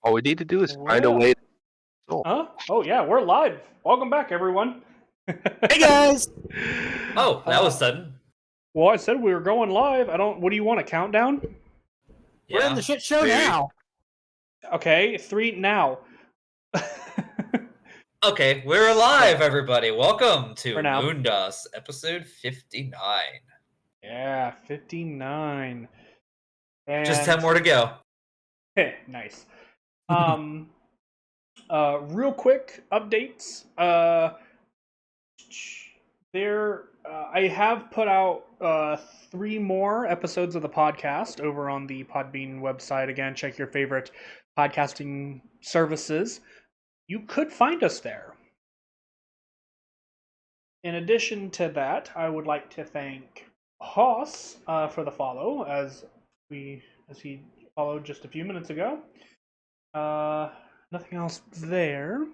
All we need to do is find a Well, way. Oh, Oh yeah, we're live. Welcome back, everyone. Hey guys! Oh, that was Uh, sudden. well, I said we were going live. I don't. What do you want? A countdown? We're in Yeah. the shit show maybe. now. Okay, 3 now. Okay, we're alive, everybody. Welcome to For now. Mundus, episode 59. Yeah, 59. And Just 10 more to go. nice. Um, real quick updates. I have put out 3 more episodes of the podcast over on the Podbean website. Again, check your favorite podcasting services. You could find us there. In addition to that, I would like to thank Hoss for the follow, as he followed just a few minutes ago. Nothing else there.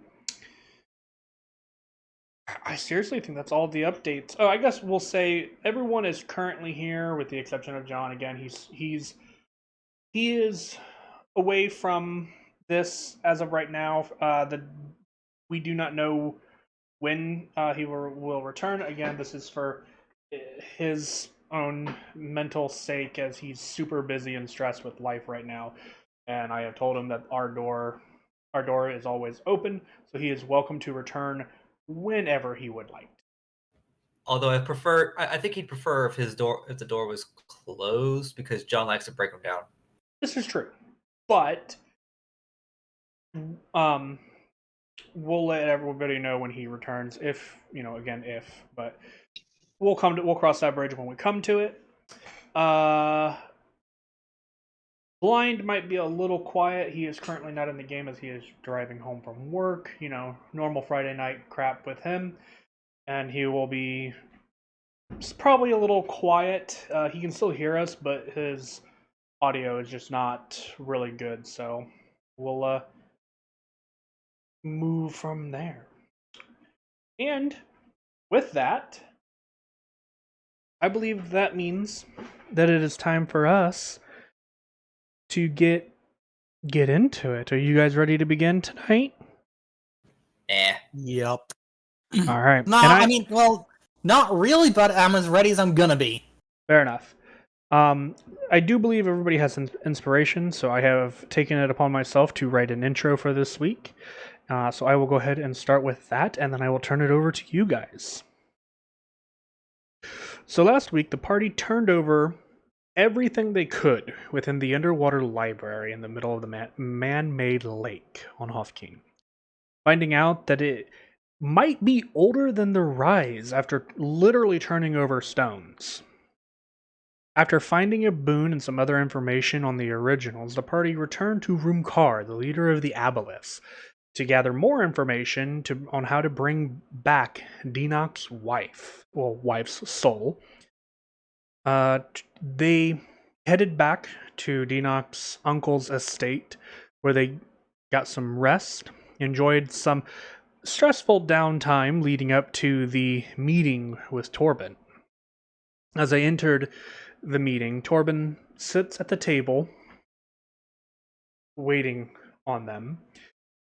I seriously think that's all the updates. Oh, I guess we'll say everyone is currently here, with the exception of John. Again, he is away from this as of right now. We do not know when he will return. Again, this is for his own mental sake, as he's super busy and stressed with life right now. And I have told him that our door is always open, so he is welcome to return whenever he would like. Although I think he'd prefer if the door was closed, because John likes to break them down. This is true, but we'll let everybody know when he returns. If but we'll cross that bridge when we come to it. Blind might be a little quiet. He is currently not in the game, as he is driving home from work. Normal Friday night crap with him, and he will be probably a little quiet. He can still hear us, but his audio is just not really good. So we'll move from there. And with that, I believe that means that it is time for us to get into it. Are you guys ready to begin tonight? Yep. All right. No, not really, but I'm as ready as I'm gonna be. Fair enough. I do believe everybody has inspiration, so I have taken it upon myself to write an intro for this week. So I will go ahead and start with that, and then I will turn it over to you guys. So last week, the party turned over everything they could within the underwater library in the middle of the man-made lake on Hofking, finding out that it might be older than the Rise after literally turning over stones. After finding a boon and some other information on the originals, the party returned to Rumkar, the leader of the Aboleths, to gather more information on how to bring back Dinok's wife's soul. They headed back to Dinok's uncle's estate, where they got some rest, enjoyed some stressful downtime leading up to the meeting with Torben. As they entered the meeting, Torben sits at the table, waiting on them.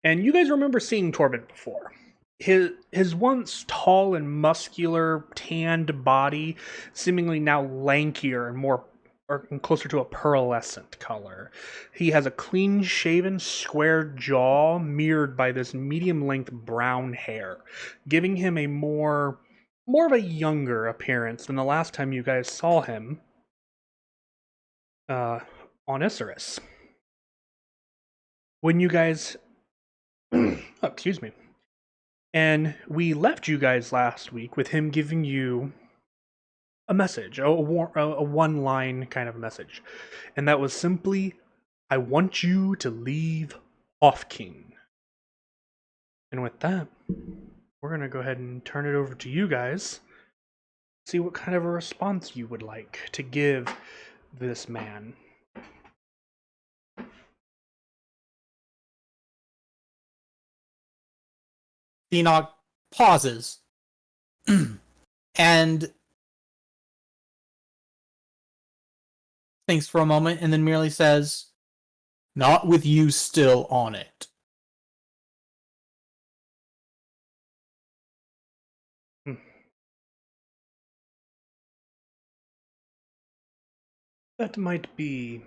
And you guys remember seeing Torben before. His once tall and muscular, tanned body, seemingly now lankier and closer to a pearlescent color. He has a clean-shaven, square jaw mirrored by this medium-length brown hair, giving him a more of a younger appearance than the last time you guys saw him on Isserus. When you guys excuse me. And we left you guys last week with him giving you a message, a one-line kind of message. And that was simply, I want you to leave Hofking. And with that, we're going to go ahead and turn it over to you guys. See what kind of a response you would like to give this man. Dinok pauses and thinks for a moment and then merely says, Not with you still on it. That might be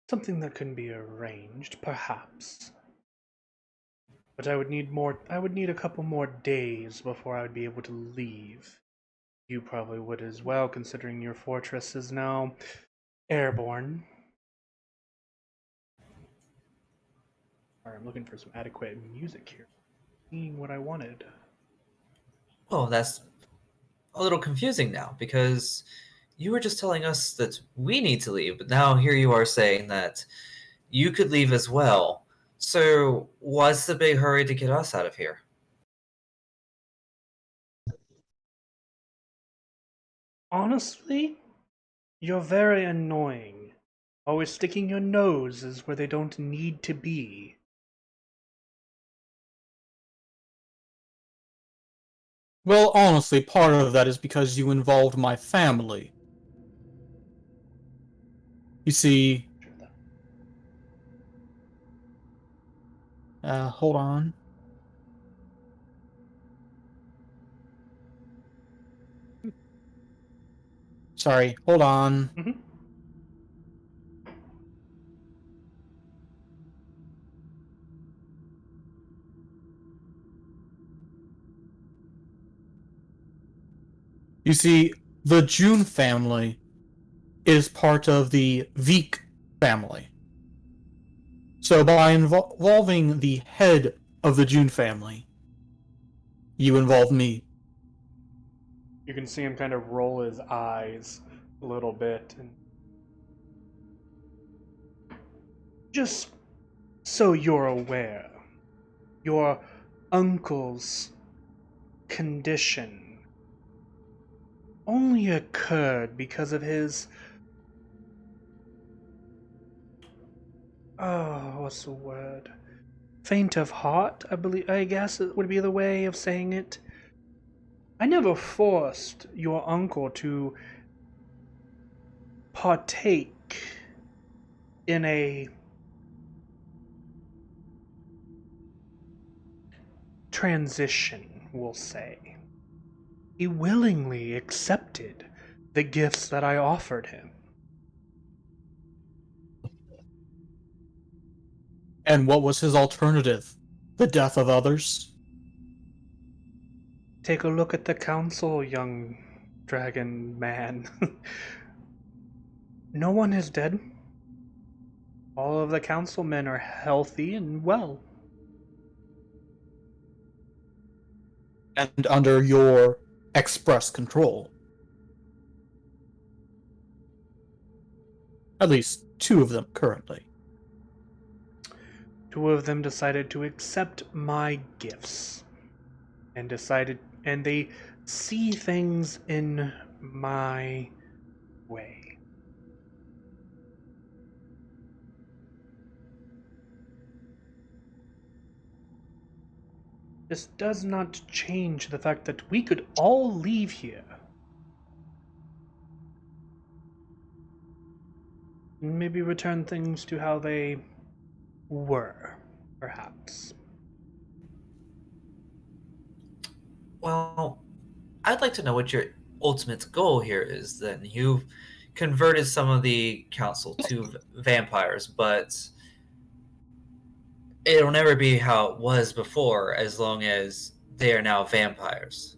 something that can be arranged, perhaps. But I would need a couple more days before I would be able to leave. You probably would as well, considering your fortress is now airborne. Sorry, I'm looking for some adequate music here. Seeing what I wanted. Oh, that's a little confusing now because you were just telling us that we need to leave, but now here you are saying that you could leave as well. So, what's the big hurry to get us out of here? Honestly, you're very annoying. Always sticking your noses where they don't need to be. Well, honestly, part of that is because you involved my family. You see... hold on. Sorry, hold on. Mm-hmm. You see, the June family is part of the Veek family. So by involving the head of the June family, you involve me. You can see him kind of roll his eyes a little bit. And just so you're aware, your uncle's condition only occurred because of his... Oh, what's the word? Faint of heart, I guess it would be the way of saying it. I never forced your uncle to partake in a transition, we'll say. He willingly accepted the gifts that I offered him. And what was his alternative? The death of others? Take a look at the council, young dragon man. No one is dead. All of the councilmen are healthy and well. And under your express control. At least 2 of them currently. 2 of them decided to accept my gifts. And they see things in my way. This does not change the fact that we could all leave here. And maybe return things to how they were, perhaps. Well, I'd like to know what your ultimate goal here is then. You've converted some of the council to vampires, but it'll never be how it was before as long as they are now vampires.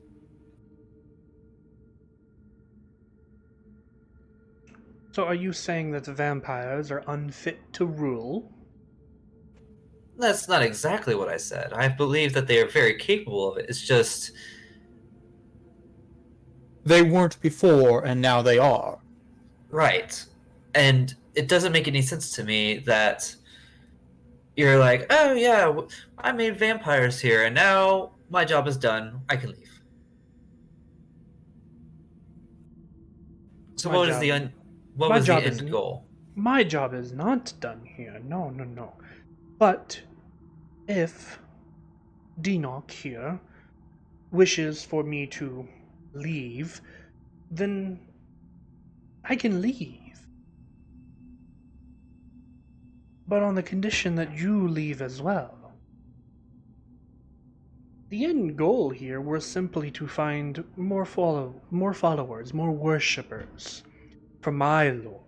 So are you saying that the vampires are unfit to rule? That's not exactly what I said. I believe that they are very capable of it. It's just... They weren't before, and now they are. Right. And it doesn't make any sense to me that you're like, oh yeah, I made vampires here, and now my job is done. I can leave. So My what is job. what My was the job end is goal? My job is not done here. No, no, no. But if Dinok here wishes for me to leave, then I can leave. but on the condition that you leave as well. The end goal here was simply to find more followers, more worshippers for my lord.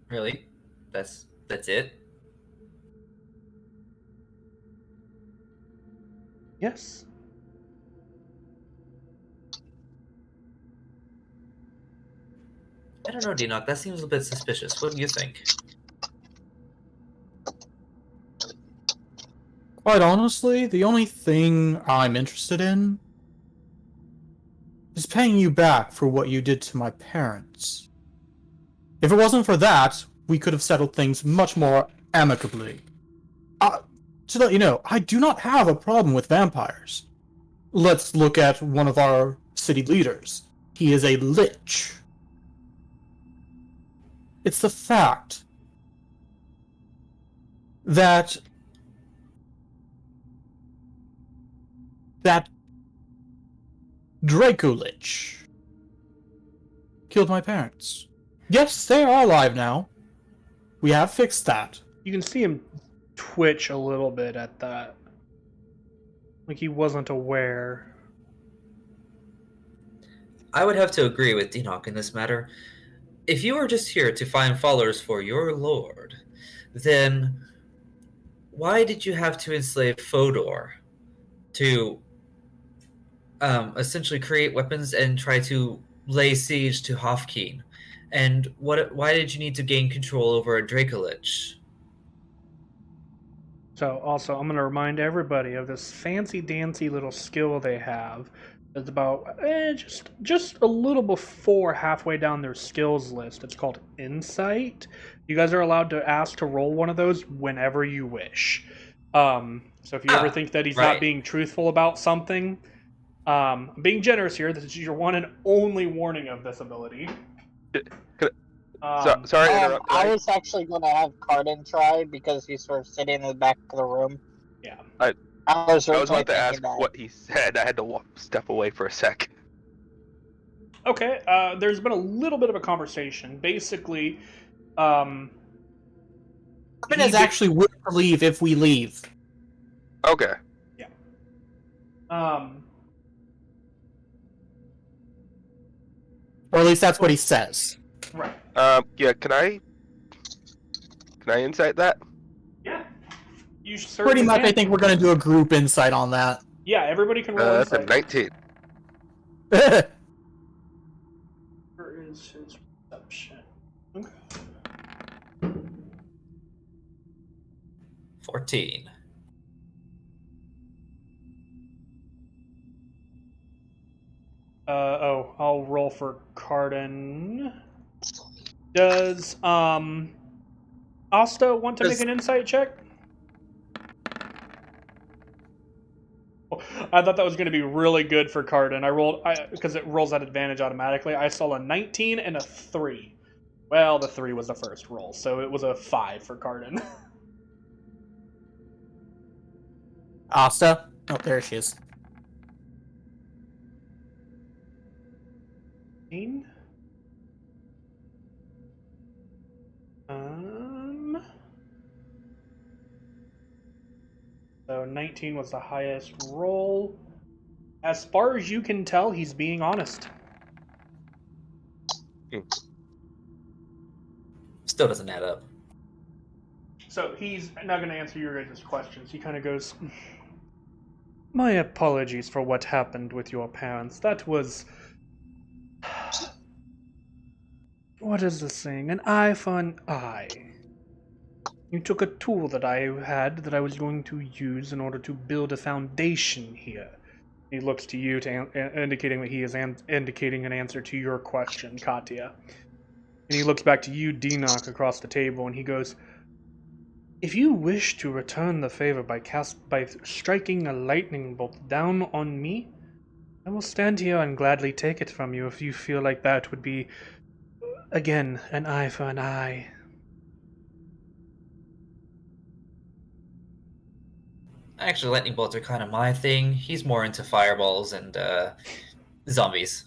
Really? That's it? Yes. I don't know, Dinoc. That seems a bit suspicious. What do you think? Quite honestly, the only thing I'm interested in is paying you back for what you did to my parents. If it wasn't for that, we could have settled things much more amicably. To let you know, I do not have a problem with vampires. Let's look at one of our city leaders. He is a lich. It's the fact that Draco Lich killed my parents. Yes, they are alive now. We have fixed that. You can see him twitch a little bit at that. Like he wasn't aware. I would have to agree with Dinoc in this matter. If you are just here to find followers for your lord, then why did you have to enslave Fodor to essentially create weapons and try to lay siege to Hofkeen? And why did you need to gain control over a Dracolich? So also, I'm going to remind everybody of this fancy dancy little skill they have. It's about just a little before halfway down their skills list. It's called Insight. You guys are allowed to ask to roll one of those whenever you wish. So if you ever think that he's not right. being truthful about something, I'm being generous here. This is your one and only warning of this ability. Sorry to interrupt. I was actually going to have Cardin try because he's sort of sitting in the back of the room. Yeah. I was I originally was about to ask that. what he said. I had to step away for a sec. Okay, there's been a little bit of a conversation. Basically, Carbon is actually willing to leave if we leave. Okay. Yeah. Or at least that's what he says. Right. Yeah. Can I insight that? Yeah. You Pretty much, can. I think we're going to do a group insight on that. Yeah, everybody can roll That's a insight. 19. Where is his perception? Okay. 14. I'll roll for Cardin. Does Asta want to make an insight check? I thought that was going to be really good for Cardin. I rolled because it rolls at advantage automatically. I saw a 19 and a 3. Well, the 3 was the first roll, so it was a 5 for Cardin. Asta? Oh, there she is. 19. So 19 was the highest roll. As far as you can tell, he's being honest. Still doesn't add up. So he's not going to answer your guys' questions. He kind of goes, "My apologies for what happened with your parents. That was... What is the saying? An eye for an eye. You took a tool that I had that I was going to use in order to build a foundation here." He looks to you, indicating that he is indicating an answer to your question, Katya. And he looks back to you, Dinoc, across the table, and he goes, "If you wish to return the favor by striking a lightning bolt down on me, I will stand here and gladly take it from you if you feel like that would be, again, an eye for an eye." Actually, lightning bolts are kind of my thing. He's more into fireballs and zombies.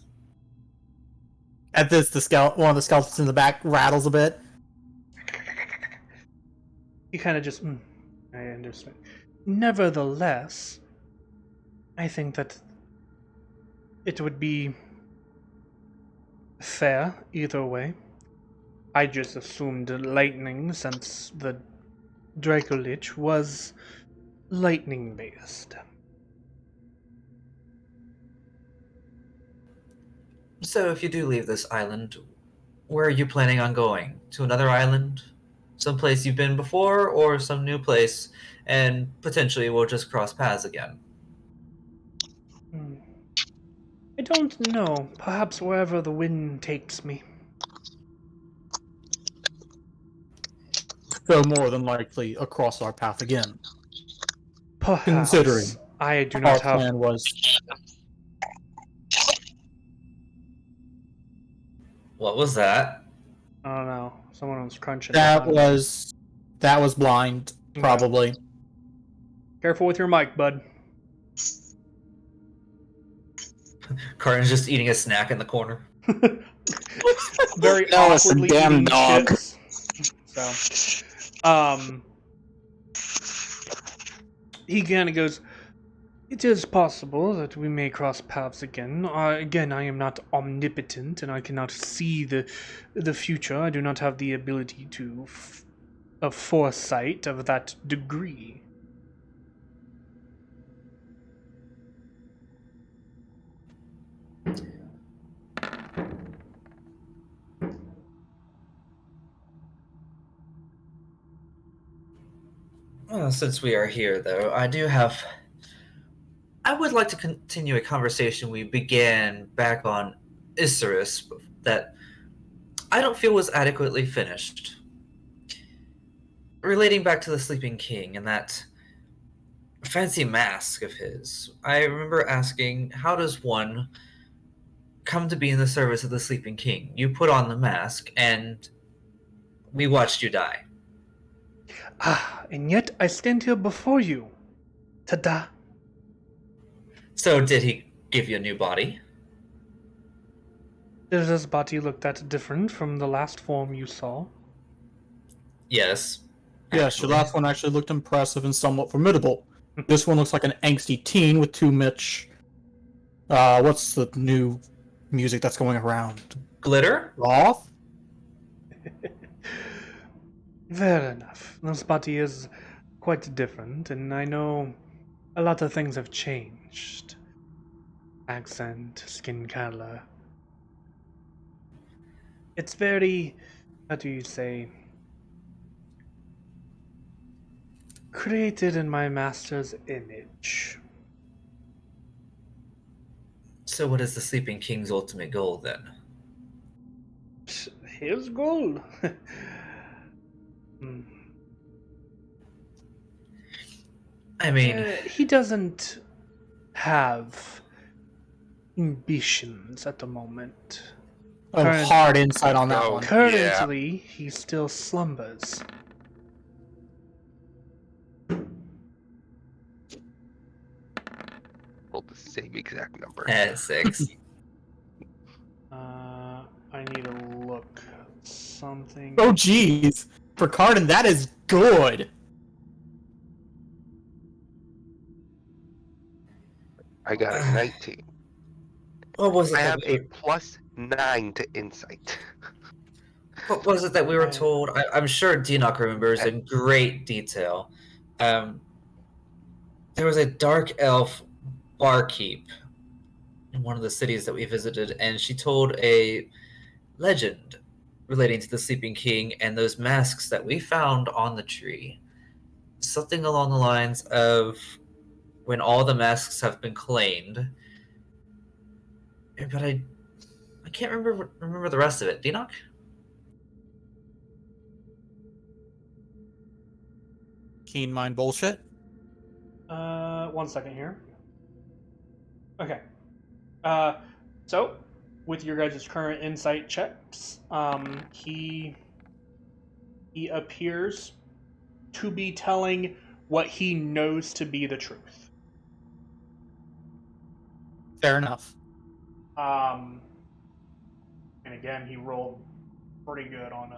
At this, one of the skeletons in the back rattles a bit. He kind of just, I understand. Nevertheless, I think that it would be fair either way. I just assumed lightning since the Dracolich was lightning based. So, if you do leave this island, where are you planning on going? To another island? Someplace you've been before, or some new place, and potentially we'll just cross paths again? I don't know. Perhaps wherever the wind takes me. So more than likely across our path again. Perhaps. Considering I do Our not have. plan was What was that? I don't know. Someone was crunching. that behind me. was blind, Okay. probably. Careful with your mic, bud. Carton's just eating a snack in the corner. Very No, it's a awkwardly damn eating dog. chips. So, he kind of goes, "It is possible that we may cross paths again. Again, I am not omnipotent, and I cannot see the future. I do not have the ability to of foresight of that degree." Well, since we are here, though, I would like to continue a conversation we began back on Isserus that I don't feel was adequately finished. Relating back to the Sleeping King and that fancy mask of his, I remember asking, how does one come to be in the service of the Sleeping King? You put on the mask, and we watched you die. And yet I stand here before you. Ta-da. So did he give you a new body? Does his body look that different from the last form you saw? Yes. Yes, your actually. last one actually looked impressive and somewhat formidable. This one looks like an angsty teen with too much. What's the new music that's going around? Glitter? Roth? Fair enough. This body is quite different, and I know a lot of things have changed. Accent, skin color. It's very, how do you say, created in my master's image. So what is the Sleeping King's ultimate goal then? His goal. I mean, He doesn't have ambitions at the moment. Hard insight on that Oh. one. Currently, he still slumbers. Rolled the same exact number. 6. I need to look something. Oh jeez. For Cardin, that is good. I got a 19. What was it? I that have we a +9 to insight. What was it that we were told? I'm sure Deanoch remembers in great detail. There was a dark elf barkeep in one of the cities that we visited, and she told a legend relating to the Sleeping King and those masks that we found on the tree. Something along the lines of when all the masks have been claimed. But I can't remember the rest of it. Deanoch? Keen mind bullshit. 1 second here. Okay. So, with your guys' current insight checks, he appears to be telling what he knows to be the truth. Fair enough. And And again, he rolled pretty good on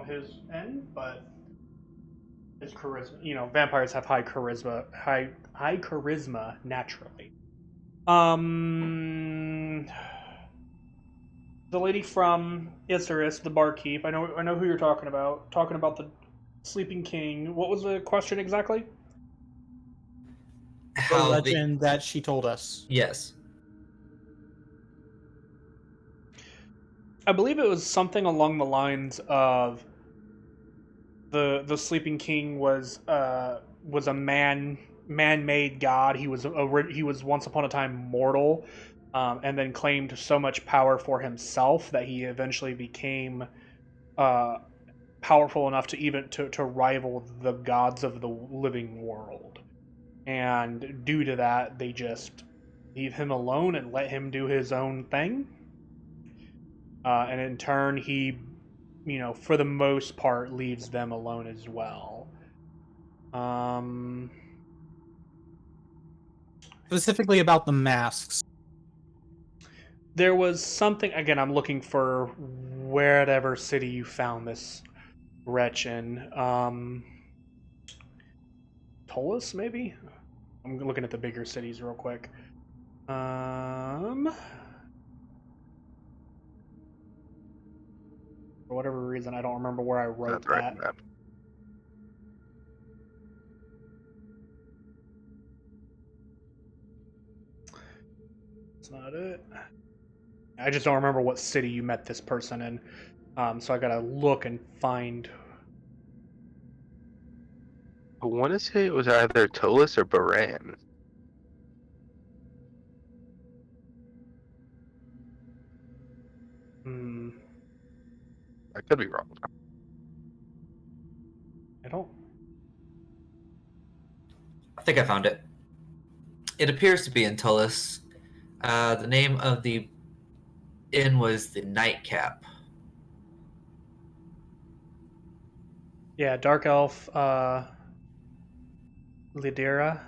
his end, but his charisma, vampires have high charisma naturally. The lady from Isserus, the barkeep. I know who you're talking about. Talking about the Sleeping King. What was the question exactly? The How the legend that she told us. yes. I believe it was something along the lines of the Sleeping King was a man-made god. He was once upon a time mortal, and then claimed so much power for himself that he eventually became powerful enough to even to rival the gods of the living world. And due to that, they just leave him alone and let him do his own thing. And in turn, he, for the most part, leaves them alone as well. Specifically about the masks. There was something, again, I'm looking for wherever city you found this wretch in. Tolus, maybe? I'm looking at the bigger cities real quick. For whatever reason, I don't remember where I wrote Not the right that. map. That's not it. I just don't remember what city you met this person in. So I gotta look and find. I want to say it was either Tolus or Baran. I could be wrong. I don't. I think I found it. It appears to be in Tullus. The name of the inn was the Nightcap. Yeah, Dark Elf, Lidera.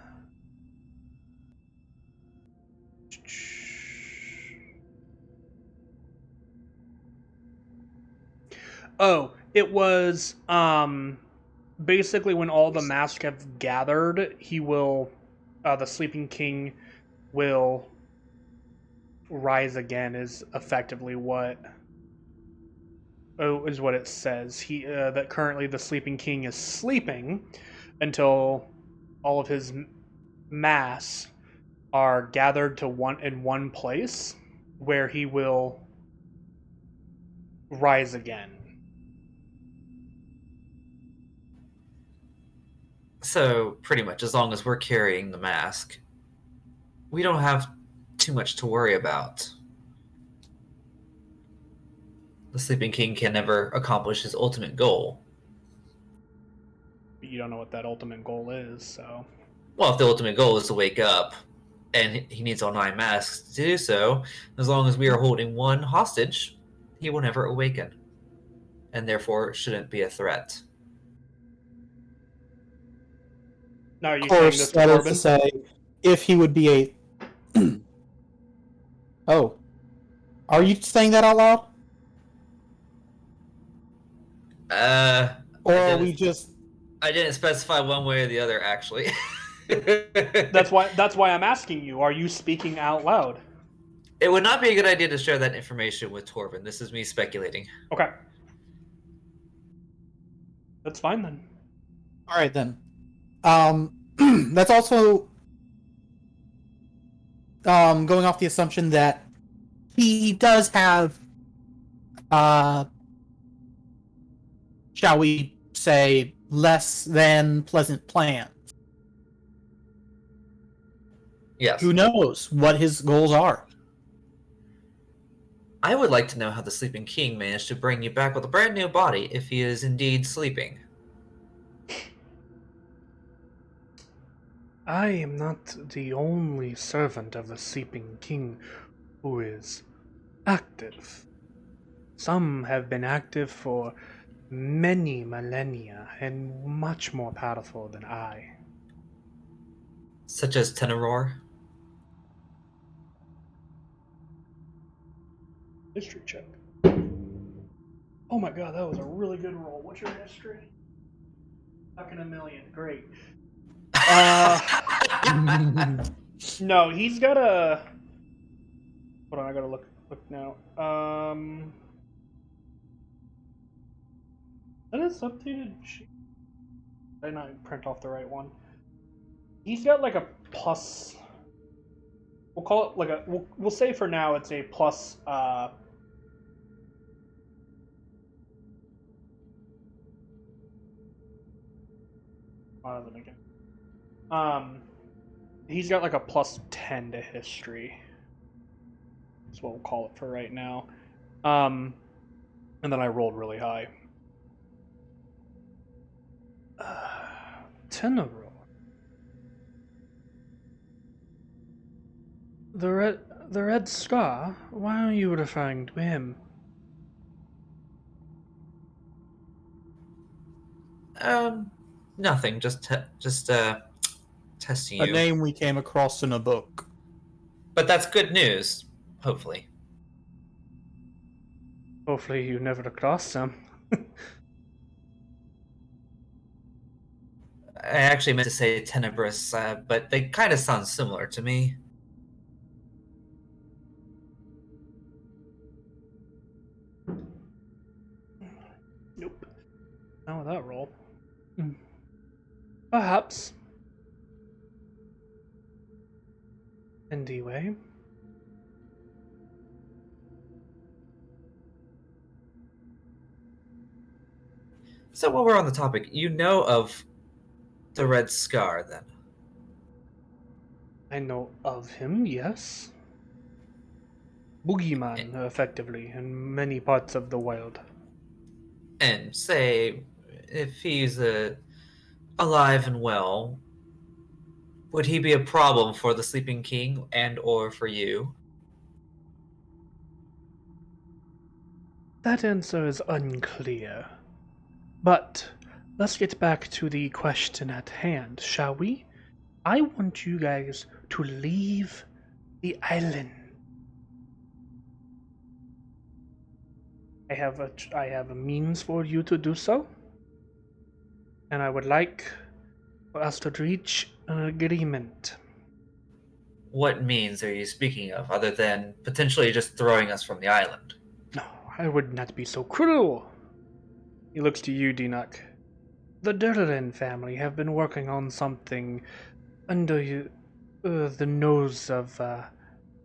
Oh, it was basically when all the masks have gathered, he will the Sleeping King will rise again is effectively what is what it says. He that currently the Sleeping King is sleeping until all of his mass are gathered to one place where he will rise again. So, pretty much, as long as we're carrying the mask, we don't have too much to worry about. The Sleeping King can never accomplish his ultimate goal. But you don't know what that ultimate goal is, so. Well, if the ultimate goal is to wake up, and he needs all 9 masks to do so, as long as we are holding one hostage, he will never awaken, and therefore shouldn't be a threat. Now, are you Of saying course, this to that is Corbin? to say, if he would be a... Oh. Are you saying that out loud? Or are we just... I didn't specify one way or the other, actually. That's why I'm asking you. Are you speaking out loud? It would not be a good idea to share that information with Torvin. This is me speculating. Okay. That's fine then. All right then. That's also going off the assumption that he does have, shall we say, less than pleasant plans. Yes. Who knows what his goals are? I would like to know how the Sleeping King managed to bring you back with a brand new body if he is indeed sleeping. I am not the only servant of the Sleeping King who is active. Some have been active for many millennia and much more powerful than I. Such as Tenoror? History check. Oh my god, that was a really good roll. What's your history? Fucking a million. Great. No, he's got a. Hold on, I gotta look now. That is updated. Did I not print off the right one? He's got like a plus. We'll call it like a. We'll say for now it's a plus. He's got like a plus 10 to history. That's what we'll call it for right now. And then I rolled really high. Tenor. The red scar. Why are you referring to him? Nothing. Just testing A you. name we came across in a book. But that's good news. Hopefully. Hopefully you never cross him. I actually meant to say tenebrous, but they kind of sound similar to me. Nope. Not with that roll. Perhaps. Anyway. So while we're on the topic, you know of the Red Scar, then? I know of him, yes. Boogeyman, effectively, in many parts of the wild. And say, if he's alive and well, would he be a problem for the Sleeping King and or for you? That answer is unclear. But let's get back to the question at hand, shall we? I want you guys to leave the island. I have a means for you to do so. And I would like for us to reach an agreement. What means are you speaking of, other than potentially just throwing us from the island? No, I would not be so cruel. He looks to you, Dinak. The Durlin family have been working on something under the nose of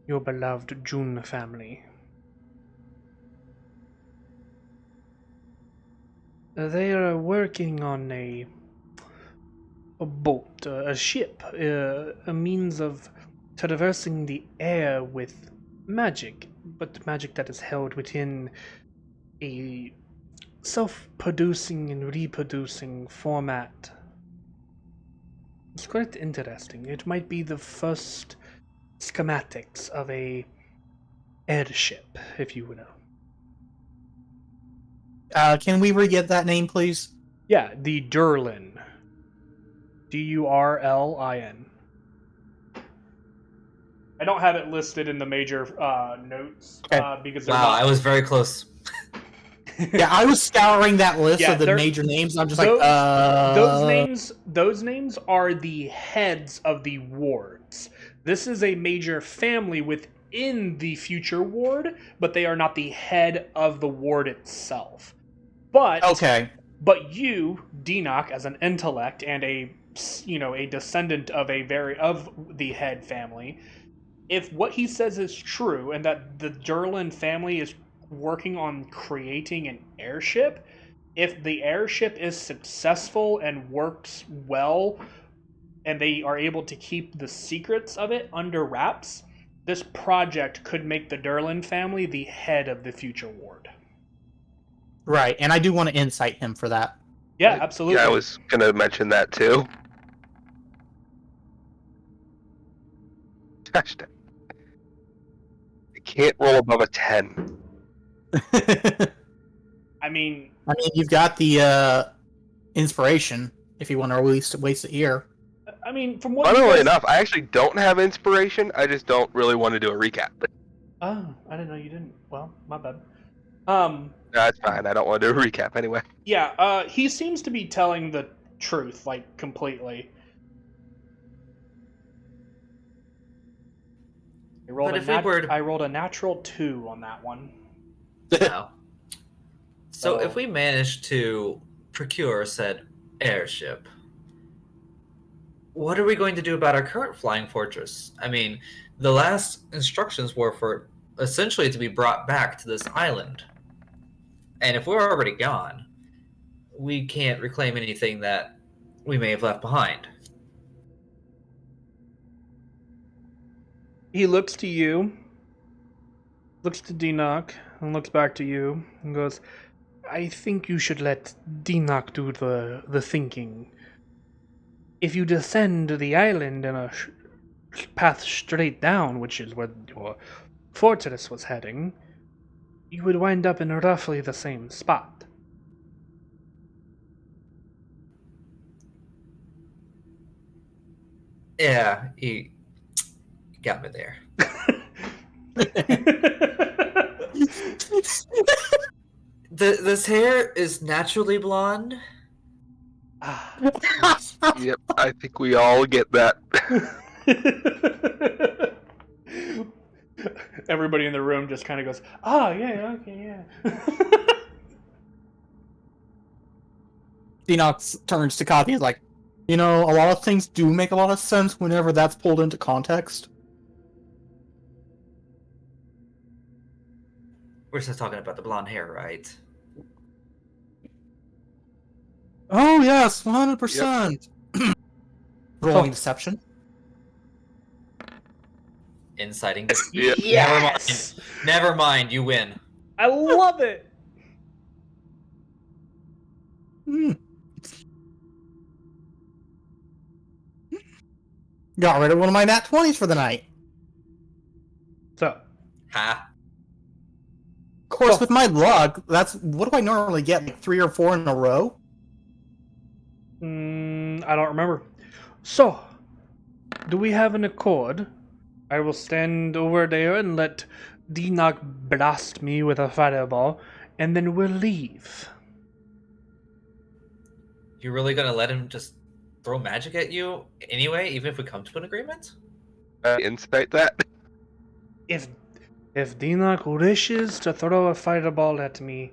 your beloved June family. They are working on a boat, a ship, a means of traversing the air with magic, but magic that is held within a self-producing and reproducing format. It's quite interesting. It might be the first schematics of a airship, if you will. Can we re-get that name, please? Yeah, the Durlin. Durlin. I don't have it listed in the major notes because they're Wow, not... I was very close. Yeah, I was scouring that list Yeah, of the they're- major names. I'm just Those names are the heads of the wards. This is a major family within the future ward, but they are not the head of the ward itself. But Okay. But you, Dinak, as an intellect and a descendant of the head family, if what he says is true and that the Durlin family is working on creating an airship, if the airship is successful and works well and they are able to keep the secrets of it under wraps, this project could make the Durlin family the head of the future ward. Right, and I do want to incite him for that. Yeah, absolutely. Yeah, I was gonna mention that too. Gosh, I can't roll above a 10. I mean, you've got the inspiration if you want to at least waste it here. from what Funnily you guys... enough, I actually don't have inspiration. I just don't really want to do a recap. Oh, I didn't know you didn't. Well, my bad. That's fine. I don't want to do a recap anyway. Yeah, he seems to be telling the truth, like, completely. But if we were to... I rolled a natural 2 on that one. No. So Oh. if we manage to procure said airship, what are we going to do about our current flying fortress? I mean, the last instructions were for essentially to be brought back to this island. And if we're already gone, we can't reclaim anything that we may have left behind. He looks to you, looks to Dinok, and looks back to you, and goes, I think you should let Dinok do the thinking. If you descend the island in a path straight down, which is where your fortress was heading, you would wind up in roughly the same spot. Yeah, he got me there. This hair is naturally blonde. Yep, I think we all get that. Everybody in the room just kind of goes, "Oh yeah, okay, yeah." Enoch turns to Kathy and is like, a lot of things do make a lot of sense whenever that's pulled into context. We're just talking about the blonde hair, right? Oh, yes, 100%. Rolling Oh. deception. Inciting. Yep. Yes! Never mind, you win. I love it! Got rid of one of my nat 20s for the night. So, Ha. Of course, with my luck, what do I normally get? Like 3 or 4 in a row? I don't remember. So, do we have an accord? I will stand over there and let Dinok blast me with a fireball, and then we'll leave. You really gonna let him just throw magic at you anyway, even if we come to an agreement? Insight that. If Dinok wishes to throw a fireball at me,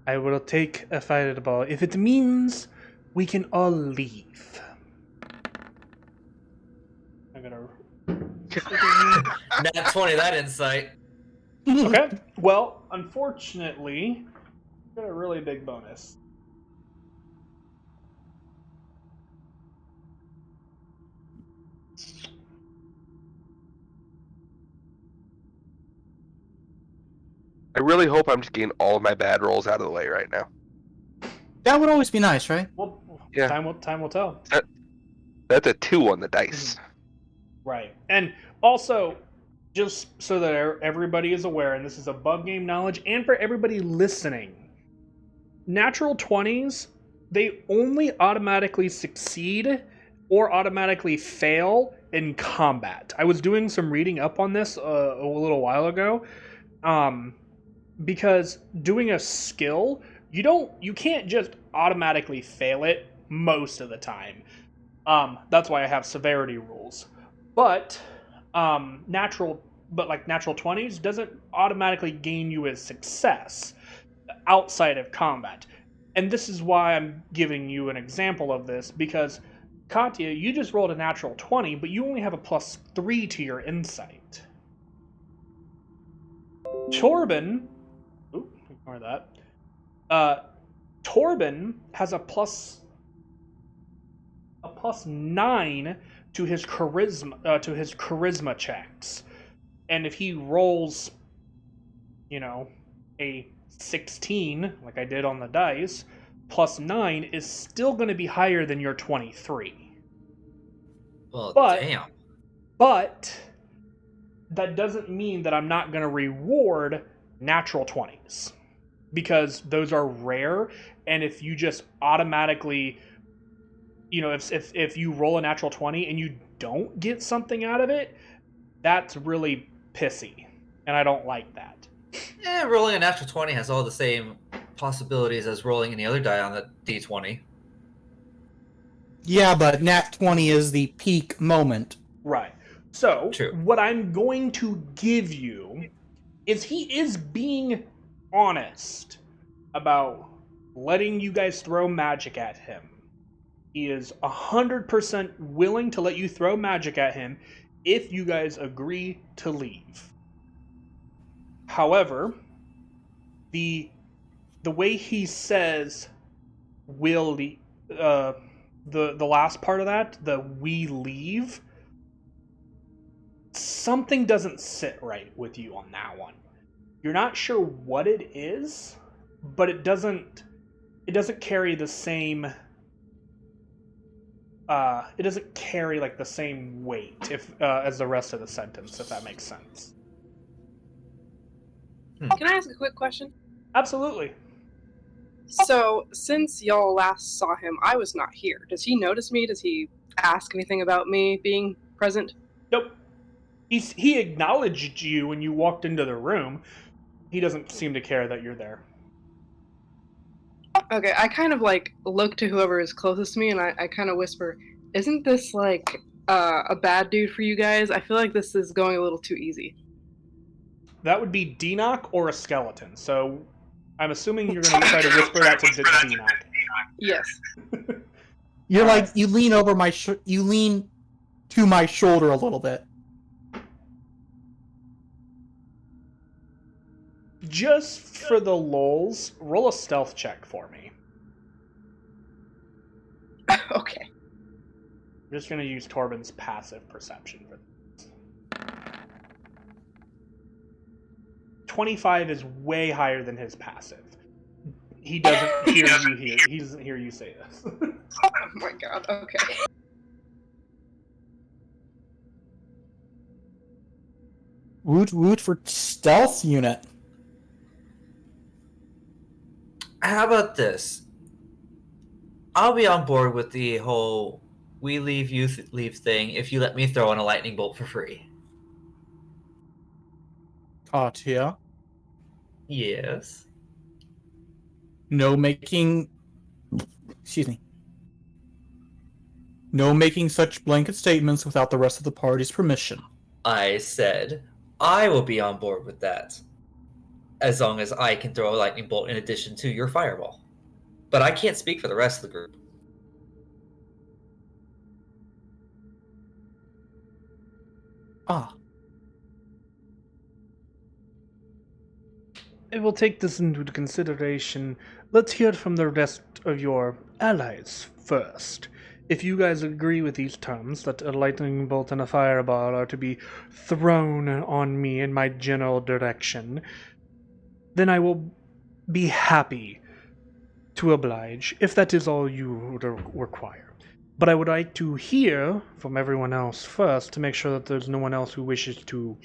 I will take a fireball. If it means we can all leave. I'm gonna... Nat 20, that insight. Okay, well, unfortunately, got a really big bonus. I really hope I'm just getting all of my bad rolls out of the way right now. That would always be nice, right? Well, Yeah. time will tell. That's a 2 on the dice. Right. And also, just so that everybody is aware, and this is above game knowledge, and for everybody listening, natural 20s, they only automatically succeed or automatically fail in combat. I was doing some reading up on this a little while ago, because doing a skill, you can't just automatically fail it most of the time. That's why I have severity rules. But natural 20s doesn't automatically gain you a success outside of combat. And this is why I'm giving you an example of this, because Katya, you just rolled a natural 20, but you only have a +3 to your insight. Torben, ignore that. Torben has a +9 to his charisma checks, and if he rolls, a 16 like I did on the dice, +9 is still going to be higher than your 23. Well, But- damn. But that doesn't mean that I'm not going to reward natural 20s, because those are rare, and if you just automatically, if you roll a natural 20 and you don't get something out of it, that's really pissy. and I don't like that. Rolling a natural 20 has all the same possibilities as rolling any other die on the d20. Yeah, but Nat 20 is the peak moment. Right. So, True. what I'm going to give you is he is being honest about letting you guys throw magic at him. He is 100% willing to let you throw magic at him if you guys agree to leave. However, the way he says will leave, the last part of that, the we leave, something doesn't sit right with you on that one. You're not sure what it is, but it doesn't carry the same it doesn't carry like the same weight if as the rest of the sentence, if that makes sense. Can I ask a quick question? Absolutely. So, since y'all last saw him, I was not here. Does he notice me? Does he ask anything about me being present? Nope. He acknowledged you when you walked into the room. He doesn't seem to care that you're there. Okay, I kind of like look to whoever is closest to me and I kind of whisper, isn't this like a bad dude for you guys? I feel like this is going a little too easy. That would be Denock or a skeleton. So I'm assuming you're going to try to whisper that to Denock. Yes. You're like, you lean over you lean to my shoulder a little bit. Just for the lulz, roll a stealth check for me. Okay. I'm just going to use Torben's passive perception for this. 25 is way higher than his passive. He doesn't hear you here. He doesn't hear you say this. Oh my god, okay. Woot woot for stealth unit. How about this? I'll be on board with the whole we leave, you leave thing if you let me throw in a lightning bolt for free. Katya. Yes. No making... Excuse me. No making such blanket statements without the rest of the party's permission. I said I will be on board with that. As long as I can throw a lightning bolt in addition to your fireball. But I can't speak for the rest of the group. Ah. I will take this into consideration. Let's hear from the rest of your allies first. If you guys agree with these terms, that a lightning bolt and a fireball are to be thrown on me in my general direction, then I will be happy to oblige, if that is all you require. But I would like to hear from everyone else first to make sure that there's no one else who wishes to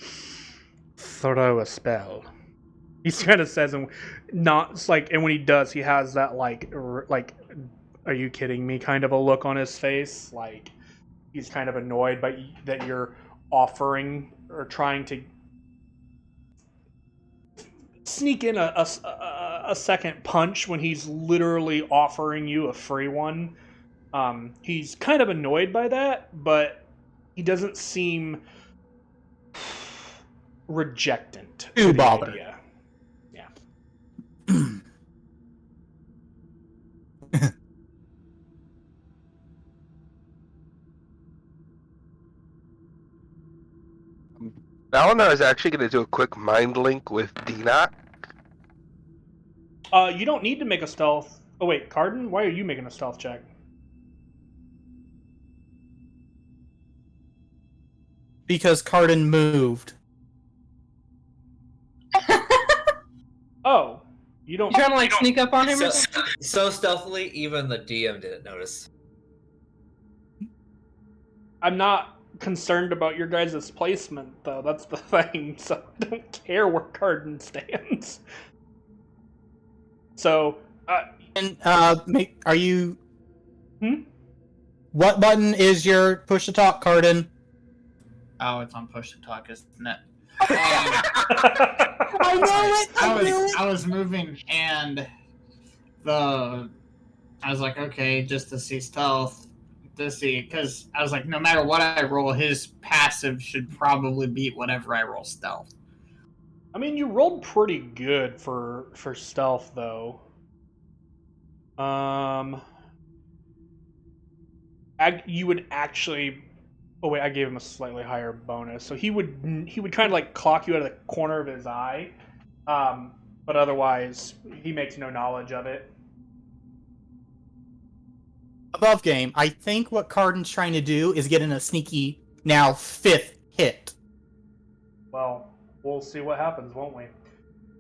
throw a spell. He kind of says, and not like, and when he does, he has that like, are you kidding me? Kind of a look on his face, like he's kind of annoyed by that you're offering or trying to sneak in a second punch when he's literally offering you a free one. He's kind of annoyed by that, but he doesn't seem rejectant to the bothered. idea. Yeah. Valinor is actually going to do a quick mind link with Denock. You don't need to make a stealth. Oh wait, Carden, why are you making a stealth check? Because Carden moved. Oh, you don't. You trying to like sneak up on him So, or something? so stealthily, even the DM didn't notice. I'm not concerned about your guys' placement, though. That's the thing. So I don't care where Carden stands. So, And are you? Hmm? What button is your push to talk, Carden? Oh, it's on push to talk, isn't it? I know it. I knew it. I was moving, and I was like, okay, just to see stealth, because I was like, no matter what I roll, his passive should probably beat whatever I roll stealth. I mean, you rolled pretty good for stealth, though. You would actually. Oh wait, I gave him a slightly higher bonus, so he would kind of like clock you out of the corner of his eye, but otherwise he makes no knowledge of it. Above game, I think what Cardin's trying to do is get in a sneaky, now 5th hit. Well, we'll see what happens, won't we?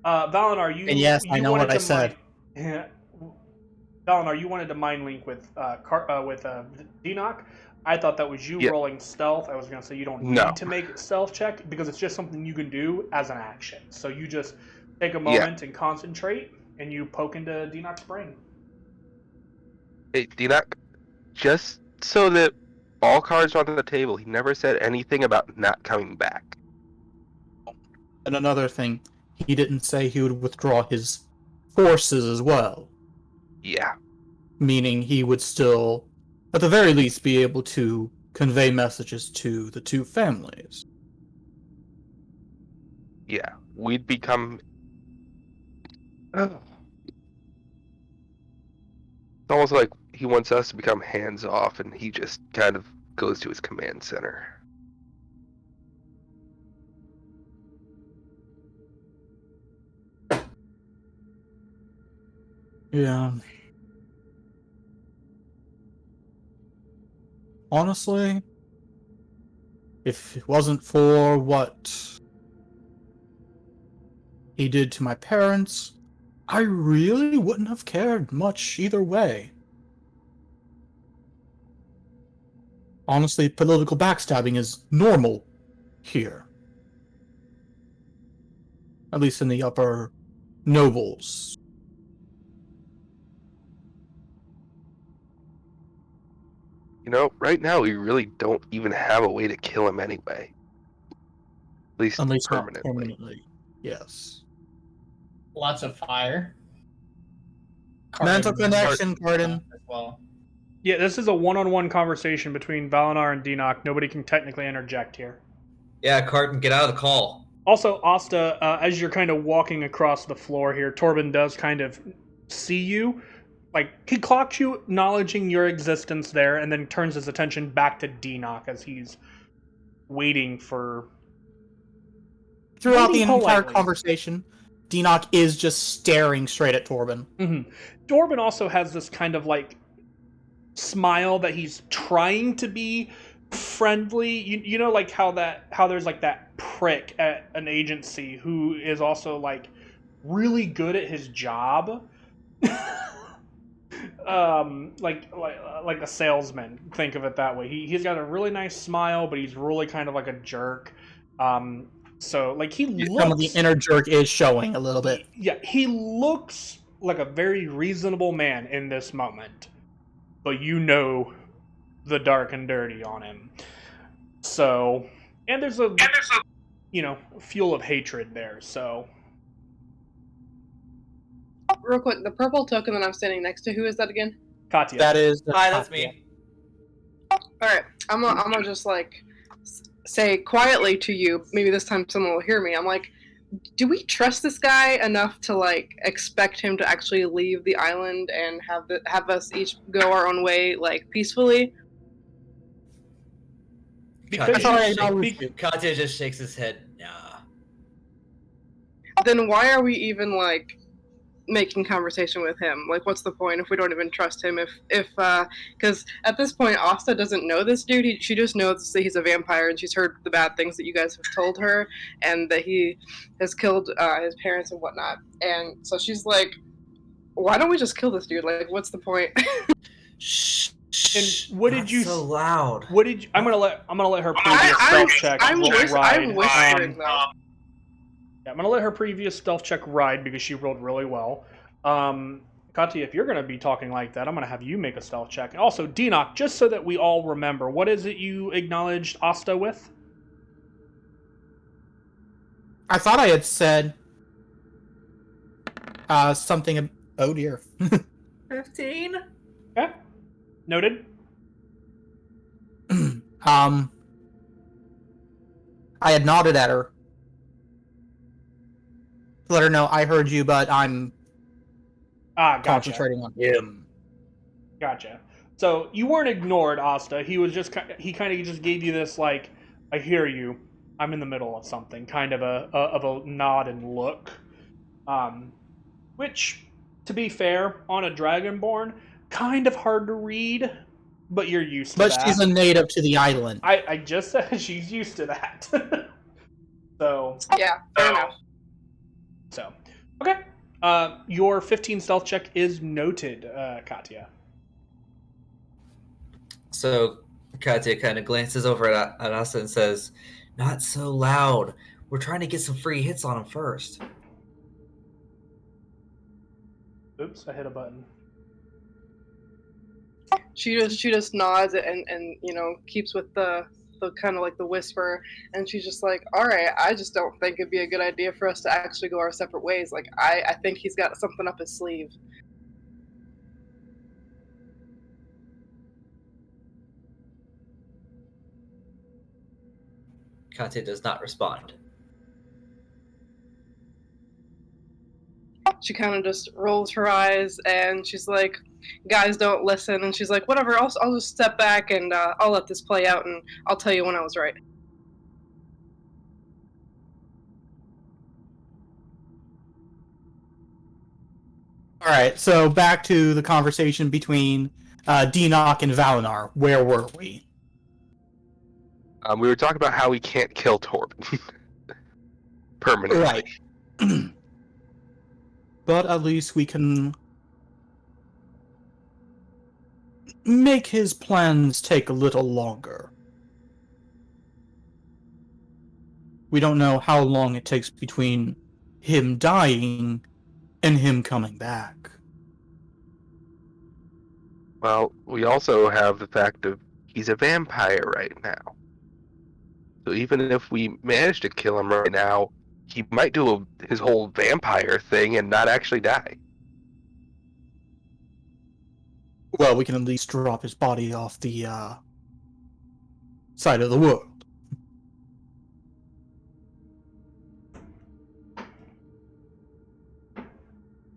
Valinar, you. And yes, you I know what I said. Valinar, you wanted to mind link with Denock. I thought that was you rolling stealth. I was going to say you don't need to make a stealth check because it's just something you can do as an action. So you just take a moment and concentrate, and you poke into Denock's brain. Hey, Denock, just so that all cards are on the table, he never said anything about not coming back. And another thing, he didn't say he would withdraw his forces as well. Yeah. Meaning he would still, at the very least, be able to convey messages to the two families. Yeah. We'd become... It's almost like he wants us to become hands-off, and he just kind of goes to his command center. Yeah. Honestly, if it wasn't for what he did to my parents, I really wouldn't have cared much either way. Honestly, political backstabbing is normal here. At least in the upper nobles. You know, right now we really don't even have a way to kill him anyway. At least Not permanently. permanently. Yes. Lots of fire. Mental connection, Cardin. As well. Yeah, this is a one-on-one conversation between Valinar and Denock. Nobody can technically interject here. Yeah, Carton, get out of the call. Also, Asta, as you're kind of walking across the floor here, Torben does kind of see you. Like, he clocks you, acknowledging your existence there, and then turns his attention back to Denock as he's waiting for... Throughout the Waiting entire politely. conversation, Denock is just staring straight at Torben. Mm-hmm. Torben also has this kind of, like, smile that he's trying to be friendly. You know, like how there's like that prick at an agency who is also like really good at his job. Like a salesman. Think of it that way. He's got a really nice smile, but he's really kind of like a jerk. So like he looks. Some of the inner jerk is showing a little bit. Yeah, he looks like a very reasonable man in this moment. But you know the dark and dirty on him. So, and there's a fuel of hatred there, so. Real quick, the purple token that I'm standing next to, who is that again? Katya. That is. Hi, that's me. Alright, I'm gonna just like say quietly to you, maybe this time someone will hear me, I'm like, do we trust this guy enough to like expect him to actually leave the island and have us each go our own way like peacefully? Katya just shakes his head. Nah. Then why are we even like making conversation with him? Like, what's the point if we don't even trust him? Because at this point, Asta doesn't know this dude. She just knows that he's a vampire, and she's heard the bad things that you guys have told her, and that he has killed his parents and whatnot. And so she's like, "Why don't we just kill this dude? Like, what's the point?" Shh. And what did you? So loud. What did you? I'm gonna let her previous stealth check I'm ride. whispering though. Yeah, I'm gonna let her previous stealth check ride because she rolled really well. Katya, if you're gonna be talking like that, I'm gonna have you make a stealth check. And also, Denock, just so that we all remember, what is it you acknowledged Asta with? I thought I had said something. Oh dear. 15? Okay. Noted. I had nodded at her to let her know I heard you, but I'm Gotcha. concentrating on him. Gotcha. So you weren't ignored, Asta. He was just he kind of just gave you this like, I hear you. I'm in the middle of something, kind of a nod and look. Which, to be fair, on a Dragonborn, kind of hard to read, but you're used to But that. she's a native to the island. I just said she's used to that. So Yeah, fair enough. so okay. Your 15 stealth check is noted, Katya. So Katya kind of glances over at us and says, "Not so loud. We're trying to get some free hits on him first." Oops, I hit a button. She just nods and keeps with the kind of like the whisper, and she's just like, all right, I just don't think it'd be a good idea for us to actually go our separate ways. Like I think he's got something up his sleeve. Katya does not respond. She kind of just rolls her eyes and she's like, guys don't listen, and she's like, whatever, I'll just step back and I'll let this play out and I'll tell you when I was right. Alright, so back to the conversation between Denock and Valinar. Where were we? We were talking about how we can't kill Torben permanently. Right. But at least we can make his plans take a little longer. We don't know how long it takes between him dying and him coming back. Well, we also have the fact of he's a vampire right now. So even if we manage to kill him right now, he might do his whole vampire thing and not actually die. Well, we can at least drop his body off the side of the world.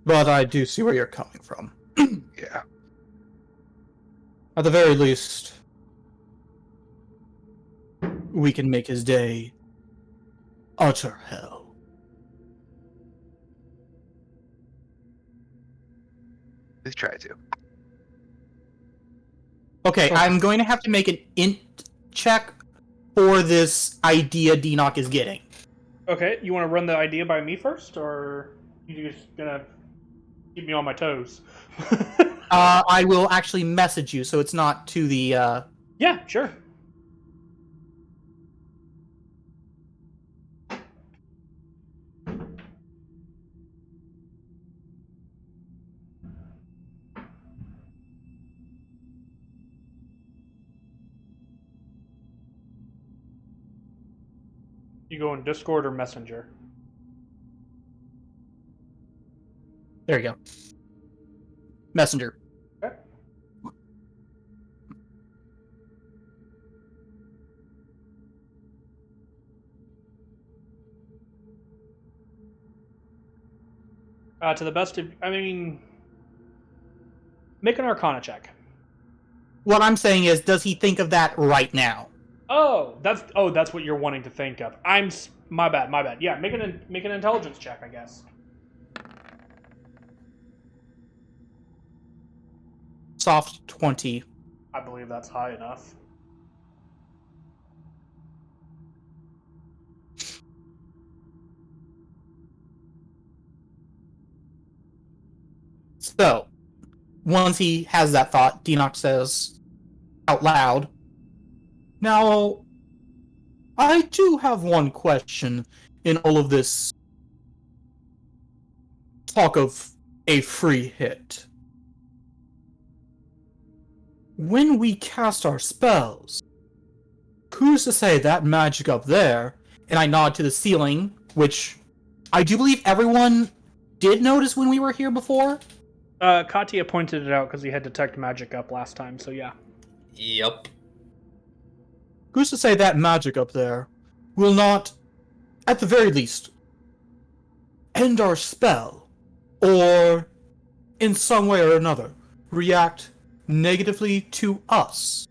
But I do see where you're coming from. Yeah. At the very least, we can make his day utter hell. Let's try to. Okay, I'm going to have to make an int check for this idea Denock is getting. Okay, you want to run the idea by me first, or you just gonna keep me on my toes? I will actually message you, so it's not to the, Yeah, sure. You go in Discord or Messenger? There you go. Messenger. Okay. To the best of, make an Arcana check. What I'm saying is, does he think of that right now? Oh, that's what you're wanting to think of. My bad. Yeah, make an intelligence check, I guess. Soft 20. I believe that's high enough. So, once he has that thought, Denock says out loud, "Now, I do have one question in all of this talk of a free hit. When we cast our spells, who's to say that magic up there," and I nod to the ceiling which I do believe everyone did notice when we were here before. Katya pointed it out because he had detect magic up last time, so yeah. Yep. Who's to say that magic up there will not, at the very least, end our spell, or in some way or another, react negatively to us?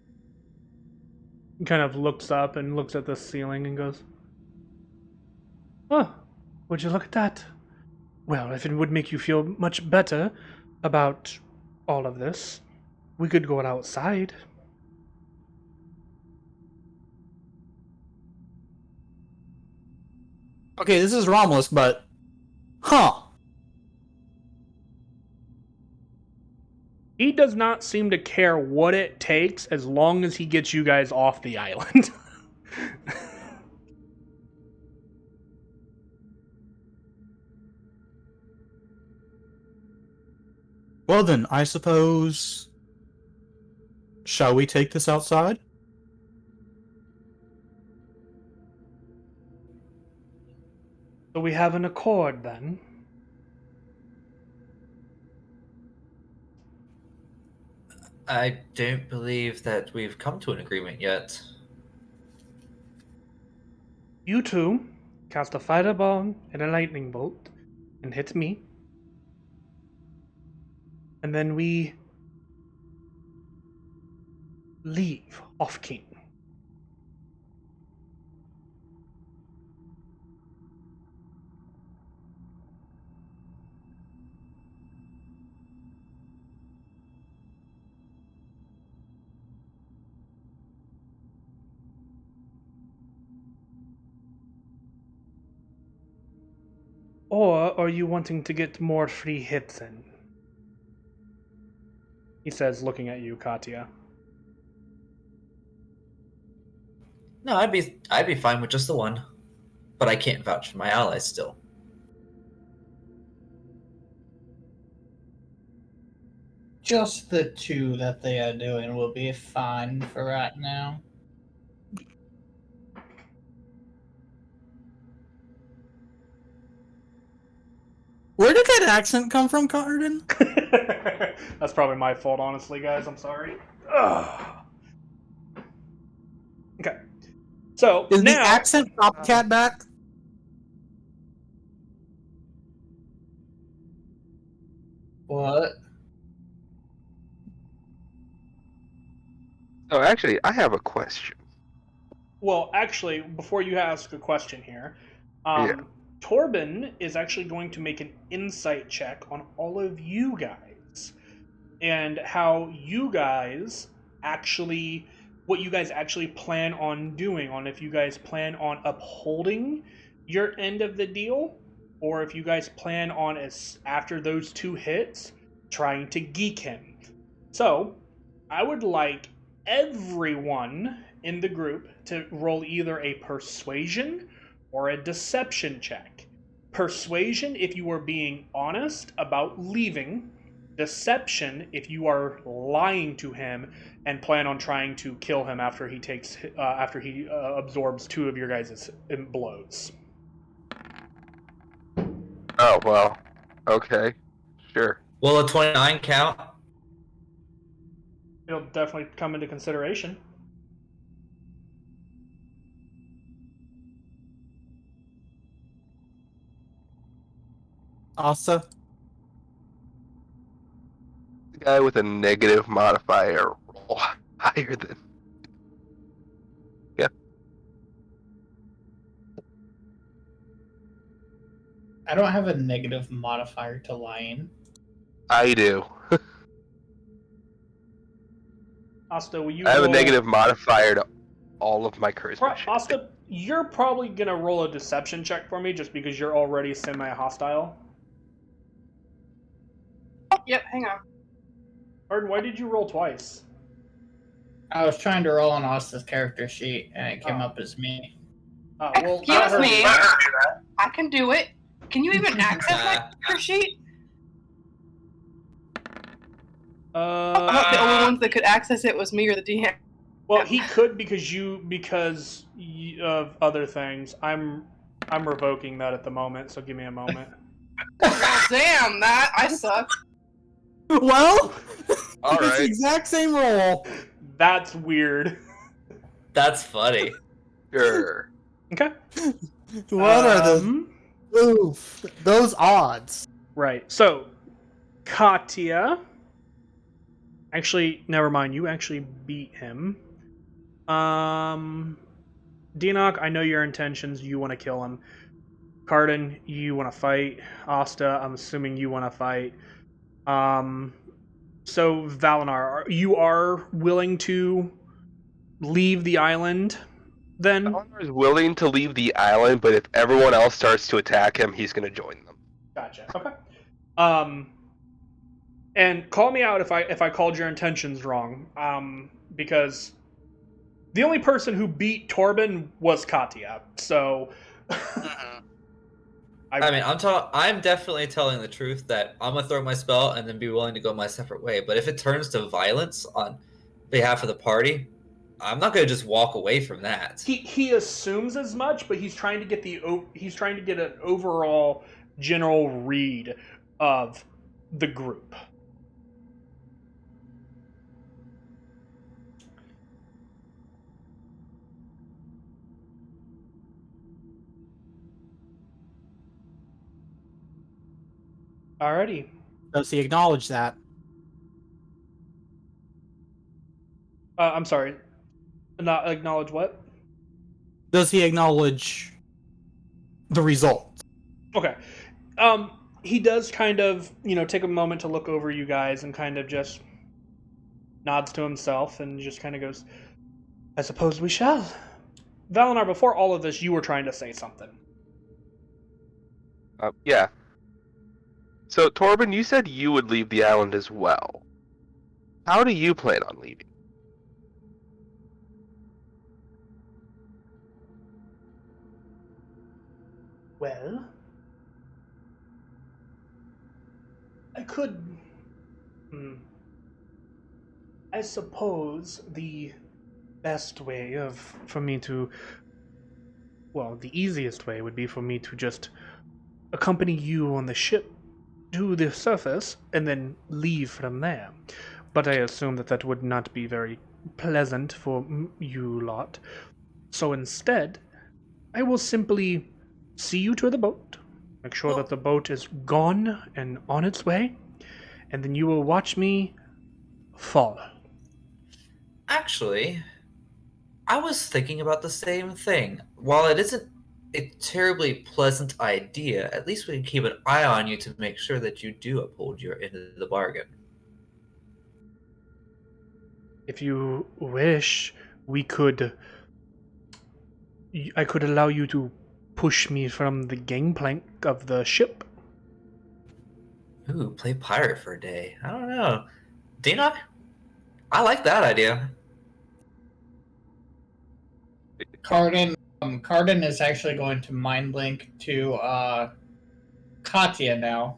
He kind of looks up and looks at the ceiling and goes, "Oh, would you look at that? Well, if it would make you feel much better about all of this, we could go outside." Okay, this is Romulus, but... Huh. He does not seem to care what it takes as long as he gets you guys off the island. Well then, I suppose... Shall we take this outside? So we have an accord then. I don't believe that we've come to an agreement yet. You two cast a fireball and a lightning bolt and hit me. And then we leave off-king. Or are you wanting to get more free hits in? He says, looking at you, Katya. No, I'd be fine with just the one, but I can't vouch for my allies still. Just the two that they are doing will be fine for right now. Where did that accent come from, Carden? That's probably my fault, honestly, guys. I'm sorry. Ugh. Okay. So, Is now... the accent copycat back? What? Oh, actually, I have a question. Well, actually, before you ask a question here, Yeah. Torben is actually going to make an insight check on all of you guys and how you guys actually, what you guys actually plan on doing, on if you guys plan on upholding your end of the deal, or if you guys plan on, as after those two hits, trying to geek him. So, I would like everyone in the group to roll either a persuasion or a deception check. Persuasion if you are being honest about leaving. Deception if you are lying to him and plan on trying to kill him after he takes absorbs two of your guys' blows. Oh, well. Okay. Sure. Will a 29 count? It'll definitely come into consideration. Asa? The guy with a negative modifier roll higher than... Yep. I don't have a negative modifier to lying. I do. Asta, will you I have a roll... negative modifier to all of my charisma. Asta, you're probably going to roll a deception check for me just because you're already semi-hostile. Yep, hang on. Arden, why did you roll twice? I was trying to roll on Asta's character sheet, and it came up as me. Well, Excuse me. I can do it. Can you even access my character sheet? I'm not the only ones that could access it. Was me or the DM. Well, he could because of other things. I'm revoking that at the moment, so give me a moment. Damn, that I suck. Well, All it's the right. exact same roll. That's weird. That's funny. Sure. Okay. What are the oof those odds? Right. So, Katya. Actually, never mind. You actually beat him. Dinok, I know your intentions. You want to kill him. Cardin, you want to fight. Asta, I'm assuming you want to fight. So Valinar, you are willing to leave the island then? Eleanor is willing to leave the island, but if everyone else starts to attack him, he's going to join them. Gotcha. Okay. And call me out if I called your intentions wrong. Because the only person who beat Torben was Katya. So I mean, I'm definitely telling the truth that I'm gonna throw my spell and then be willing to go my separate way. But if it turns to violence on behalf of the party, I'm not gonna just walk away from that. he assumes as much, but he's trying to get an overall general read of the group. Alrighty. Does he acknowledge that? I'm sorry. Not acknowledge what? Does he acknowledge the result? Okay. He does kind of, take a moment to look over you guys and kind of just nods to himself and just kind of goes, I suppose we shall. Valinar, before all of this, you were trying to say something. Yeah. So, Torben, you said you would leave the island as well. How do you plan on leaving? Well, I could. I suppose the best way for me to. Well, the easiest way would be for me to just accompany you on the ship to the surface and then leave from there. But I assume that would not be very pleasant for you lot. So instead, I will simply see you to the boat, make sure that the boat is gone and on its way, and then you will watch me fall. Actually, I was thinking about the same thing. While it isn't a terribly pleasant idea, at least we can keep an eye on you to make sure that you do uphold your end of the bargain. If you wish, I could allow you to push me from the gangplank of the ship. Ooh, play pirate for a day. I don't know. Dinok? I like that idea. Cardin is actually going to mind link to Katya now.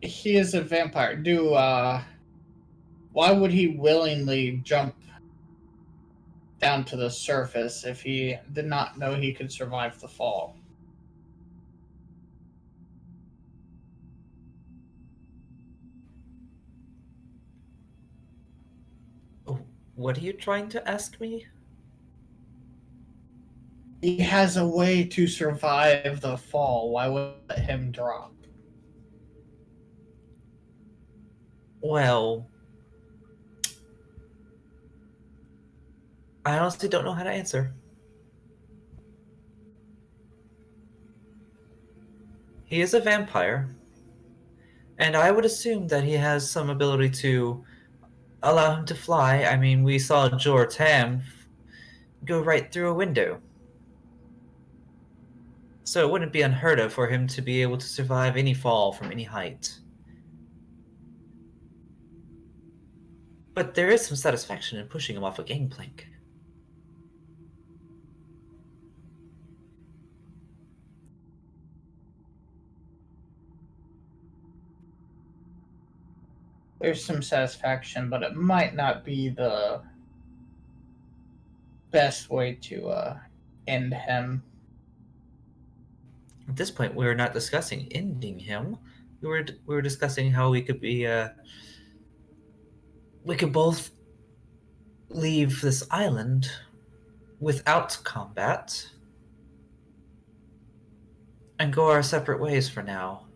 He is a vampire. Why would he willingly jump down to the surface if he did not know he could survive the fall? What are you trying to ask me? He has a way to survive the fall. Why would let him drop? Well, I honestly don't know how to answer. He is a vampire, and I would assume that he has some ability to allow him to fly. I mean, we saw Jor Tam go right through a window. So it wouldn't be unheard of for him to be able to survive any fall from any height. But there is some satisfaction in pushing him off a gangplank. There's some satisfaction, but it might not be the best way to end him. At this point, we were not discussing ending him. We were discussing how we could be we could both leave this island without combat and go our separate ways for now.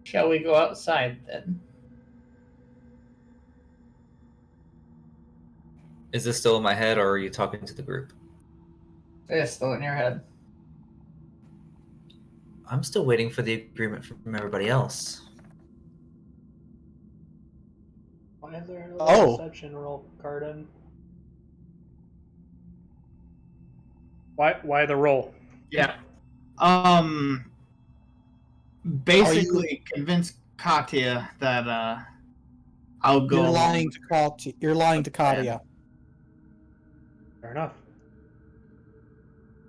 Shall we go outside then? Is this still in my head, or are you talking to the group? It's still in your head. I'm still waiting for the agreement from everybody else. Why is there another Oh. perception roll, Carden? Why the roll? Yeah. Basically convince Katya that I'll go. You're lying to Katya. You're lying to Katya. Fair enough.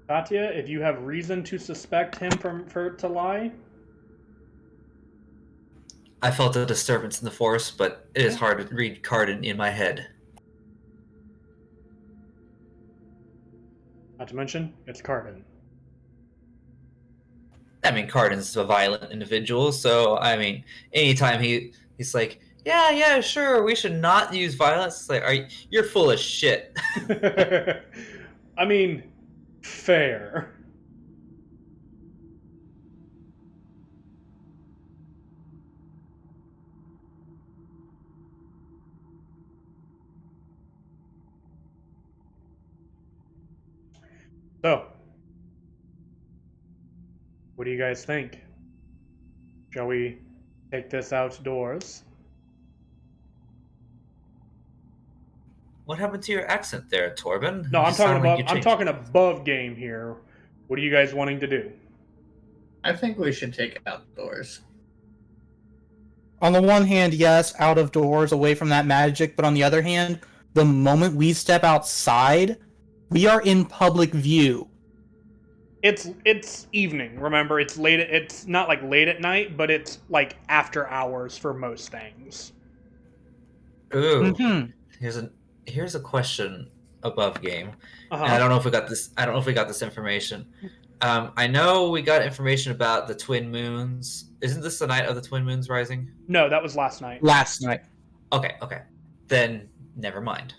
Katya, if you have reason to suspect him to lie, I felt a disturbance in the force, but it is hard to read Carden in my head. not to mention, it's Carden. I mean, Carden's a violent individual, so I mean, anytime he's like, yeah, sure, we should not use violence. It's like, you're full of shit. I mean, fair. So, what do you guys think? Shall we take this outdoors? What happened to your accent there, Torben? No, You I'm sound talking like about. you I'm changed. talking above game here. What are you guys wanting to do? I think we should take it outdoors. On the one hand, yes, out of doors, away from that magic, but on the other hand, the moment we step outside, we are in public view. It's evening. Remember, it's late. It's not like late at night, but it's like after hours for most things. Ooh, Mhm. here's a question above game. Uh-huh. And I don't know if we got this. I don't know if we got this information. I know we got information about the twin moons. Isn't this the night of the twin moons rising? No, that was last night. Last night. Okay. Then never mind.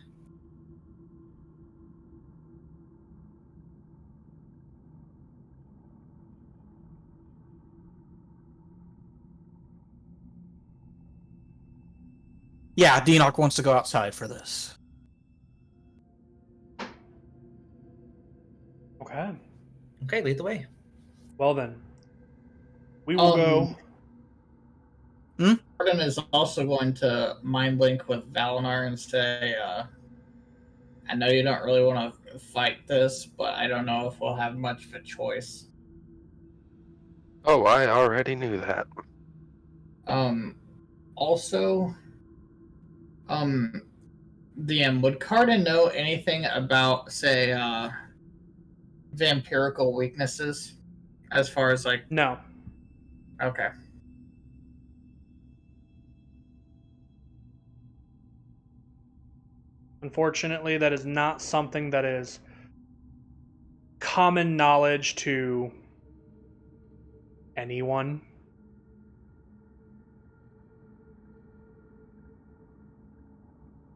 Yeah, Deanark wants to go outside for this. Okay. Okay, lead the way. Well then, we will go. Gordon is also going to mind link with Valinar and say, I know you don't really want to fight this, but I don't know if we'll have much of a choice. Oh, I already knew that. Also, DM, would Carden know anything about, say, vampirical weaknesses? As far as, like... No. Okay. Unfortunately, that is not something that is common knowledge to anyone.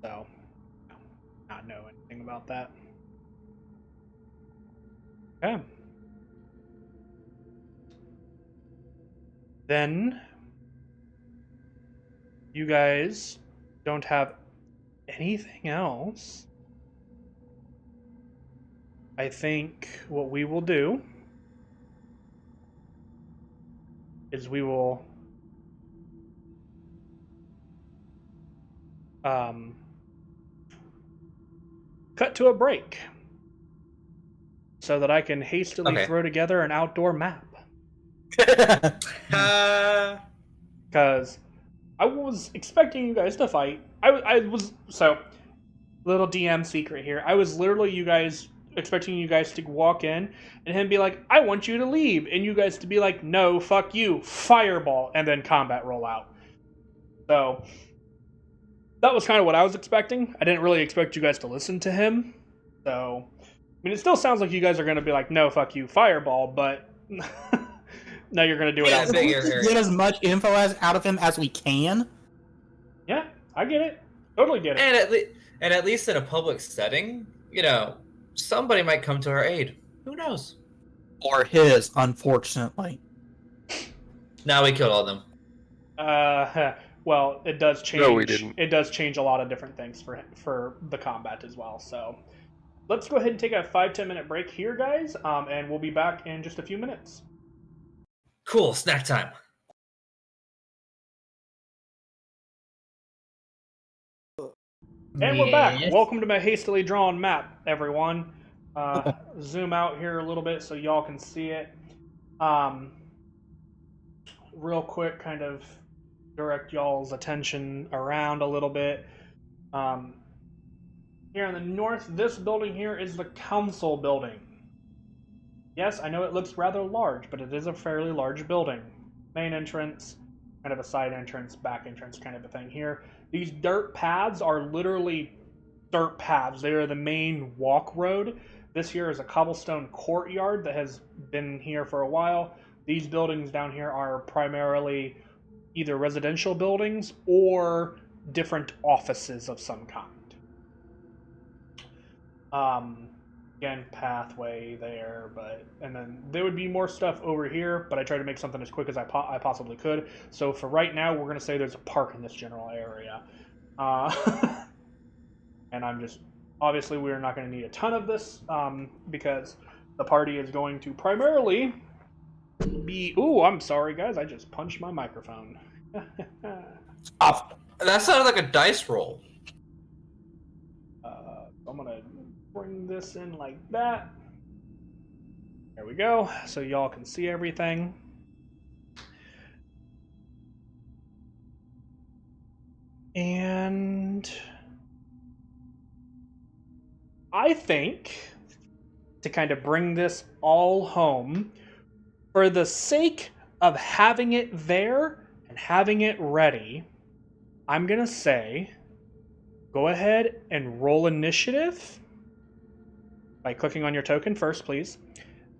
So, not know anything about that. Okay. Then, you guys don't have anything else. I think what we will do is we will cut to a break so that I can hastily Okay. throw together an outdoor map. Uh, Because I was expecting you guys to fight. I was, so, little DM secret here. I was literally you guys expecting you guys to walk in and him be like, I want you to leave. And you guys to be like, no, fuck you, fireball, and then combat roll out. So that was kind of what I was expecting. I didn't really expect you guys to listen to him. So, I mean, it still sounds like you guys are going to be like, no, fuck you, fireball, but now you're going to do it out. We get as much info out of him as we can. Yeah, I get it. Totally get it. And at least in a public setting, you know, somebody might come to our aid. Who knows? Or his, unfortunately. Now we killed all of them. Well, it does change. No, we didn't. It does change a lot of different things for the combat as well. So, let's go ahead and take a 5-10 minute break here, guys, and we'll be back in just a few minutes. Cool, snack time. And we're back. Welcome to my hastily drawn map, everyone. Zoom out here a little bit so y'all can see it. Real quick, kind of direct y'all's attention around a little bit. Here in the north, this building here is the council building. Yes, I know it looks rather large, but it is a fairly large building. Main entrance, kind of a side entrance, back entrance kind of a thing here. These dirt paths are literally dirt paths. They are the main walk road. This here is a cobblestone courtyard that has been here for a while. These buildings down here are primarily either residential buildings or different offices of some kind. Again, pathway there, and then there would be more stuff over here, but I tried to make something as quick as I possibly could. So for right now, we're going to say there's a park in this general area. And I'm just, obviously we're not going to need a ton of this, because the party is going to primarily be, ooh, I'm sorry guys, I just punched my microphone. That sounded like a dice roll. I'm going to bring this in like that. There we go, so y'all can see everything. And I think to kind of bring this all home, for the sake of having it there and having it ready, I'm going to say go ahead and roll initiative by clicking on your token first, please.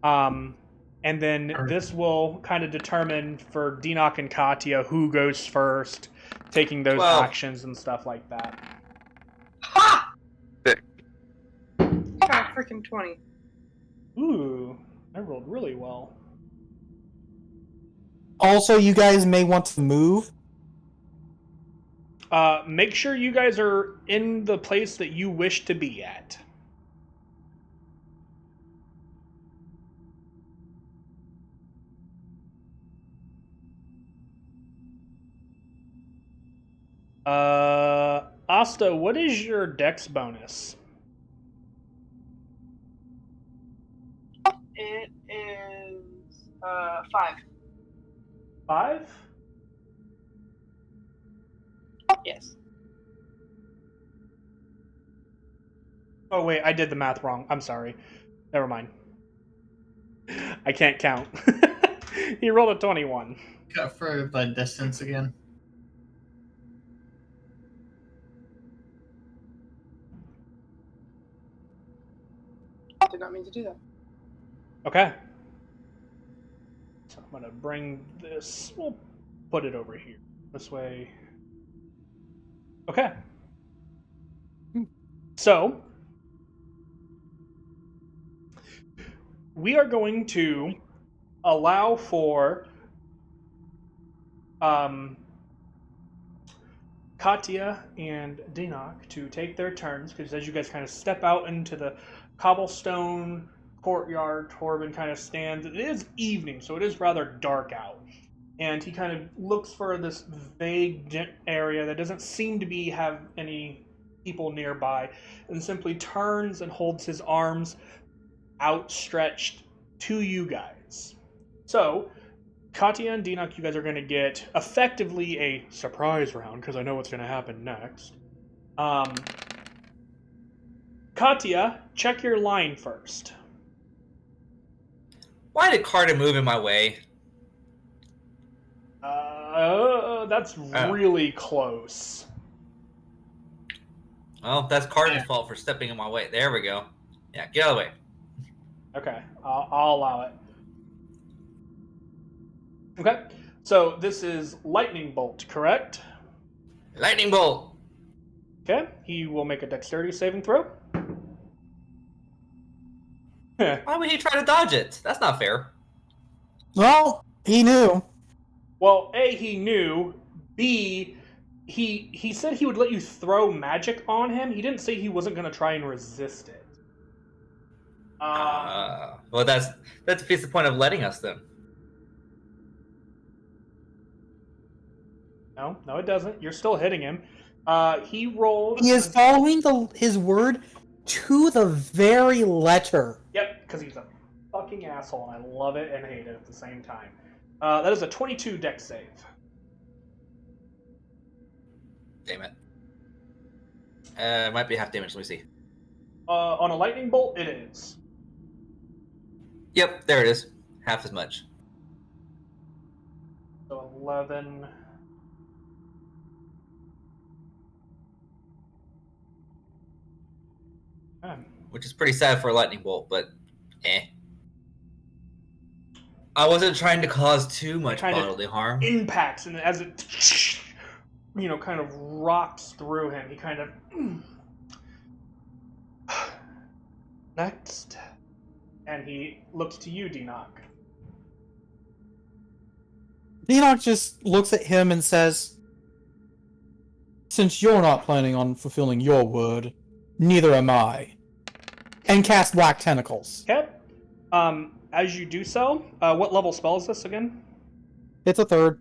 And then this will kind of determine for Dinok and Katya who goes first, taking those actions and stuff like that. Ha! Got freaking 20. Ooh, I rolled really well. Also, you guys may want to move. Make sure you guys are in the place that you wish to be at. Asta, what is your dex bonus? It is 5. 5? Yes. Oh wait, I did the math wrong. I'm sorry. Never mind. I can't count. He rolled a 21. Cut for the distance again. Did not mean to do that. Okay. So I'm going to bring this, we'll put it over here. This way. Okay. So, we are going to allow for Katya and Dinok to take their turns, because as you guys kind of step out into the cobblestone courtyard, Torben kind of stands. It is evening, so it is rather dark out. And he kind of looks for this vague area that doesn't seem to have any people nearby, and simply turns and holds his arms outstretched to you guys. So, Katya and Dinok, you guys are going to get effectively a surprise round, because I know what's going to happen next. Katya, check your line first. Why did Carter move in my way? That's really close. Well, that's Carter's fault for stepping in my way. There we go. Yeah, get out of the way. Okay, I'll allow it. Okay, so this is Lightning Bolt, correct? Lightning bolt. Okay, he will make a dexterity saving throw. Why would he try to dodge it? That's not fair. Well, he knew. Well, A, he knew. B, he said he would let you throw magic on him. He didn't say he wasn't going to try and resist it. Well, that defeats the point of letting us then. No, it doesn't. You're still hitting him. He rolled... He is following his word to the very letter. Yep, because he's a fucking asshole, and I love it and hate it at the same time. That is a 22 dex save. Damn it. It might be half damage. Let me see. On a lightning bolt, it is. Yep, there it is. Half as much. So 11... Which is pretty sad for a lightning bolt, but I wasn't trying to cause too much bodily harm. Impacts, and as it, kind of rocks through him, he kind of... Next. And he looks to you, Denock. Denock just looks at him and says, "Since you're not planning on fulfilling your word, neither am I." And cast Black Tentacles. Okay. As you do so, what level spell is this again? It's a 3rd.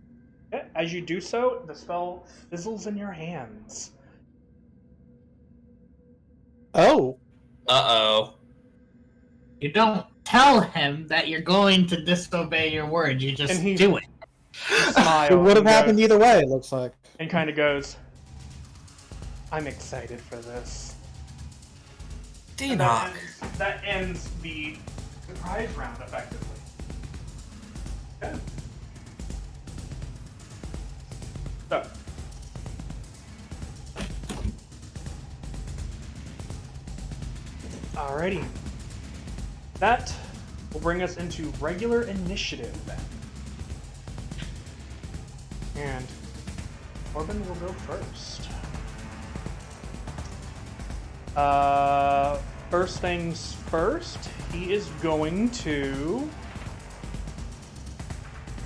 Okay. As you do so, the spell fizzles in your hands. Oh. Uh-oh. You don't tell him that you're going to disobey your word. You just do it. Smile. It would have happened either way, it looks like. And kind of goes, "I'm excited for this." Denock. That ends the surprise round, effectively. Okay. So. Alrighty. That will bring us into regular initiative then. And Corbin will go first. First things first, he is going to...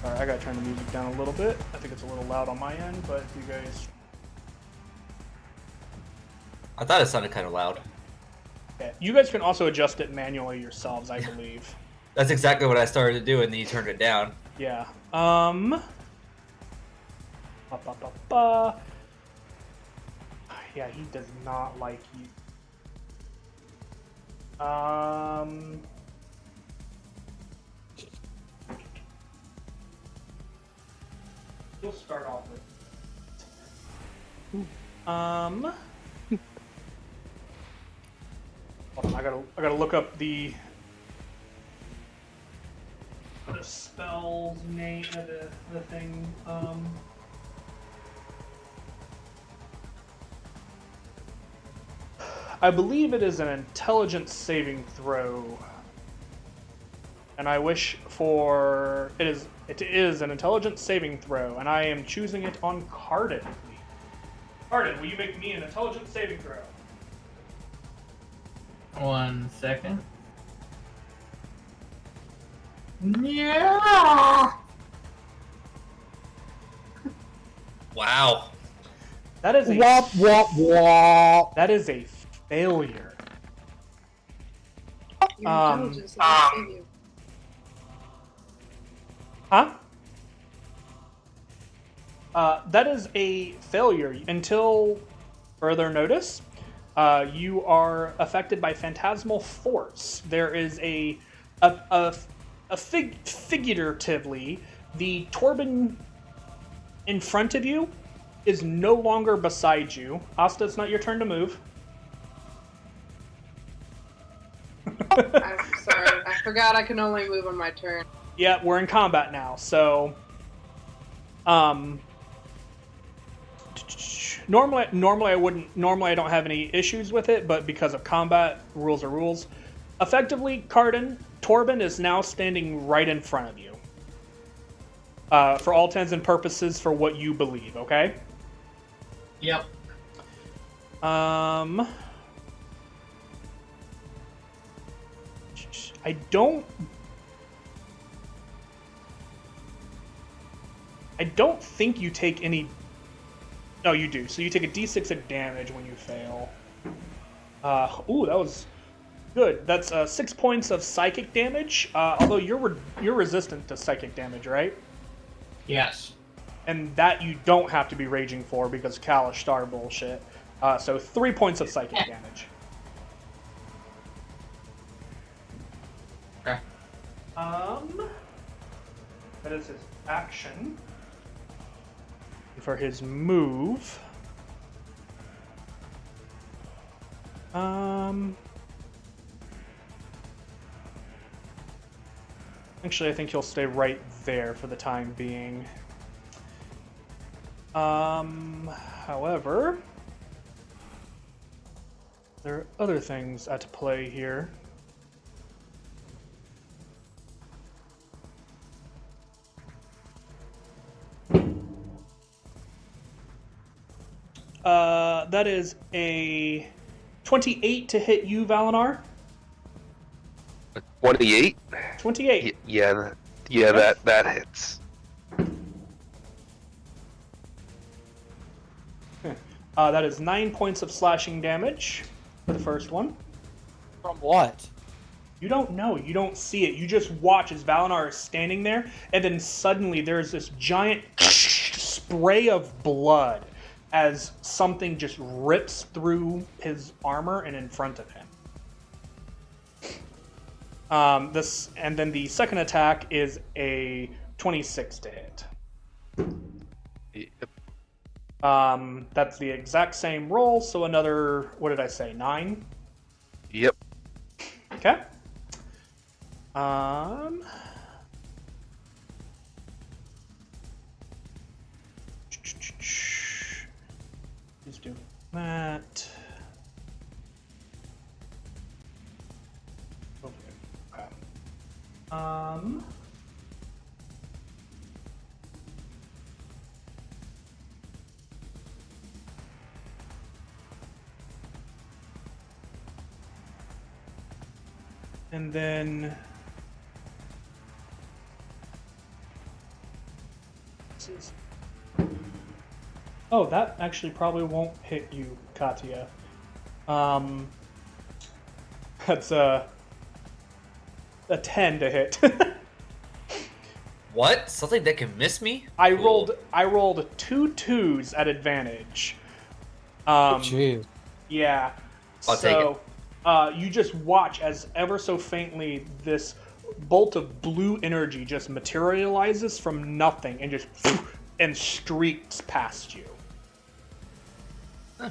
Alright, I gotta turn the music down a little bit. I think it's a little loud on my end, but if you guys... I thought it sounded kind of loud. Yeah, you guys can also adjust it manually yourselves, I believe. That's exactly what I started to do, and then you turned it down. Yeah. Yeah, he does not like you. We'll start off with. Hold on, I gotta look up the spell's name, the thing. I believe it is an intelligence saving throw, and I wish for it is an intelligence saving throw, and I am choosing it on Cardin. Cardin, will you make me an intelligence saving throw? 1 second. Yeah. Wow. That is a Wop, wop, wop. That is a failure. Your intelligence doesn't save you. Huh? That is a failure. Until further notice, you are affected by phantasmal force. There is figuratively, the Torben in front of you is no longer beside you. Asta, it's not your turn to move. I'm sorry. I forgot I can only move on my turn. Yeah, we're in combat now, so normally I wouldn't normally I don't have any issues with it, but because of combat, rules are rules. Effectively, Torben is now standing right in front of you. For all intents and purposes, for what you believe, okay? Yep. I don't think you take any... No, you do. So you take a d6 of damage when you fail. Ooh, that was good. That's 6 points of psychic damage, although you're resistant to psychic damage, right? Yes. And that you don't have to be raging for because Kalish Star bullshit. So 3 points of psychic damage. Okay. That is his action. For his move, actually, I think he'll stay right there for the time being. However, there are other things at play here. That is a 28 to hit you, Valinar. 28? 28. Yeah, that hits. That is 9 points of slashing damage for the first one. From what? You don't know. You don't see it. You just watch as Valinar is standing there, and then suddenly there's this giant spray of blood as something just rips through his armor and in front of him. And then the second attack is a 26 to hit. Yep. That's the exact same roll, so another, what did I say, 9? Yep. Okay. Let's do that. Okay. And then oh, that actually probably won't hit you, Katya. That's a 10 to hit. What? Something that can miss me? I Cool. rolled 2 2s at advantage. Jeez. Yeah. I'll take it. You just watch as ever so faintly this bolt of blue energy just materializes from nothing and just and streaks past you.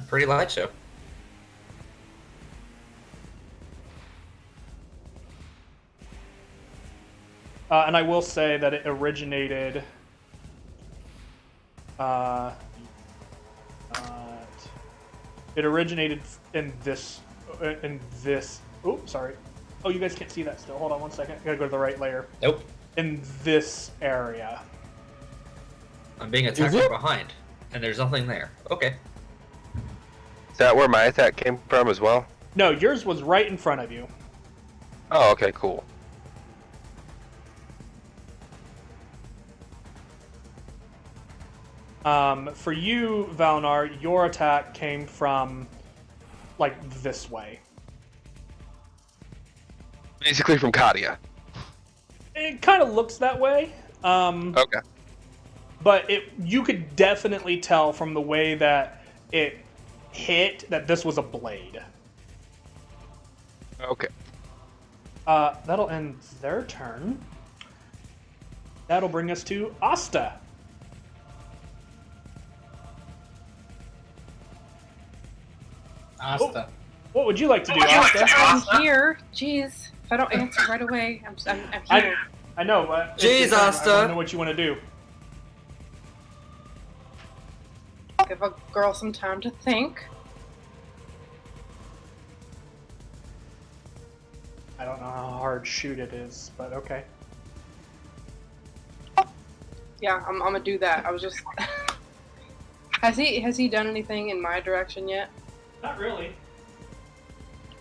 Pretty light show. And I will say that it originated. It originated in this. Oh, sorry. Oh, you guys can't see that still. Hold on one second. I gotta go to the right layer. Nope. In this area. I'm being attacked it? from behind, and there's nothing there. Okay. Is that where my attack came from as well? No, yours was right in front of you. Oh, okay, cool. For you, Valnar, your attack came from, like, this way. Basically from Katia. It kind of looks that way. Okay. But you could definitely tell from the way that it hit that this was a blade. Okay. That'll end their turn. That'll bring us to Asta. Asta. What would you like to do, Asta? I'm here. Jeez. If I don't answer right away, I'm here. I know, but Jeez, I Asta. want to know what you want to do. Give a girl some time to think. I don't know how hard shoot it is, but okay. Yeah, I'm gonna do that. I was just. Has he done anything in my direction yet? Not really.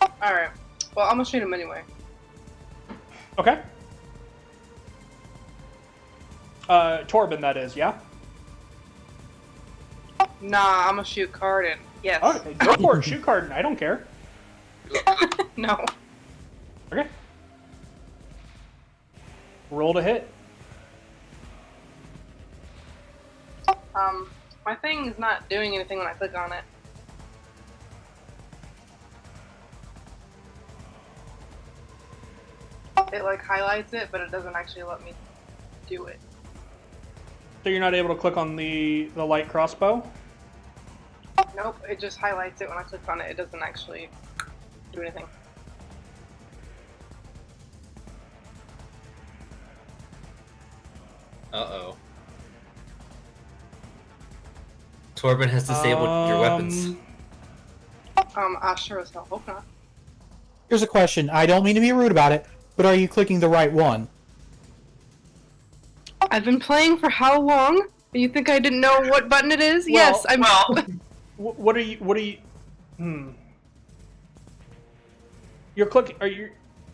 All right. Well, I'm gonna shoot him anyway. Okay. Torben, that is, yeah? Nah, I'm gonna shoot Cardin. Yes. Okay, go for it. Shoot Cardin. I don't care. No. Okay. Roll to hit. My thing is not doing anything when I click on it. It like highlights it, but it doesn't actually let me do it. So you're not able to click on the light crossbow? Nope, it just highlights it when I click on it. It doesn't actually do anything. Uh-oh. Torben has disabled your weapons. I sure as hell hope not. Here's a question. I don't mean to be rude about it, but are you clicking the right one? I've been playing for how long? You think I didn't know what button it is? Well, yes, I'm. What are you? You're clicking.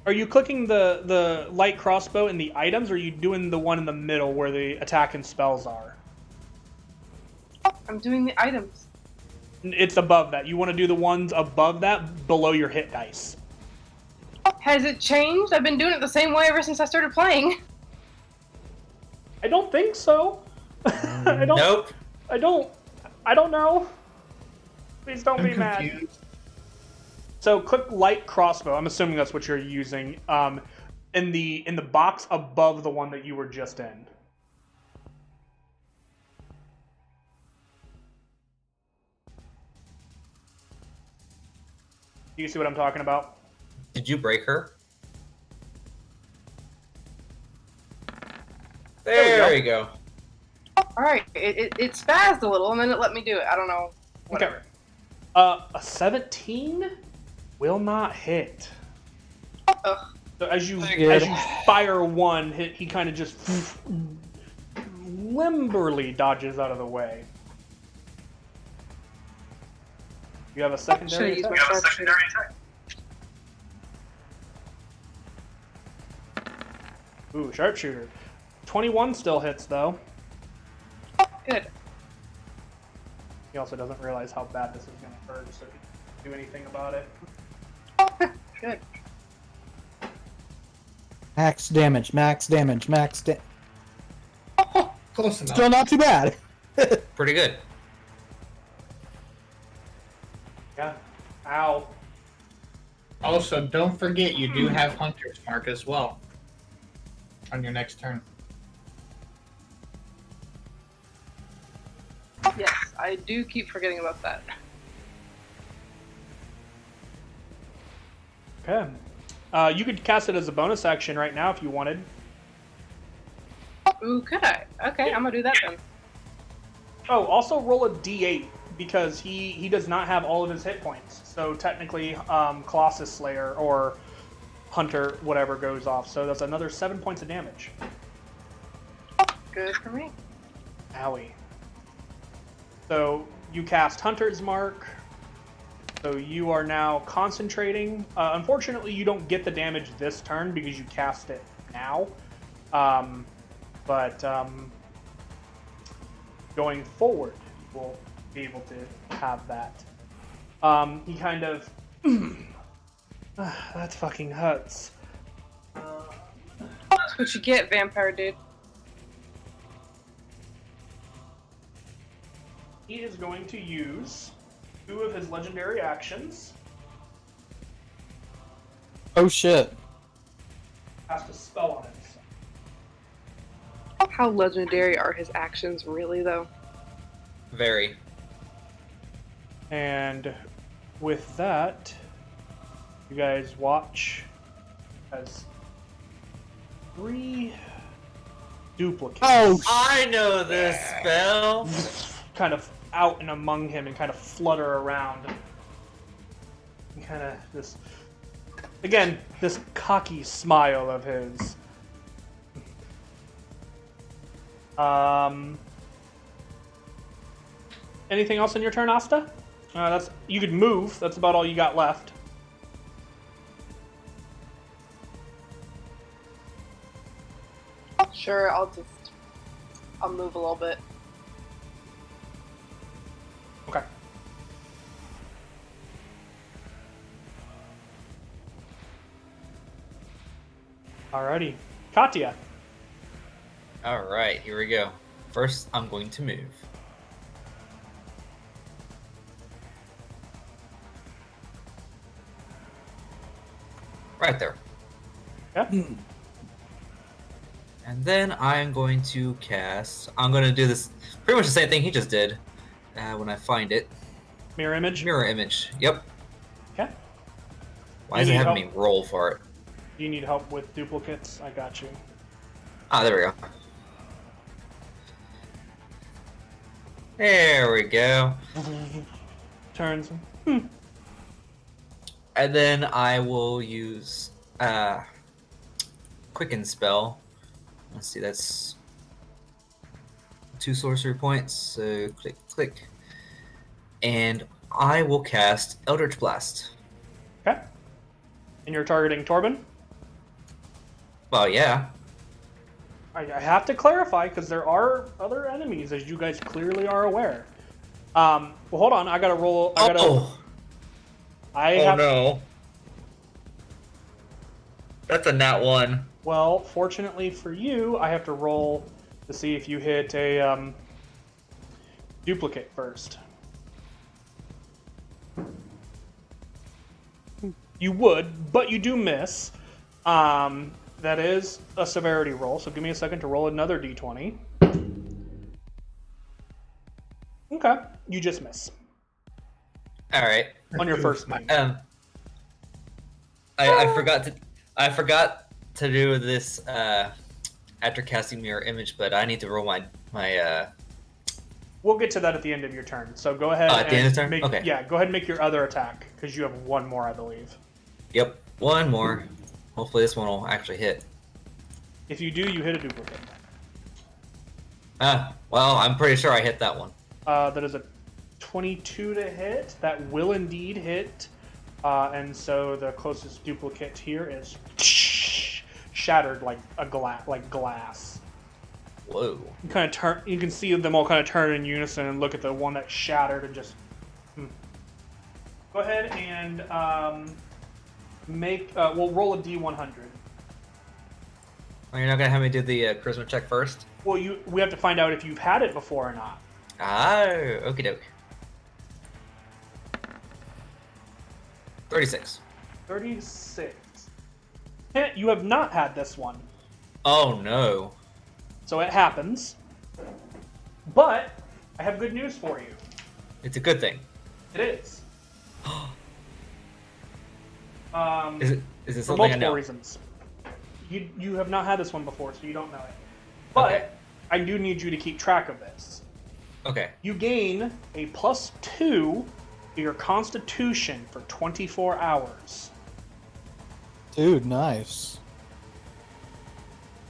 Are you clicking the light crossbow in the items, or are you doing the one in the middle where the attack and spells are? I'm doing the items. It's above that. You want to do the ones above that, below your hit dice. Has it changed? I've been doing it the same way ever since I started playing. I don't think so. I don't. Nope. I don't know. Please don't be mad. Confused. So click light crossbow. I'm assuming that's what you're using. In the box above the one that you were just in. Do you see what I'm talking about? Did you break her? There you go. Alright, it spazzed a little and then it let me do it. I don't know. Whatever. Okay. A 17 will not hit. Ugh. So as you fire one hit, he kind of just limberly dodges out of the way. You have a secondary attack? Ooh, sharpshooter. 21 still hits, though. Good. He also doesn't realize how bad this is going to hurt, so he can't do anything about it. Good. Max damage, max damage, Close enough. Still not too bad. Pretty good. Yeah. Ow. Also, don't forget you do have Hunter's Mark as well on your next turn. Yes, I do keep forgetting about that. Okay. You could cast it as a bonus action right now if you wanted. Ooh, could I? Okay, I'm gonna do that then. Oh, also roll a d8 because he does not have all of his hit points. So technically, Colossus Slayer or Hunter, whatever, goes off. So that's another 7 points of damage. Good for me. Owie. So you cast Hunter's Mark. So you are now concentrating. Unfortunately, you don't get the damage this turn because you cast it now. But going forward, you will be able to have that. He kind of... that fucking hurts. That's what you get, vampire dude. He is going to use 2 of his legendary actions. Oh shit. Cast a spell on himself. How legendary are his actions, really, though? Very. And with that, you guys watch has 3 duplicates. Oh, I know this spell. Kind of out and among him and kind of flutter around. And kind of this, again, this cocky smile of his. Anything else in your turn, Asta? That's you could move. That's about all you got left. Sure, I'll move a little bit. Okay. Alrighty, Katya. All right, here we go. First, I'm going to move. Right there. Yeah. And then I'm going to cast. I'm going to do this pretty much the same thing he just did. When I find it. Mirror image. Mirror image. Yep. Okay. Why You is it need having help? me roll for it? Do you need help with duplicates? I got you. Ah, there we go. There we go. Turns. And then I will use Quicken spell. Let's see, that's 2 sorcery points. So click, click. And I will cast Eldritch Blast. Okay. And you're targeting Torben? Well, yeah. I have to clarify because there are other enemies, as you guys clearly are aware. Well, hold on. I gotta roll. I have. no. That's a nat 1. Well, fortunately for you, I have to roll to see if you hit a duplicate first. You would, but you do miss. That is a severity roll, so give me a second to roll another d20. Okay, you just miss All right. on your first move. I forgot to do this after casting mirror image, but I need to roll my We'll get to that at the end of your turn. So go ahead. at the end of the turn? Make, Okay. Yeah, go ahead and make your other attack because you have one more, I believe. Yep, one more. Hopefully this one will actually hit. If you do, you hit a duplicate. Well, I'm pretty sure I hit that one. That is a 22 to hit. That will indeed hit. And so the closest duplicate here is shattered like glass. Whoa. You kind of turn. You can see them all kind of turn in unison and look at the one that shattered and just. Go ahead and make. We'll roll a d100. Oh, you're not gonna have me do the charisma check first? Well, we have to find out if you've had it before or not. Oh, okie doke. 36. 36. You have not had this one, Oh no. so it happens. But I have good news for you. It's a good thing. It is. Is it For something I multiple know? reasons. You have not had this one before, so you don't know it. But Okay. I do need you to keep track of this. Okay. You gain a +2 to your Constitution for 24 hours. Dude, nice.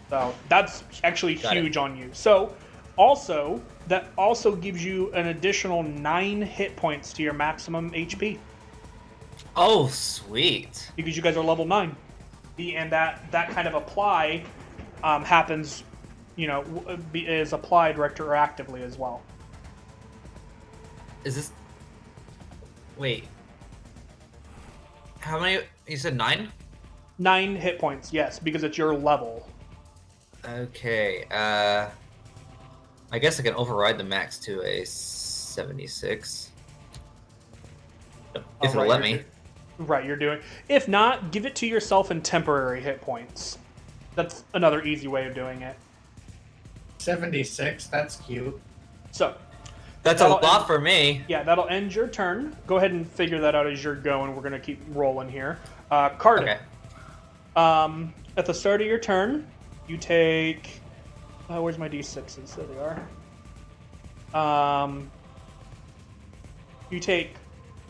So that's actually Got huge on you. So also, that also gives you an additional 9 hit points to your maximum HP Oh, sweet. because you guys are level 9. And that kind of apply happens, is applied retroactively as well. Is this... Wait. How many... You said 9? 9 hit points, yes, because it's your level. Okay, I guess I can override the max to a 76. If it'll Right, let me. Right, you're doing. If not, give it to yourself in temporary hit points. That's another easy way of doing it. 76, that's cute. So, That's a that'll lot end- for me. yeah, that'll end your turn. Go ahead and figure that out as you're going. We're going to keep rolling here. Carden. Okay. At the start of your turn, you take. Where's my d6s? There they are. You take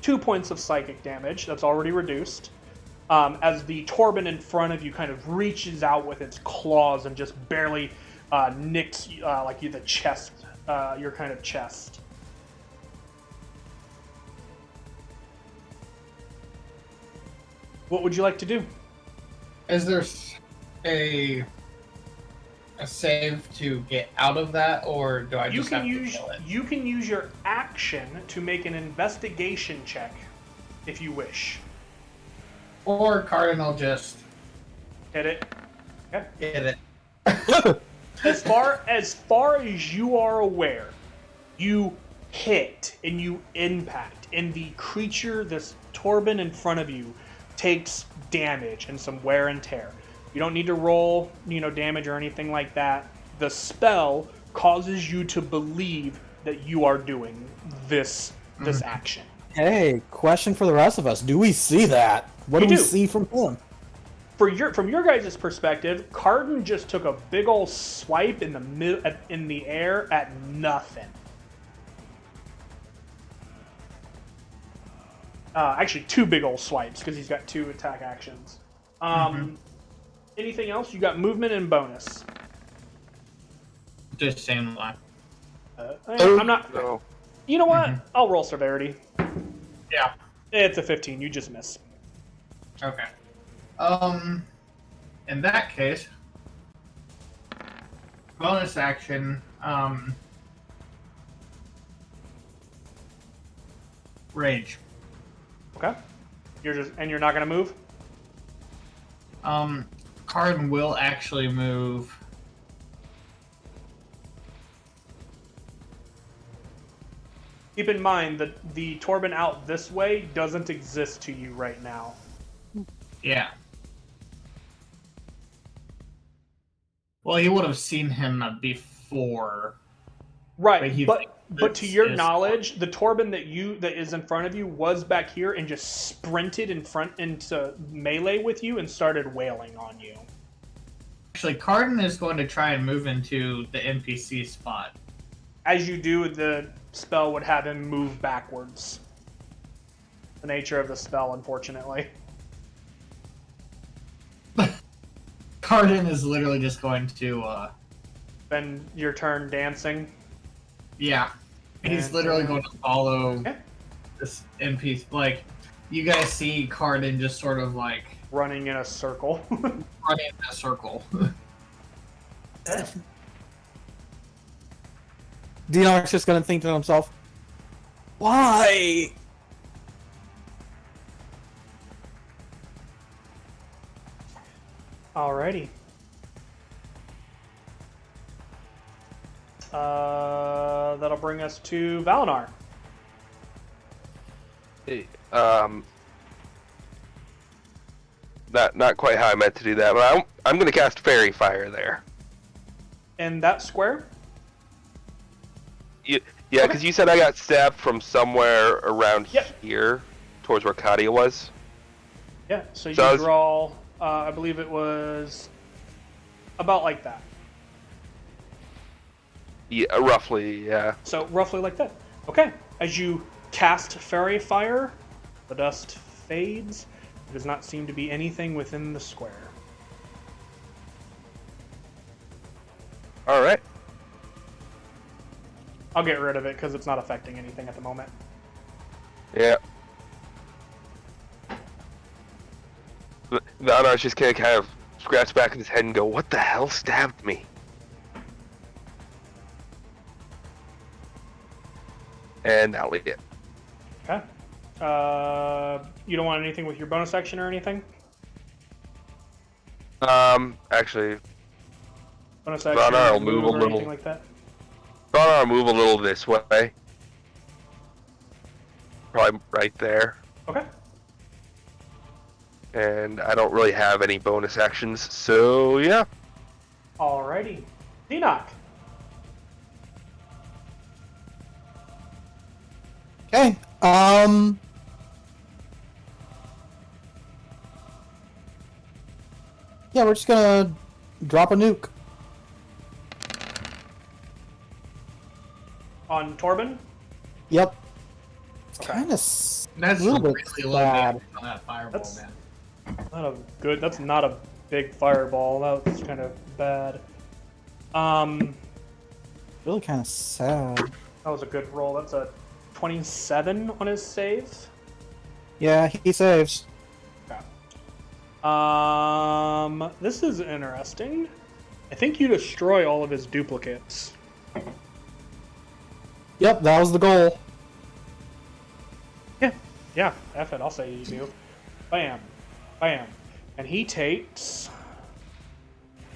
2 points of psychic damage. That's already reduced. As the Torben in front of you kind of reaches out with its claws and just barely nicks the chest, your kind of chest. What would you like to do? Is there a save to get out of that, or do I just have to kill it? You can use your action to make an investigation check, if you wish. Or Cardinal just Hit it. Okay. hit it. As far as you are aware, you hit and you impact, and the creature, this Torben in front of you, takes damage and some wear and tear. You don't need to roll, damage or anything like that. The spell causes you to believe that you are doing this action. Hey, question for the rest of us. Do we see that? What do we do. see from him? From your guys' perspective, Cardin just took a big old swipe in the air at nothing. Actually, 2 big old swipes because he's got 2 attack actions. Anything else? You got movement and bonus. Just same line. I'm not. No. You know what? I'll roll severity. Yeah. It's a 15. You just miss. Okay. In that case, bonus action, rage. Okay. You're not gonna move. Cardin will actually move. Keep in mind that the Torben out this way doesn't exist to you right now. Yeah. Well, he would have seen him before. Right, But but to your knowledge, the Torben that is in front of you was back here and just sprinted into melee with you and started wailing on you. Actually, Cardin is going to try and move into the NPC spot. As you do, the spell would have him move backwards. The nature of the spell, unfortunately. Cardin is literally just going to, Spend your turn dancing. yeah. He's And, literally going to follow okay. this NPC. Like, you guys see Cardin just sort of, like, Running in a circle. running in a circle. Dinar's just gonna think to himself, why? Alrighty. That'll bring us to Valinar. Hey, not quite how I meant to do that, but I'm going to cast Fairy Fire there. In that square? Yeah, because you said I got stabbed from somewhere around Yep. here, towards where Katia was. Yeah, so you So draw, I believe it was about like that. Yeah, roughly, yeah. So roughly like that. Okay, as you cast Fairy Fire, the dust fades. There does not seem to be anything within the square. All right. I'll get rid of it because it's not affecting anything at the moment. Yeah. Valar's just gonna kind of scratch back in his head and go, "What the hell stabbed me?" And that'll be it. Okay. You don't want anything with your bonus action or anything? Actually, Bonus action, Valar will move a or little. anything like that? Valar will move a little this way. Probably right there. Okay. And I don't really have any bonus actions, so yeah. Alrighty. Enoch. Okay. Yeah, we're just gonna drop a nuke. On Torben? Yep. It's Okay. kind of That's a little bit really low sad. damage on that fireball, That's- man. That's not a big fireball. That's kind of bad. Really kind of sad. That was a good roll. That's a 27 on his saves. Yeah, he saves. This is interesting. I think you destroy all of his duplicates. Yep, that was the goal. Yeah, F it, I'll say you do. Bam. Bam. And he takes...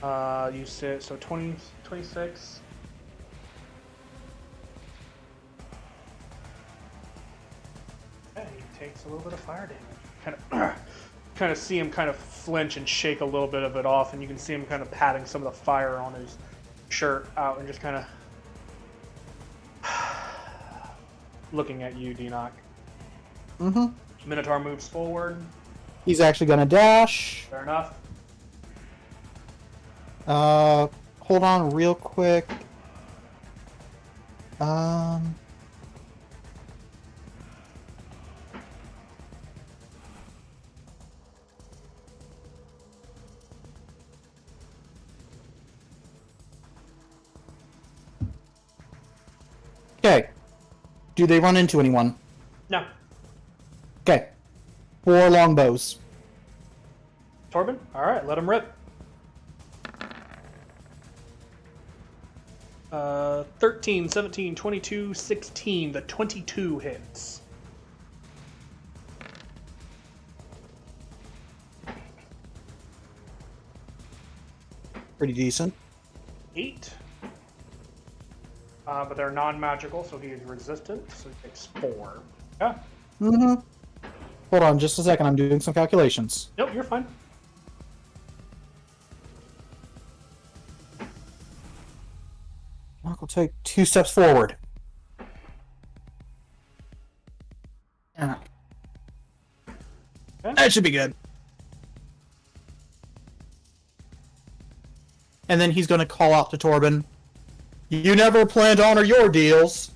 you said, so 20, 26... Okay, he takes a little bit of fire damage. Kind of see him kind of flinch and shake a little bit of it off, and you can see him kind of patting some of the fire on his shirt out and just kind of looking at you, Denock. Mm-hmm. Minotaur moves forward. He's actually gonna dash. Fair enough. Hold on real quick. Okay. Do they run into anyone? No. Okay. 4 longbows. Torben? Alright, let him rip. 13, 17, 22, 16. The 22 hits. Pretty decent. 8. But they're non-magical, so he is resistant, so he takes 4. Yeah. Mm-hmm. Hold on just a second, I'm doing some calculations. Nope, you're fine. Mark will take 2 steps forward. Yeah. Okay. That should be good. And then he's going to call out to Torben. You never planned to honor your deals,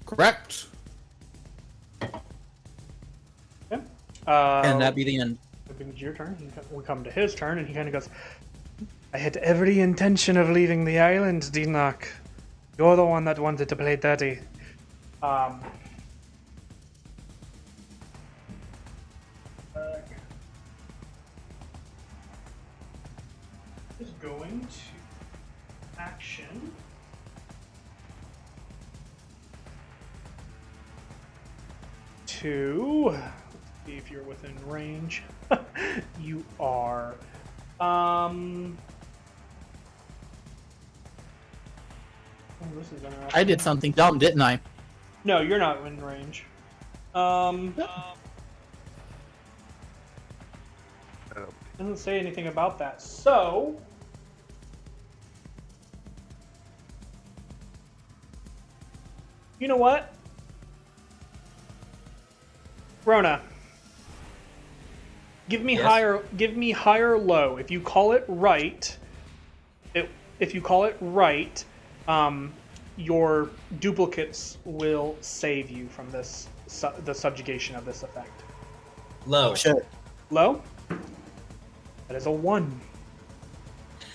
correct? Yeah. And that be the end. It begins your turn. We come to his turn, and he kind of goes, I had every intention of leaving the island, Denock. You're the one that wanted to play dirty. Is going to action. Let's see if you're within range. You are. Oh, this is interesting. I did something dumb, didn't I? No, you're not in range. Doesn't say anything about that. So, you know what, Rona, give me Yes? higher. Give me higher low. If you call it right, your duplicates will save you from this the subjugation of this effect. Low. Shit. Low. That is a 1.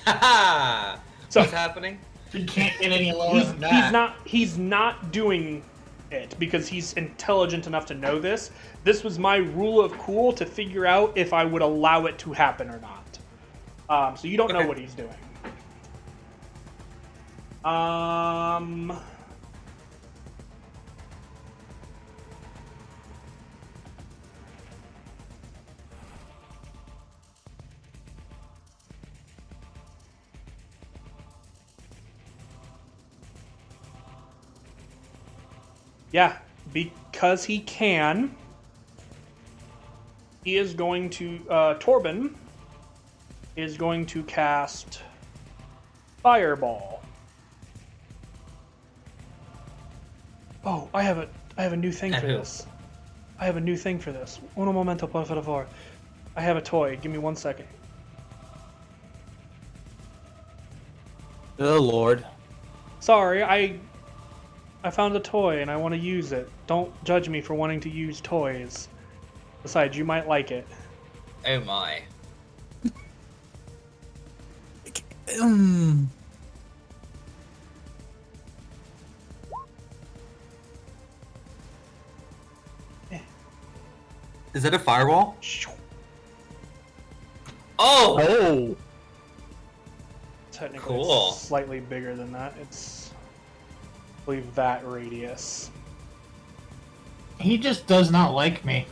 Haha! So- What's happening? You can't get any lower than that. He's not doing it because he's intelligent enough to know this. This was my rule of cool to figure out if I would allow it to happen or not. So you don't know Okay. what he's doing. Yeah, because he can, he is going to, Torben is going to cast Fireball. Oh, I have a new thing At for who? this. I have a new thing for this. Uno momento, por favor. I have a toy. Give me 1 second. Oh lord. Sorry, I found a toy and I want to use it. Don't judge me for wanting to use toys. Besides, you might like it. Oh my. Um, Is that a firewall? Oh! oh. Technically, Cool. it's slightly bigger than that. It's, I believe, that radius. He just does not like me.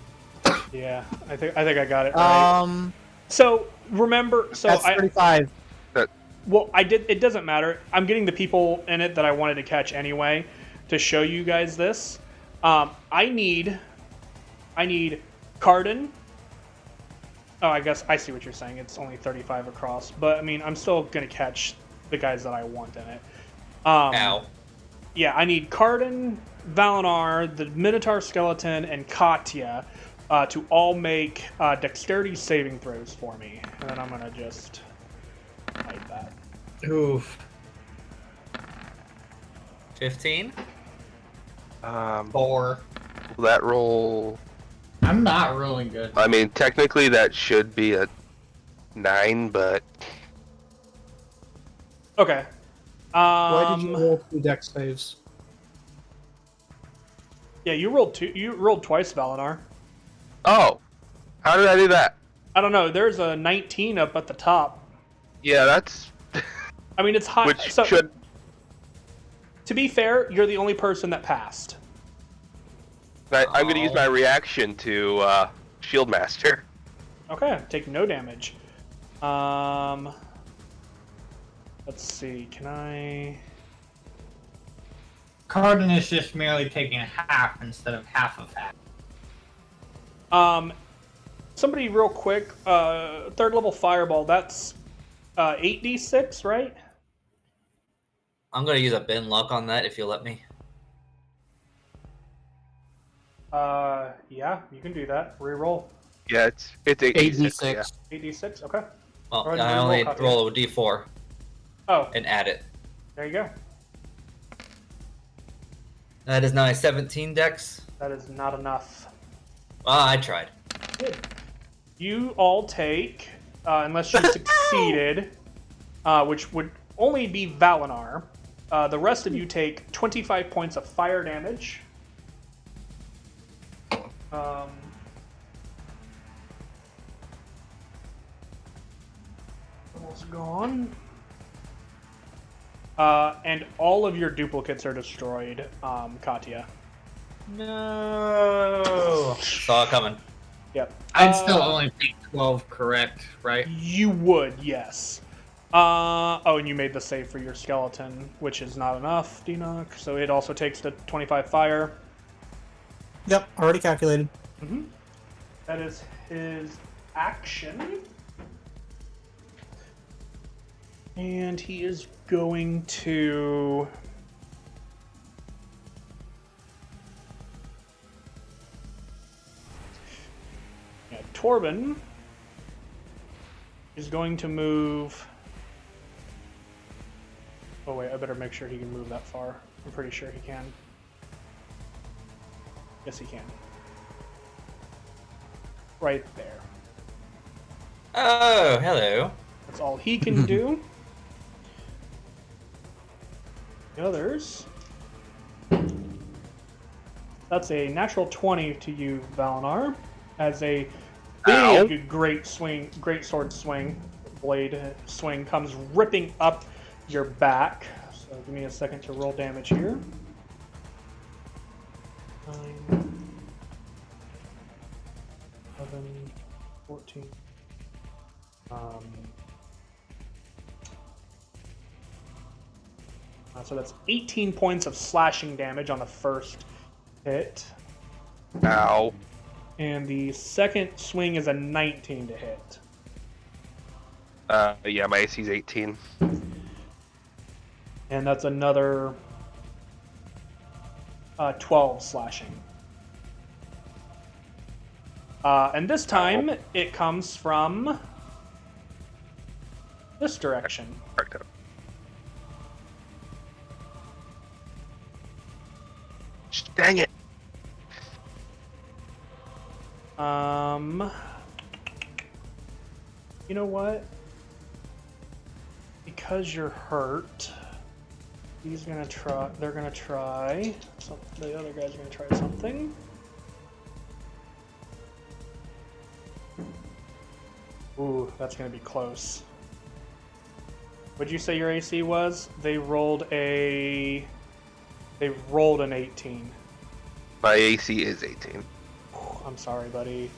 Yeah, I think I got it right. So remember, so That's I 35. well I did. It doesn't matter. I'm getting the people in it that I wanted to catch anyway to show you guys this. I need Cardin. Oh, I guess I see what you're saying. It's only 35 across, but I mean, I'm still gonna catch the guys that I want in it. Ow. Yeah, I need Cardin, Valinar, the Minotaur Skeleton, and Katya to all make dexterity saving throws for me. And then I'm going to just hide that. Oof. 15? 4. Will that roll? I'm not rolling good. I mean, technically that should be a 9, but Okay. Why did you roll 2 dex saves? Yeah, you rolled two. You rolled twice, Valinar. oh, how did I do that? I don't know. There's a 19 up at the top. Yeah, that's I mean, it's high. which So, should. to be fair, you're the only person that passed. I'm going to use my reaction to Shield Master. Okay, take no damage. Let's see. Can I? Cardin is just merely taking half instead of half of half. Somebody real quick. Third level fireball. That's 8d6, right? I'm gonna use a bin luck on that if you'll let me. Yeah, you can do that. Reroll. Yeah, it's 8d6. 8d6. Yeah. 8d6. Okay. Well, Go ahead and I reroll, only Katya. roll a d4 Oh, and add it. there you go. That is now a 17 dex. That is not enough. Well, I tried. Good. You all take, unless you succeeded, which would only be Valinar. The rest of you take 25 points of fire damage. Almost gone. And all of your duplicates are destroyed, Katya. No. Saw it coming. Yep. I'd still only take 12 correct, right? You would, yes. Oh, and you made the save for your skeleton, which is not enough, Denock. So it also takes the 25 fire. Yep, already calculated. That is his action. And he is going to... Yeah, Torben is going to move... Oh wait, I better make sure he can move that far. I'm pretty sure he can. Yes, he can. Right there. Oh, hello. That's all he can do. The others. That's a natural 20 to you, Valinar. As a big, great sword swing, blade swing comes ripping up your back. So give me a second to roll damage here. 9, 11, 14. So that's 18 points of slashing damage on the first hit. Ow. And the second swing is a 19 to hit. Yeah, my AC is 18. And that's another 12 slashing. And this time it comes from this direction. Dang it. You know what? Because you're hurt, they're gonna try. So the other guy's gonna try something. Ooh, that's gonna be close. What'd you say your AC was? They rolled an 18. My AC is 18. I'm sorry, buddy.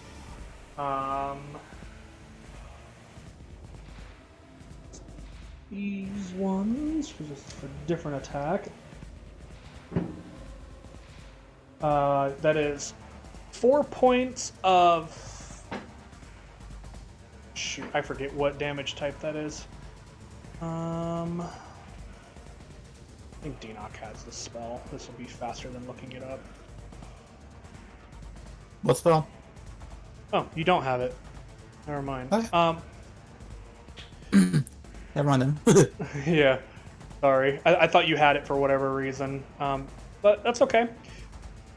These ones, because it's a different attack. That is 4 points of... Shoot, I forget what damage type that is. I think Denoc has this spell. This will be faster than looking it up. What spell? Oh, you don't have it. Never mind. Okay. Never mind then. Yeah, sorry. I thought you had it for whatever reason. But that's okay.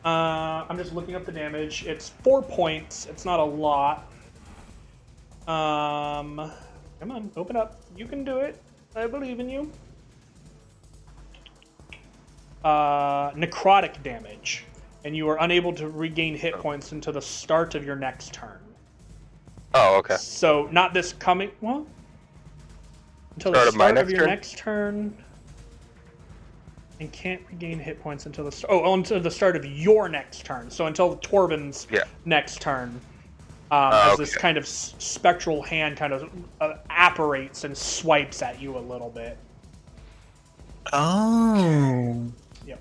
I'm just looking up the damage. It's 4 points. It's not a lot. Come on, open up. You can do it. I believe in you. Necrotic damage. And you are unable to regain hit points until the start of your next turn. Oh, okay. So, not this coming... Well... Until Start the of my start of next your turn? next turn. And can't regain hit points until the start... Oh, until the start of your next turn. So until Torben's next turn. As this kind of spectral hand kind of apparates and swipes at you a little bit. Oh. Yep.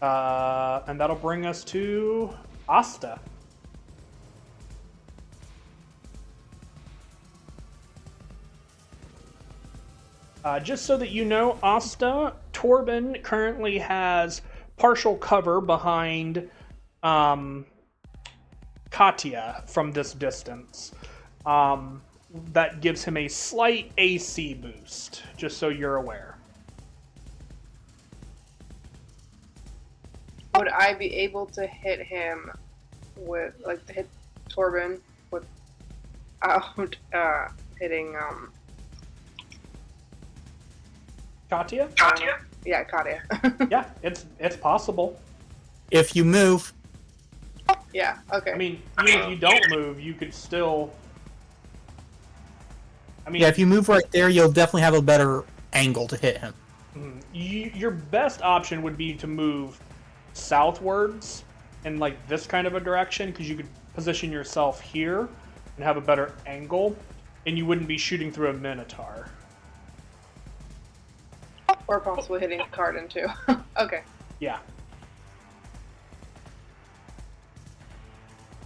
And that'll bring us to Asta. Just so that you know, Asta, Torben currently has partial cover behind Katya from this distance. That gives him a slight AC boost, just so you're aware. Would I be able to hit him with, like, to hit Torben without hitting, Katya? Yeah, Katya. Yeah, it's possible. If you move. Yeah, okay. I mean, even if you don't move, you could still... I mean, Yeah, if you move right there, you'll definitely have a better angle to hit him. Your best option would be to move southwards in like this kind of a direction, because you could position yourself here and have a better angle, and you wouldn't be shooting through a Minotaur. Or possibly hitting Cardin too. Okay. Yeah.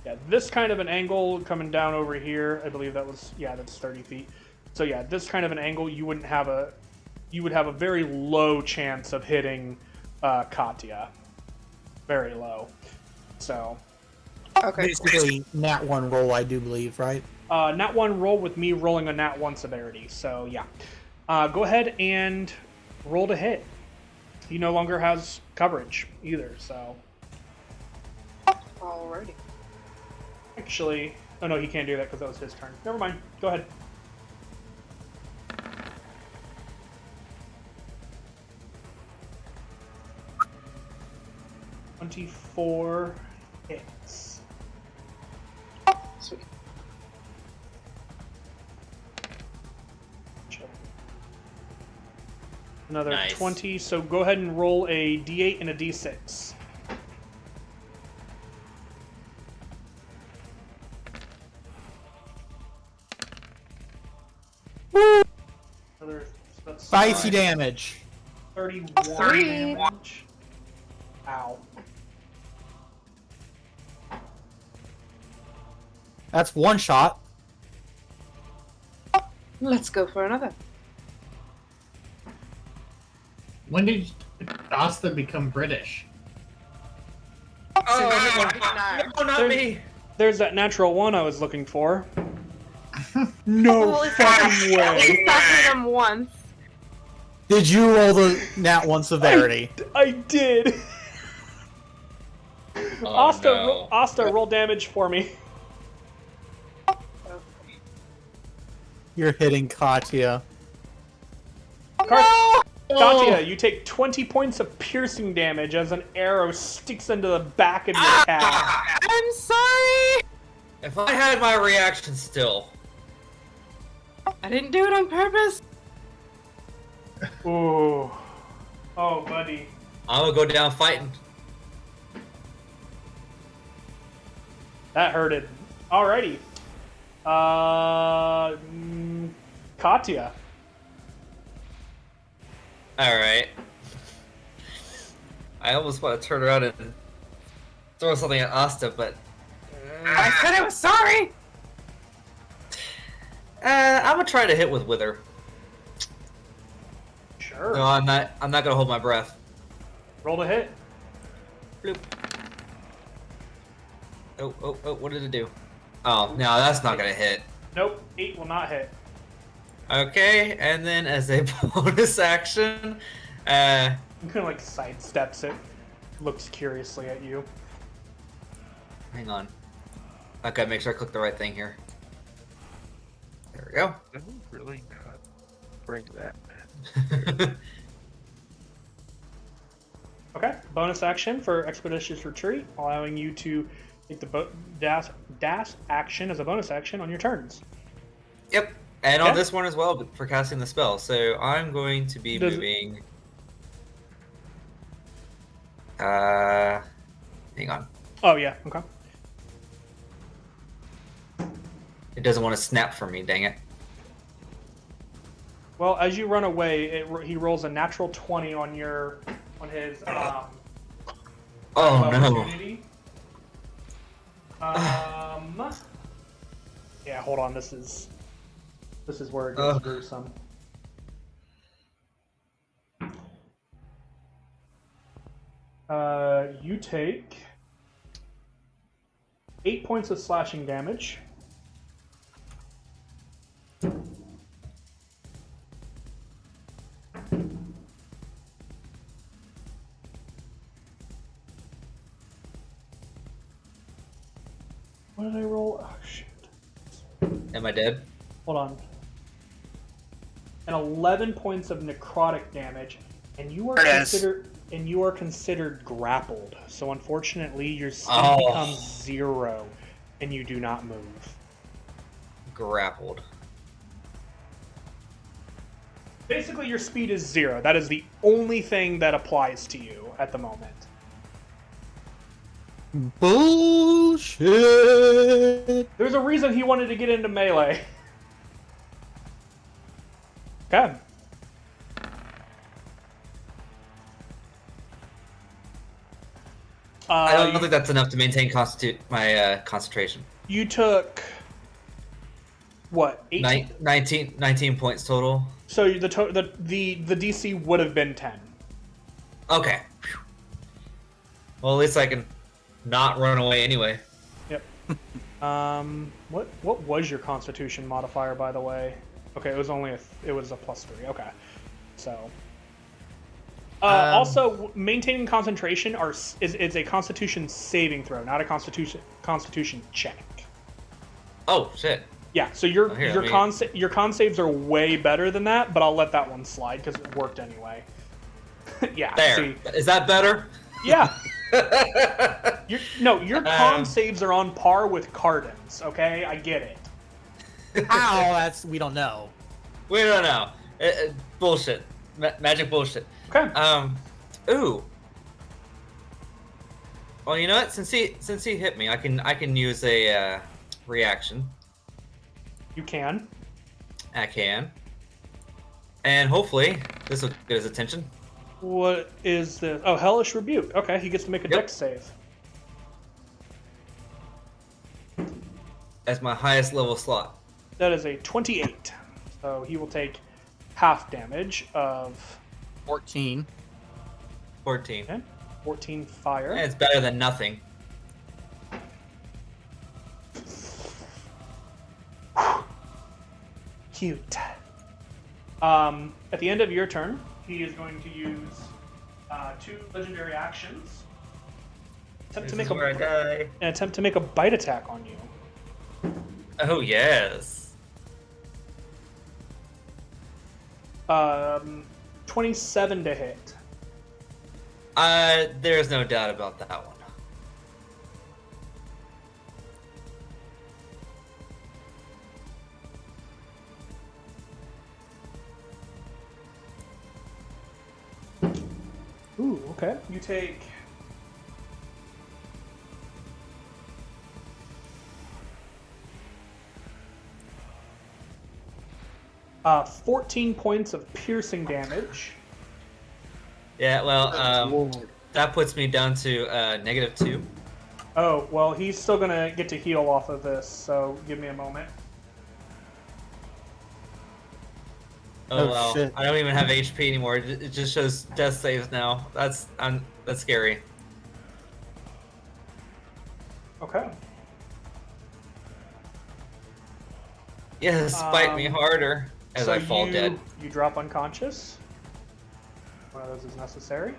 Yeah, this kind of an angle coming down over here, I believe that was, yeah, that's 30 feet. So yeah, this kind of an angle, you would have a very low chance of hitting Katya. Very low. So. Okay. Basically, nat 1 roll, I do believe, right? Nat 1 roll with me rolling a nat 1 severity. So yeah. Go ahead and roll to hit. He no longer has coverage either, so. Alrighty. Actually, oh no, he can't do that because that was his turn. Never mind. Go ahead. $24 hits. Sweet. Another Nice. 20, so go ahead and roll a d8 and a d6. Another, so that's Spicy damage. 31 Three. damage. Ow. That's one shot. Let's go for another. When did Asta become British? Oh, No, not me. There's that natural one I was looking for. No Well, fucking At way. least I hit him once. Did you roll the nat 1 severity? I did. Asta, roll damage for me. You're hitting Katya. Katya, you take 20 points of piercing damage as an arrow sticks into the back of your calf. I'm sorry! If I had my reaction still. I didn't do it on purpose. Ooh. Oh, buddy. I'm gonna go down fighting. That hurted. Alrighty. Katya. Alright. I almost want to turn around and throw something at Asta, but... I said I was sorry. I'm gonna try to hit with Wither. Sure. No, I'm not gonna hold my breath. Roll to hit. Bloop. Oh, what did it do? Oh, no, that's not gonna hit. Nope, 8 will not hit. Okay, and then as a bonus action, You kind of like sidesteps it, looks curiously at you. hang on. Okay, make sure I click the right thing here. There we go. That would really not bring that. Okay, bonus action for Expeditious Retreat, allowing you to take the dash action as a bonus action on your turns. Yep, and Okay. on this one as well for casting the spell. So I'm going to be Does- moving. Hang on. Oh yeah, okay. It doesn't want to snap for me. Dang it. Well, as you run away, he rolls a natural 20 on his Oh no. opportunity. Yeah, hold on. This is where it gets gruesome. You take 8 points of slashing damage. What did I roll? Oh shit. Am I dead? Hold on. And 11 points of necrotic damage, and you are considered grappled. So unfortunately, your speed becomes 0, and you do not move. Grappled. Basically, your speed is 0. That is the only thing that applies to you at the moment. Bullshit. There's a reason he wanted to get into melee. Okay. I don't think that's enough to maintain my concentration. You took what? 19 points total. So the DC would have been 10. Okay. Phew. Well, at least I can not run away anyway. Yep. What was your Constitution modifier, by the way? Okay, it was only it was a +3. Okay, so. Also, maintaining concentration is a Constitution saving throw, not a Constitution check. Oh shit. Yeah, so your con saves are way better than that, but I'll let that one slide because it worked anyway. Yeah. There. See. Is that better? Yeah. Your con saves are on par with Cardin's. Okay, I get it. How? We don't know. We don't know. Bullshit. Magic bullshit. Okay. Ooh. Well, you know what? Since he hit me, I can use a reaction. You can. I can. And hopefully this will get his attention. What is this? Oh, Hellish Rebuke. Okay, he gets to make a dex save. That's my highest level slot. That is a 28. So he will take half damage of 14. 14. okay, 14 fire. It's better than nothing. Cute. At the end of your turn, he is going to use 2 legendary actions. Attempt This to make is where I die. an attempt to make a bite attack on you. Oh yes. 27 to hit. There's no doubt about that one. Ooh, okay. You take 14 points of piercing damage. Yeah, well, Lord. that puts me down to -2. Oh, well, he's still gonna get to heal off of this, so give me a moment. Oh, Oh, well, shit. I don't even have HP anymore. It just shows death saves now. That's scary. Okay. Yes, bite me harder as So I fall dead. You drop unconscious. One of those is necessary.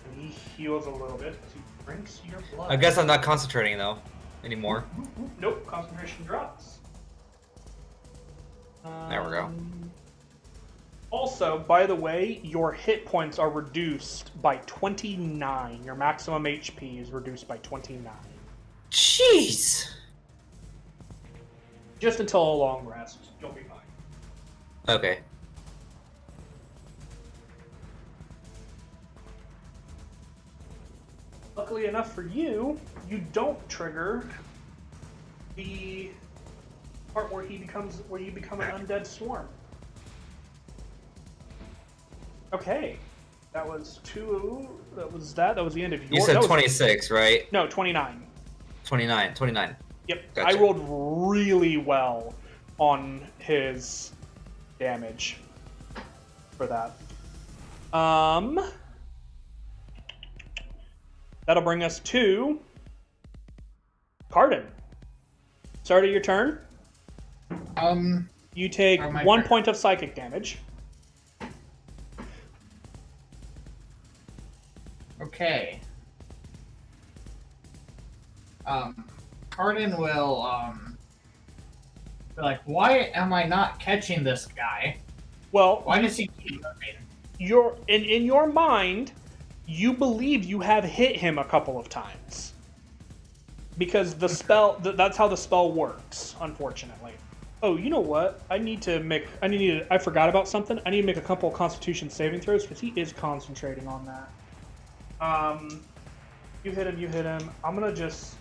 And he heals a little bit as he drinks your blood. I guess I'm not concentrating though anymore. Nope, concentration drops. There we go. Also, by the way, your hit points are reduced by 29. Your maximum HP is reduced by 29. Jeez. Just until a long rest. You'll be fine. Okay. Luckily enough for you, you don't trigger the part where you become an undead swarm. Okay. That was two. That was the end of your. You said that was- 26, right? No, 29. 29. Yep. Gotcha. I rolled really well on his damage for that. That'll bring us to Cardin. Start of your turn. You take Oh, my 1 turn. point of psychic damage. Okay. Cardin will be like, why am I not catching this guy? Well, Why does he keep moving? you're in your mind, you believe you have hit him a couple of times because the spell that's how the spell works, unfortunately. Oh, you know what? I forgot about something. I need to make a couple of constitution saving throws because he is concentrating on that. You hit him. I'm gonna just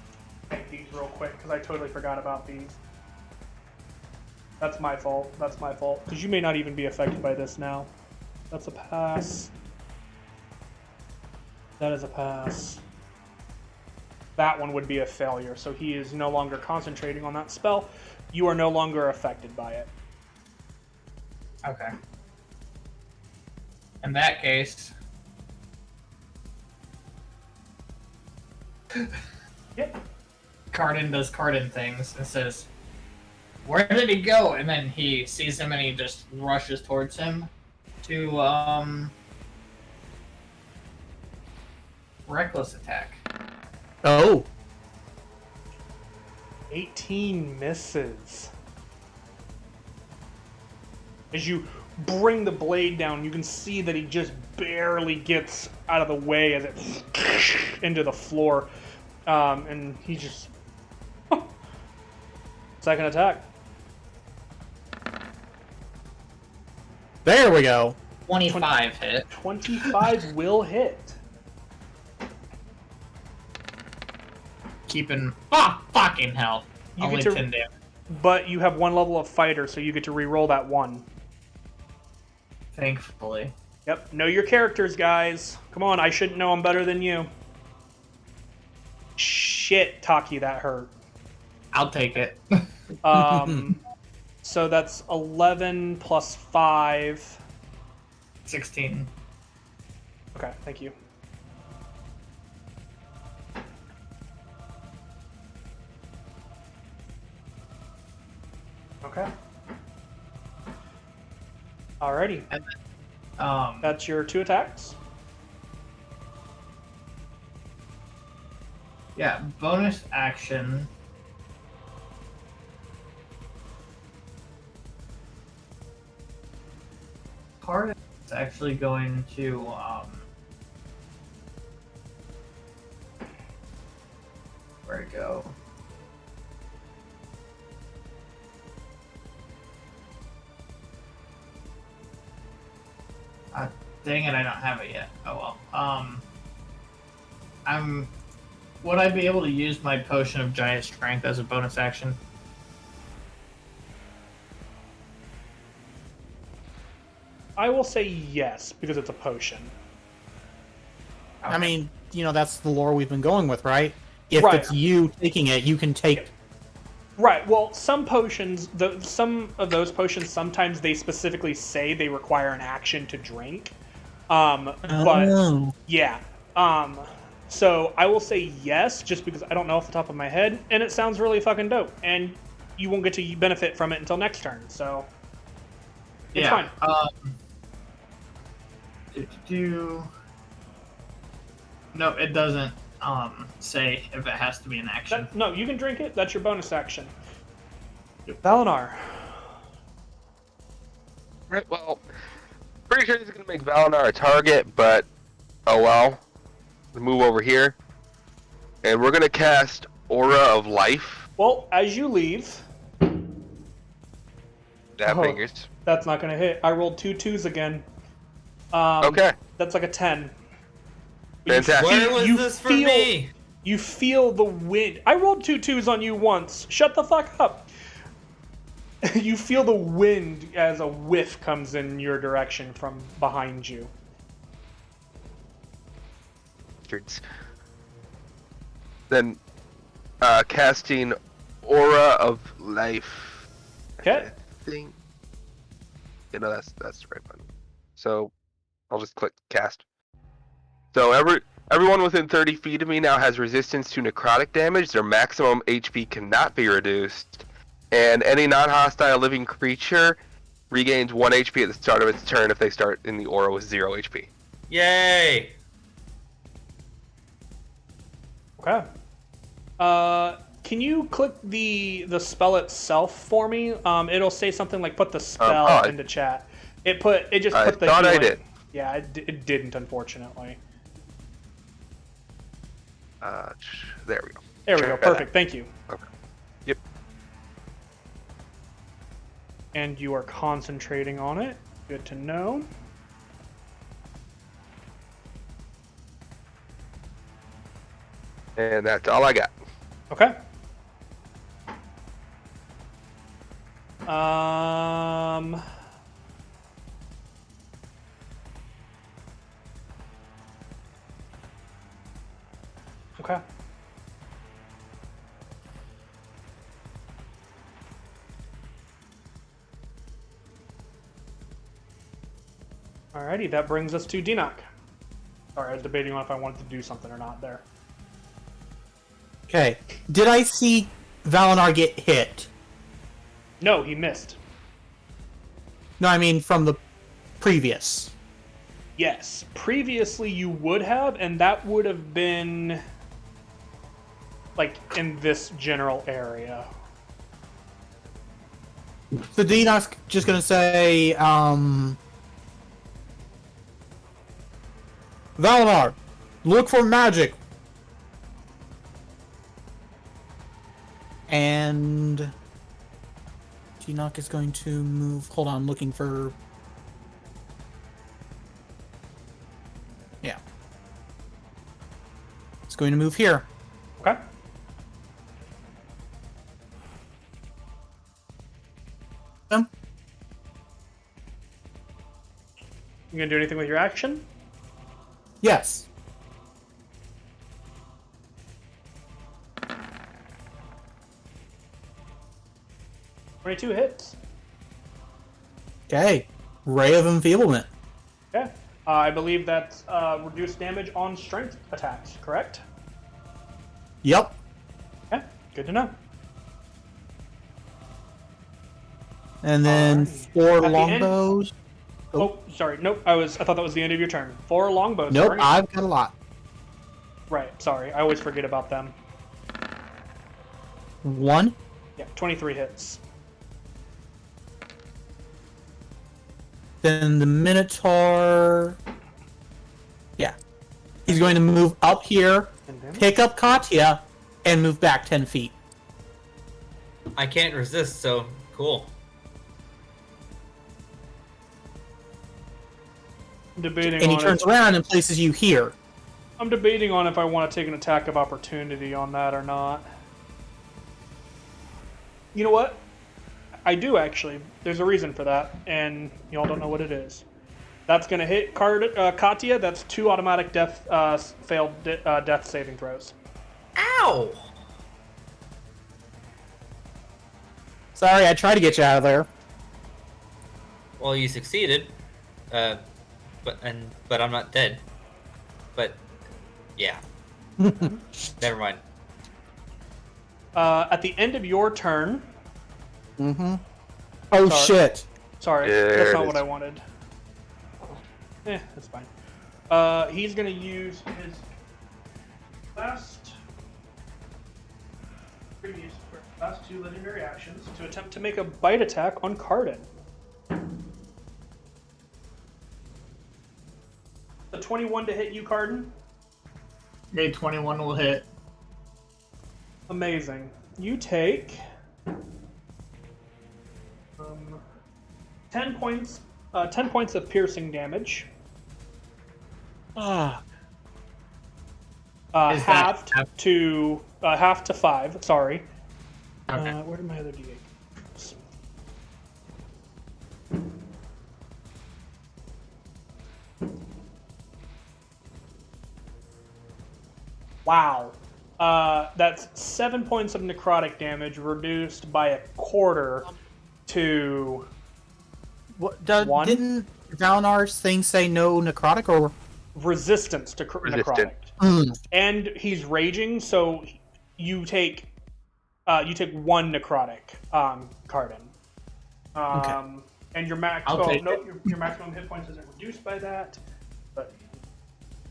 make these real quick because I totally forgot about these. That's my fault. Because you may not even be affected by this now. That's a pass. That is a pass. That one would be a failure, so he is no longer concentrating on that spell. You are no longer affected by it. Okay. In that case, Yep. Cardin does Cardin things and says, where did he go? And then he sees him and he just rushes towards him to reckless attack. Oh. 18 misses. As you bring the blade down, you can see that he just barely gets out of the way as it into the floor. And he just... Second attack. There we go. 25 hit. 25 will hit. Keeping... Oh, fucking hell. You Only get to- 10 damage. But you have one level of fighter, so you get to re-roll that one. Thankfully. Yep, know your characters, guys. Come on, I shouldn't know them better than you. Shit, Taki, that hurt. I'll take it. So that's 11 plus 5. 16. Okay, thank you. Okay. Alrighty. That's your 2 attacks. Yeah, bonus action. Part is actually going to where'd it go? Dang it, I don't have it yet. Oh well. Would I be able to use my potion of giant strength as a bonus action? I will say yes, because it's a potion. I mean, that's the lore we've been going with, right? If Right. it's you taking it, you can take. Right. Well, some potions, some of those potions, sometimes they specifically say they require an action to drink. But Oh. yeah. So I will say yes, just because I don't know off the top of my head, and it sounds really fucking dope. And you won't get to benefit from it until next turn, so it's fine. No, it doesn't say if it has to be an action. No, you can drink it. That's your bonus action. Valinar. Right, well, pretty sure he's going to make Valinar a target, but oh well. Let's move over here. And we're going to cast Aura of Life. Well, as you leave... That Oh. fingers. That's not going to hit. I rolled 2 2s again. Okay. That's like a 10. Fantastic. Where was you this for feel- me? You feel the wind. I rolled 2 2s on you once. Shut the fuck up. You feel the wind as a whiff comes in your direction from behind you. Then casting Aura of Life. Okay. I think. That's the right one. So I'll just click cast. So everyone within 30 feet of me now has resistance to necrotic damage. Their maximum HP cannot be reduced. And any non-hostile living creature regains 1 HP at the start of its turn if they start in the aura with 0 HP. Yay! Okay. Can you click the spell itself for me? It'll say something like "put the spell" into chat. It just put the. I thought I healing. did. Yeah, it didn't, unfortunately. There we go. There we go. Perfect. Thank you. Okay. Yep. And you are concentrating on it. Good to know. And that's all I got. Okay. Um. Okay. Alrighty, that brings us to Dinoc. Sorry, I was debating on if I wanted to do something or not there. Okay. Did I see Valinar get hit? No, he missed. No, I mean from the previous. Yes, previously you would have, and that would have been like in this general area. So Dinoc's just gonna say, Valinar, look for magic. And Dinoc is going to move. Hold on, looking for. Yeah. It's going to move here. Okay. You gonna do anything with your action? Yes. $22 hits. Okay. Ray of Enfeeblement. Okay. I believe that's reduced damage on strength attacks, correct? Yep. Okay, good to know. And then Alrighty. 4 At the end- longbows. Oh, sorry. Nope. I thought that was the end of your turn. 4 longbows. Nope, Sorry. I've got a lot. Right. Sorry. I always forget about them. 1. Yeah, 23 hits. Then the Minotaur. Yeah. He's going to move up here, And then pick up Katya, and move back 10 feet. I can't resist, so cool. I'm debating And he on turns if, around and places you here. I'm debating on if I want to take an attack of opportunity on that or not. You know what? I do actually. There's a reason for that, and y'all don't know what it is. That's gonna hit Katya. That's 2 automatic death failed death saving throws. Ow! Sorry, I tried to get you out of there. Well, you succeeded. But I'm not dead. But yeah. Never mind. At the end of your turn. Mm-hmm. Oh, Sorry. shit. Sorry, There that's it not is. what I wanted. That's fine. He's gonna use his last 2 legendary actions to attempt to make a bite attack on Cardin. A 21 to hit you, Cardin. Okay, 21 will hit. Amazing. You take 10 points. 10 points of piercing damage. Ah. Is that Half to 5. Sorry. Okay. Where did my other D8? Wow. That's 7 points of necrotic damage, reduced by 1/4 to What, 1. didn't Valinar's thing say no necrotic or? Resistance to necrotic. Mm. And he's raging, so you take 1 necrotic, Cardin. Okay. And your max. I'll take your maximum hit points isn't reduced by that, but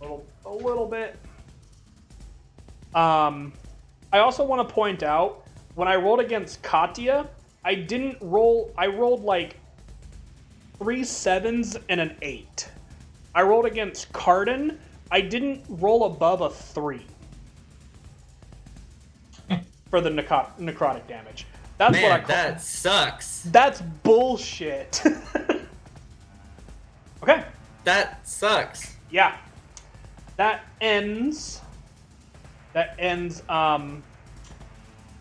a little bit. I also want to point out when I rolled against Katya, I didn't roll. I rolled like 3 7s and an 8. I rolled against Cardin. I didn't roll above a 3 for the necrotic damage. That's Man, what I call. that sucks. That's bullshit. Okay. That sucks. Yeah. That ends the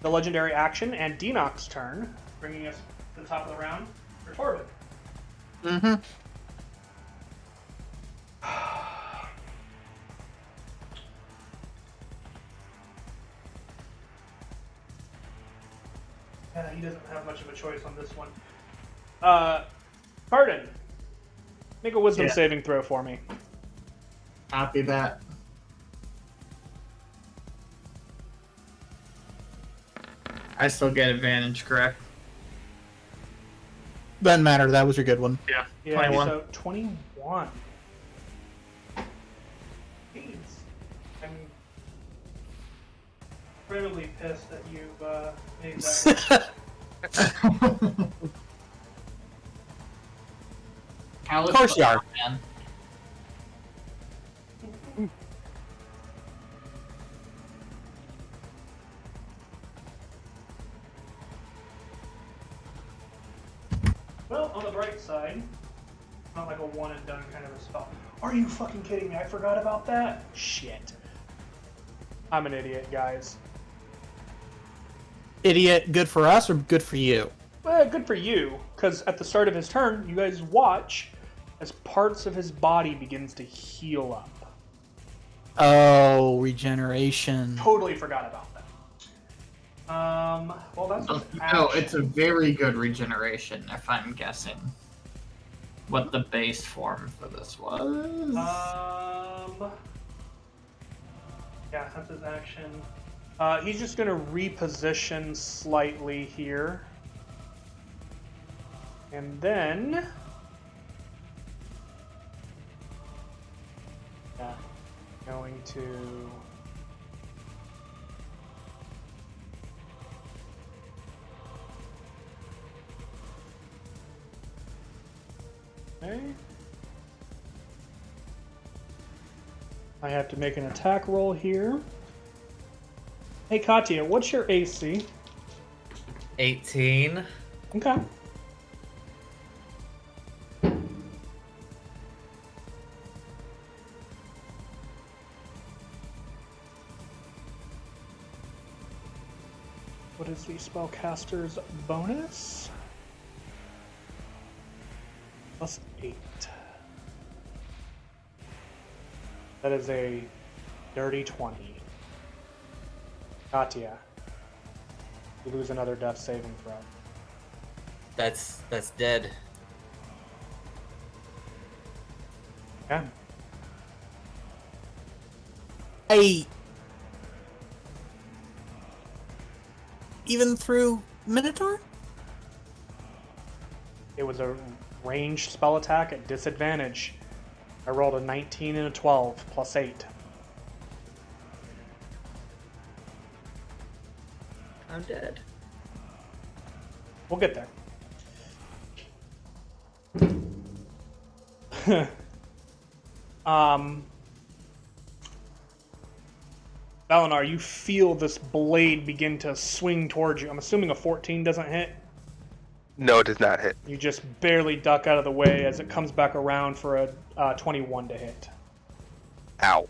legendary action and Dinok's turn, bringing us to the top of the round for Torvin. Mm-hmm. He doesn't have much of a choice on this one. Cardin, make a wisdom Yeah. saving throw for me. Copy that. I still get advantage, correct? Doesn't matter. That was your good one. Yeah. Yeah, 21. so 21. Jeez. I'm incredibly pissed that you've made that. Of course you are. Man. Well, on the bright side, not like a one and done kind of a spell. Are you fucking kidding me? I forgot about that? Shit. I'm an idiot, guys. Idiot, good for us or good for you? Well, good for you, because at the start of his turn, you guys watch as parts of his body begins to heal up. Oh, regeneration. Totally forgot about that. Well, that's his No, action. it's a very good regeneration, if I'm guessing. What the base form for this was. Yeah, that's his action. He's just gonna reposition slightly here. And then... Yeah, going to... Okay. I have to make an attack roll here. Hey, Katya, what's your AC? 18. Okay. What is the spellcaster's bonus? +8. That is a dirty 20. Katya, you lose another death saving throw. That's dead. Okay. I even through Minotaur? It was a ranged spell attack at disadvantage. I rolled a 19 and a 12 +8. I'm dead. We'll get there. Valinar, you feel this blade begin to swing towards you. I'm assuming a 14 doesn't hit. No, it does not hit. You just barely duck out of the way as it comes back around for a 21 to hit. Ow.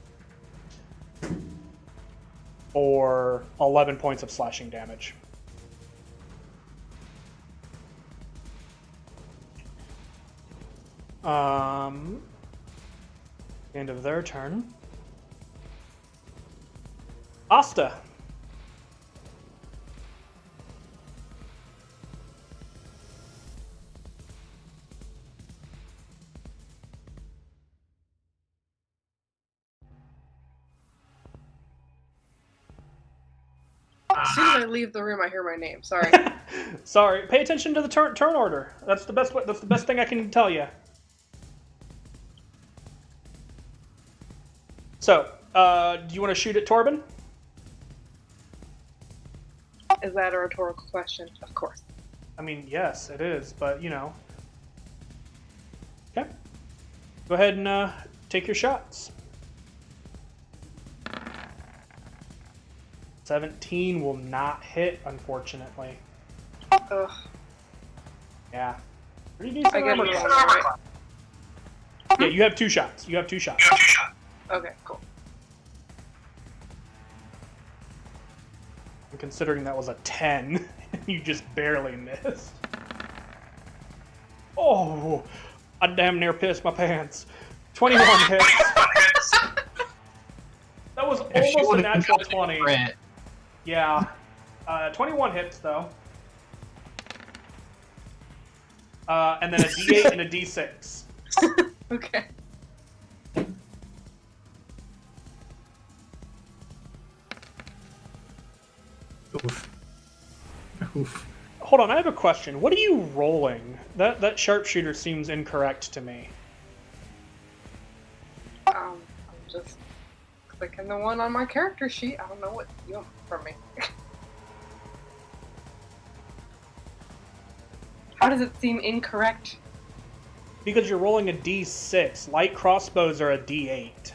Or 11 points of slashing damage. End of their turn. Asta. As soon as I leave the room, I hear my name. Sorry. Sorry. Pay attention to the turn order. That's the best. That's the best thing I can tell you. So, do you want to shoot at Torben? Is that a rhetorical question? Of course. I mean, yes, it is, but you know. Okay. Go ahead and take your shots. 17 will not hit, unfortunately. Ugh. Yeah. Pretty decent I get armor it. class. Yeah, you have 2 shots. You have 2 shots. Okay, cool. And considering that was a 10, you just barely missed. Oh, I damn near pissed my pants. 21 hits. That was almost a natural 20. Yeah. 21 hits, though. And then a D8 and a D6. Okay. Oof. Oof. Hold on, I have a question. What are you rolling? That sharpshooter seems incorrect to me. I'm just clicking the one on my character sheet. I don't know what you want from me. How does it seem incorrect? Because you're rolling a D6. Light crossbows are a D8.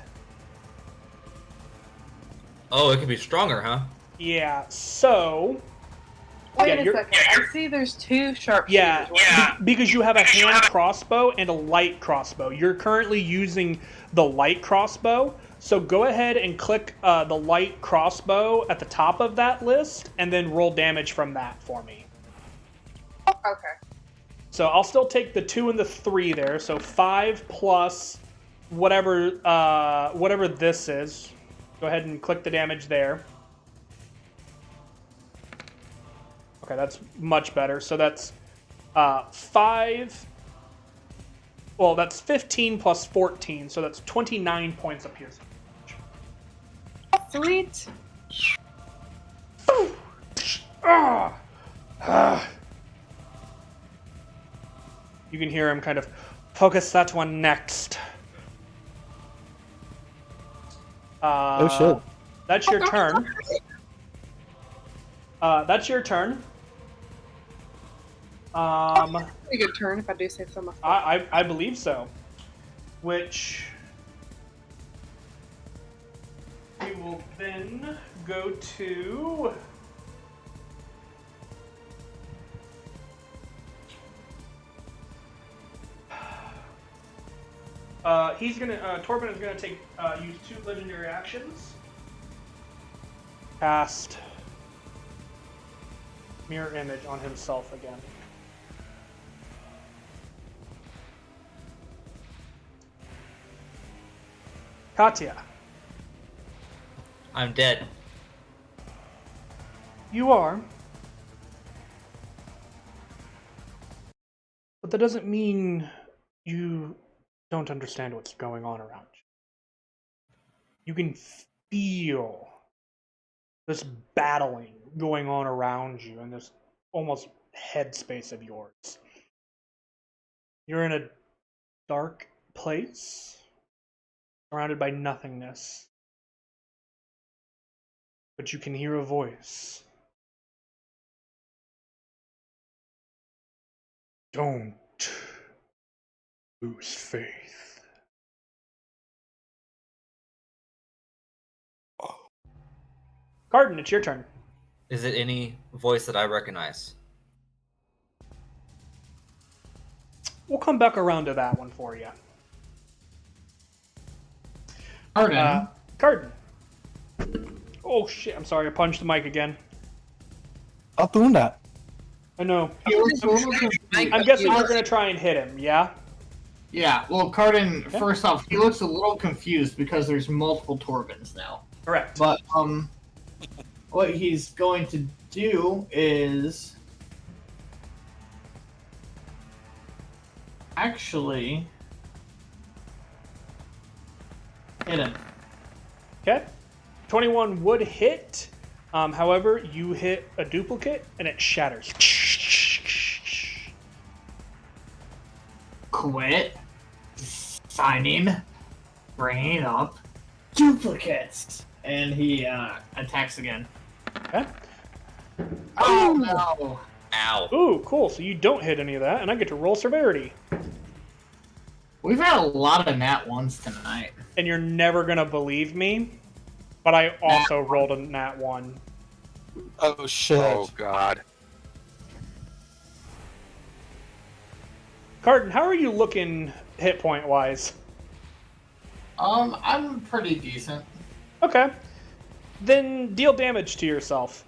Oh, it could be stronger, huh? Yeah, so... Wait Yeah, a you're- second. I see there's 2 sharpshooters. Yeah, because you have a hand crossbow and a light crossbow. You're currently using the light crossbow, so go ahead and click the light crossbow at the top of that list, and then roll damage from that for me. Okay. So I'll still take the 2 and the 3 there, so 5 plus whatever whatever this is. Go ahead and click the damage there. Okay, that's much better. So that's 5. Well, that's 15 plus 14, so that's 29 points of piercing. Sweet. You can hear him kind of focus that one next. Oh shit. That's your turn. That's your turn. Pretty good turn if I do say so myself. I believe so. Which we will then go to. Torben is gonna take use 2 legendary actions. Cast mirror image on himself again. Katya, I'm dead. you are. But that doesn't mean you don't understand what's going on around you. You can feel this battling going on around you in this almost headspace of yours. You're in a dark place, surrounded by nothingness. But you can hear a voice. Don't lose faith. Garden, it's your turn. Is it any voice that I recognize? We'll come back around to that one for you. Pardon. Garden. Oh shit, I'm sorry, I punched the mic again. Stop doing that. I know. He looks a little confused. I'm guessing you're gonna try and hit him, yeah? Yeah, well, Cardin, first off, he looks a little confused because there's multiple Torbins now. Correct. But, what he's going to do is actually hit him. Okay. 21 would hit. However, you hit a duplicate and it shatters. Quit signing, bringing up duplicates. And he attacks again. Okay. Oh no! Ow. Ooh, cool. So you don't hit any of that, and I get to roll severity. We've had a lot of nat ones tonight. And you're never gonna believe me, but I also rolled a nat 1. Oh shit. Oh god. Carden, how are you looking hit point wise? I'm pretty decent. Okay. Then deal damage to yourself.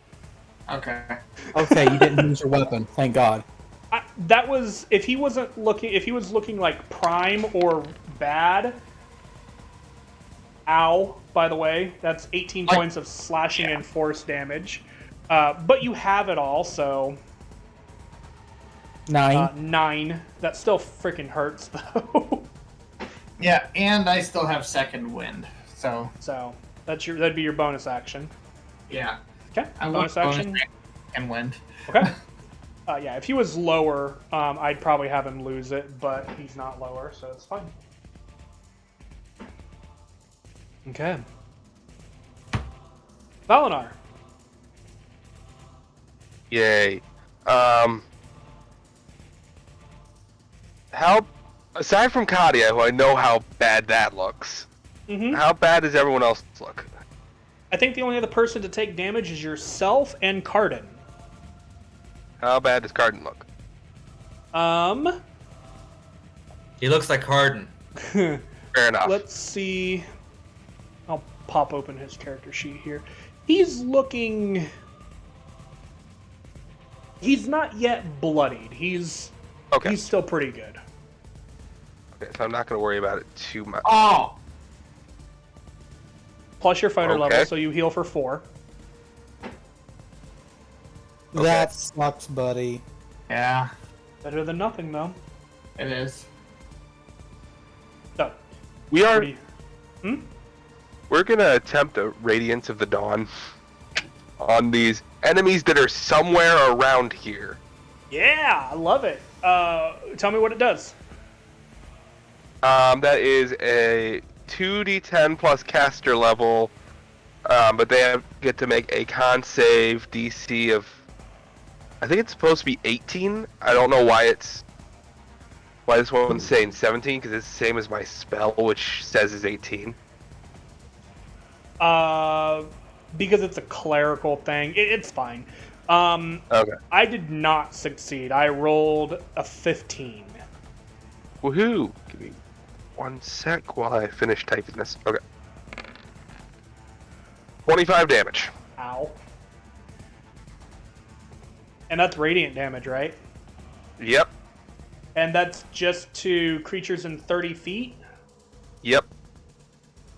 Okay. Okay, you didn't use your weapon. Thank God. That was if he was looking like prime or bad. Ow, by the way, that's 18 points of slashing and force damage. But you have it all, so 9. 9. That still freaking hurts though. Yeah, and I still have second wind, so So that'd be your bonus action. yeah. Okay, I bonus want action. and wind. Okay. Yeah, if he was lower, I'd probably have him lose it, but he's not lower, so it's fine. Okay. Valinar. Yay. How, aside from Kadia, who I know how bad that looks, how bad does everyone else look? I think the only other person to take damage is yourself and Cardin. How bad does Cardin look? He looks like Harden. Fair enough. Let's see. I'll pop open his character sheet here. He's looking. He's not yet bloodied. He's still pretty good. Okay, so I'm not going to worry about it too much. Oh! Plus your fighter Okay. level, so you heal for 4. That sucks, buddy. Yeah, Better than nothing, though. it is. So, We are. pretty- We're going to attempt a Radiance of the Dawn on these enemies that are somewhere around here. Yeah, I love it. Tell me what it does. That is a 2d10 plus caster level, but they get to make a con save DC of I think it's supposed to be 18. I don't know why this one's saying 17 because it's the same as my spell, which says is 18. Because it's a clerical thing. It's fine. Okay. I did not succeed. I rolled a 15. Woohoo! Give me 1 sec while I finish typing this. Okay. 25 damage. Ow. And that's radiant damage, right? Yep. And that's just to creatures in 30 feet? Yep.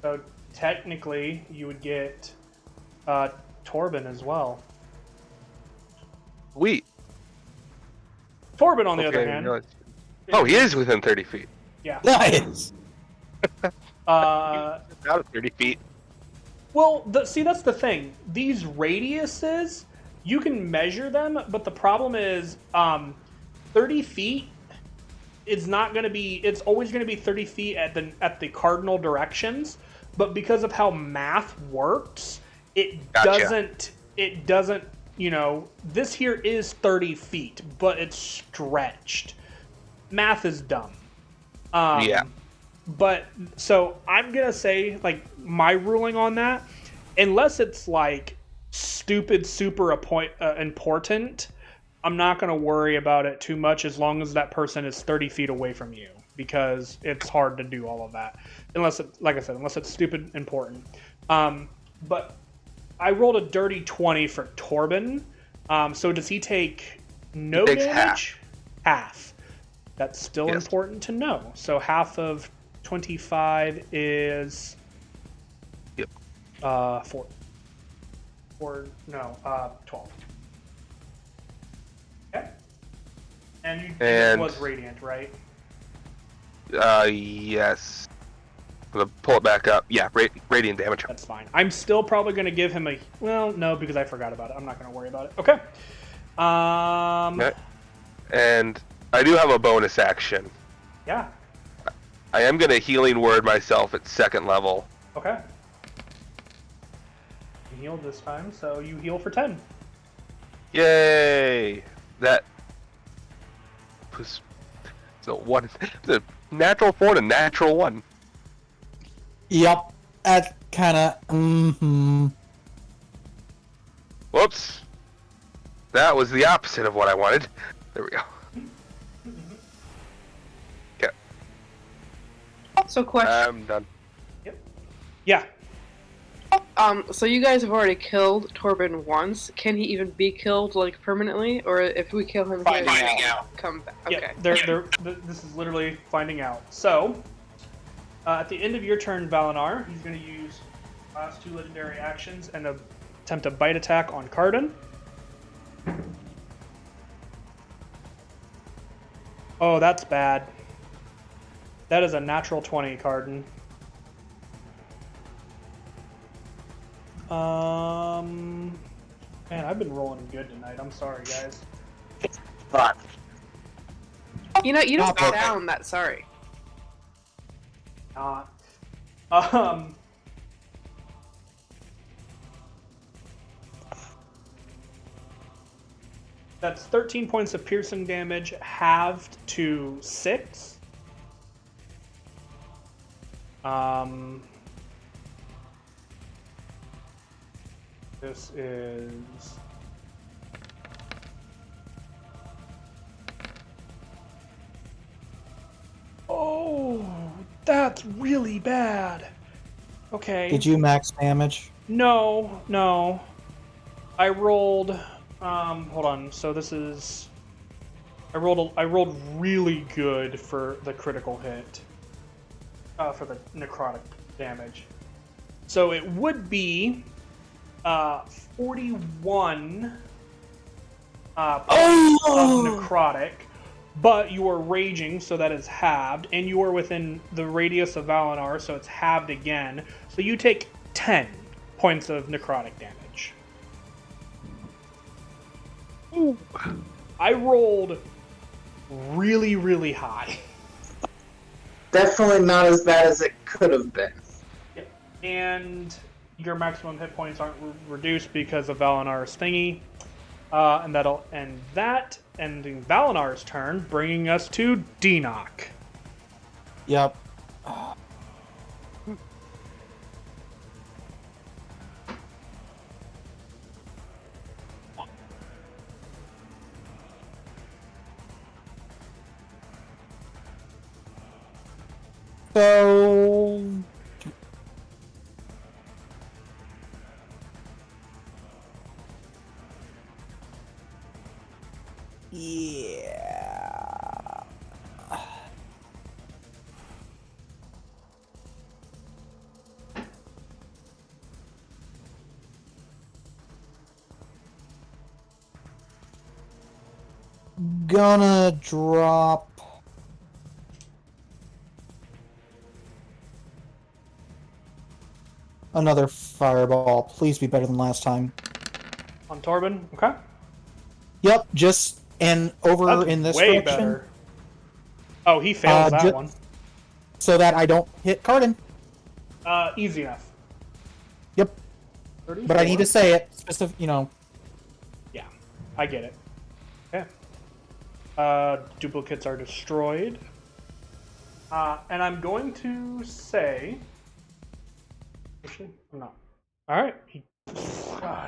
So technically, you would get Torben as well. Sweet. Torben, on the Okay, other hand... no, oh, he is within 30 feet. Yeah. Nice. Out of 30 feet. Well, see, that's the thing. These radiuses, you can measure them, but the problem is 30 feet is not going to be... It's always going to be 30 feet at the cardinal directions, but because of how math works, it doesn't... It doesn't, you know... This here is 30 feet, but it's stretched. Math is dumb. Yeah. But, so, I'm going to say, like, my ruling on that, unless it's, like, stupid, super important, I'm not going to worry about it too much as long as that person is 30 feet away from you, because it's hard to do all of that. Unless, like I said, unless it's stupid important. But I rolled a dirty 20 for Torben. So does he take no He takes damage? Half. That's still Yes. important to know. So half of 25 is... Yep. 4. 12. Okay. And it was radiant, right? Yes. I'm gonna pull it back up. Yeah, radiant damage. That's fine. I'm still probably going to give him a... Well, no, because I forgot about it. I'm not going to worry about it. Okay. Okay. And I do have a bonus action. Yeah. I am gonna healing word myself at 2nd level. Okay. You healed this time, so you heal for 10. Yay! That was the natural 4 and a natural 1. Yep. That kind of. Whoops. That was the opposite of what I wanted. There we go. Okay. So question. I'm done. Yeah. So you guys have already killed Torben once. Can he even be killed, like, permanently? Or if we kill him, Finding he out. come back? Yeah, Okay. this is literally finding out. So, at the end of your turn, Valinar, he's going to use last 2 legendary actions and attempt a bite attack on Cardin. Oh, that's bad. That is a natural 20, Cardin. Man, I've been rolling good tonight. I'm sorry, guys. Fuck. You know, you don't Okay. sound that sorry. Not. That's 13 points of piercing damage, halved to 6. This is... Oh, that's really bad. Okay. Did you max damage? No. I rolled. Hold on. So this is. I rolled really good for the critical hit. For the necrotic damage. So it would be 41 points of necrotic, but you are raging, so that is halved, and you are within the radius of Valinar, so it's halved again. So you take 10 points of necrotic damage. Ooh. I rolled really, really high. Definitely not as bad as it could have been. And your maximum hit points aren't reduced because of Valinar's thingy. And that'll end that, ending Valinar's turn, bringing us to Denock. Yep. So yeah. Gonna drop another fireball. Please be better than last time. On Torben, okay. Yep, just and over That's in this way direction, better. Oh, he fails that one. so that I don't hit Cardin. Easy enough. Yep, 34. but I need to say it specific. You know, Yeah, I get it. Okay. Duplicates are destroyed. And I'm going to say... Actually, I'm not. Alright. He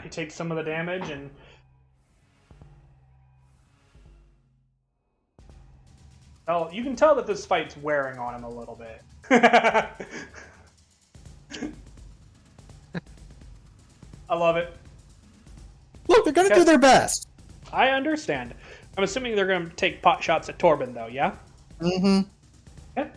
takes some of the damage and... Oh, you can tell that this fight's wearing on him a little bit. I love it. look, they're gonna do their best. I understand. I'm assuming they're going to take pot shots at Torben, though, yeah? Mm-hmm. Okay.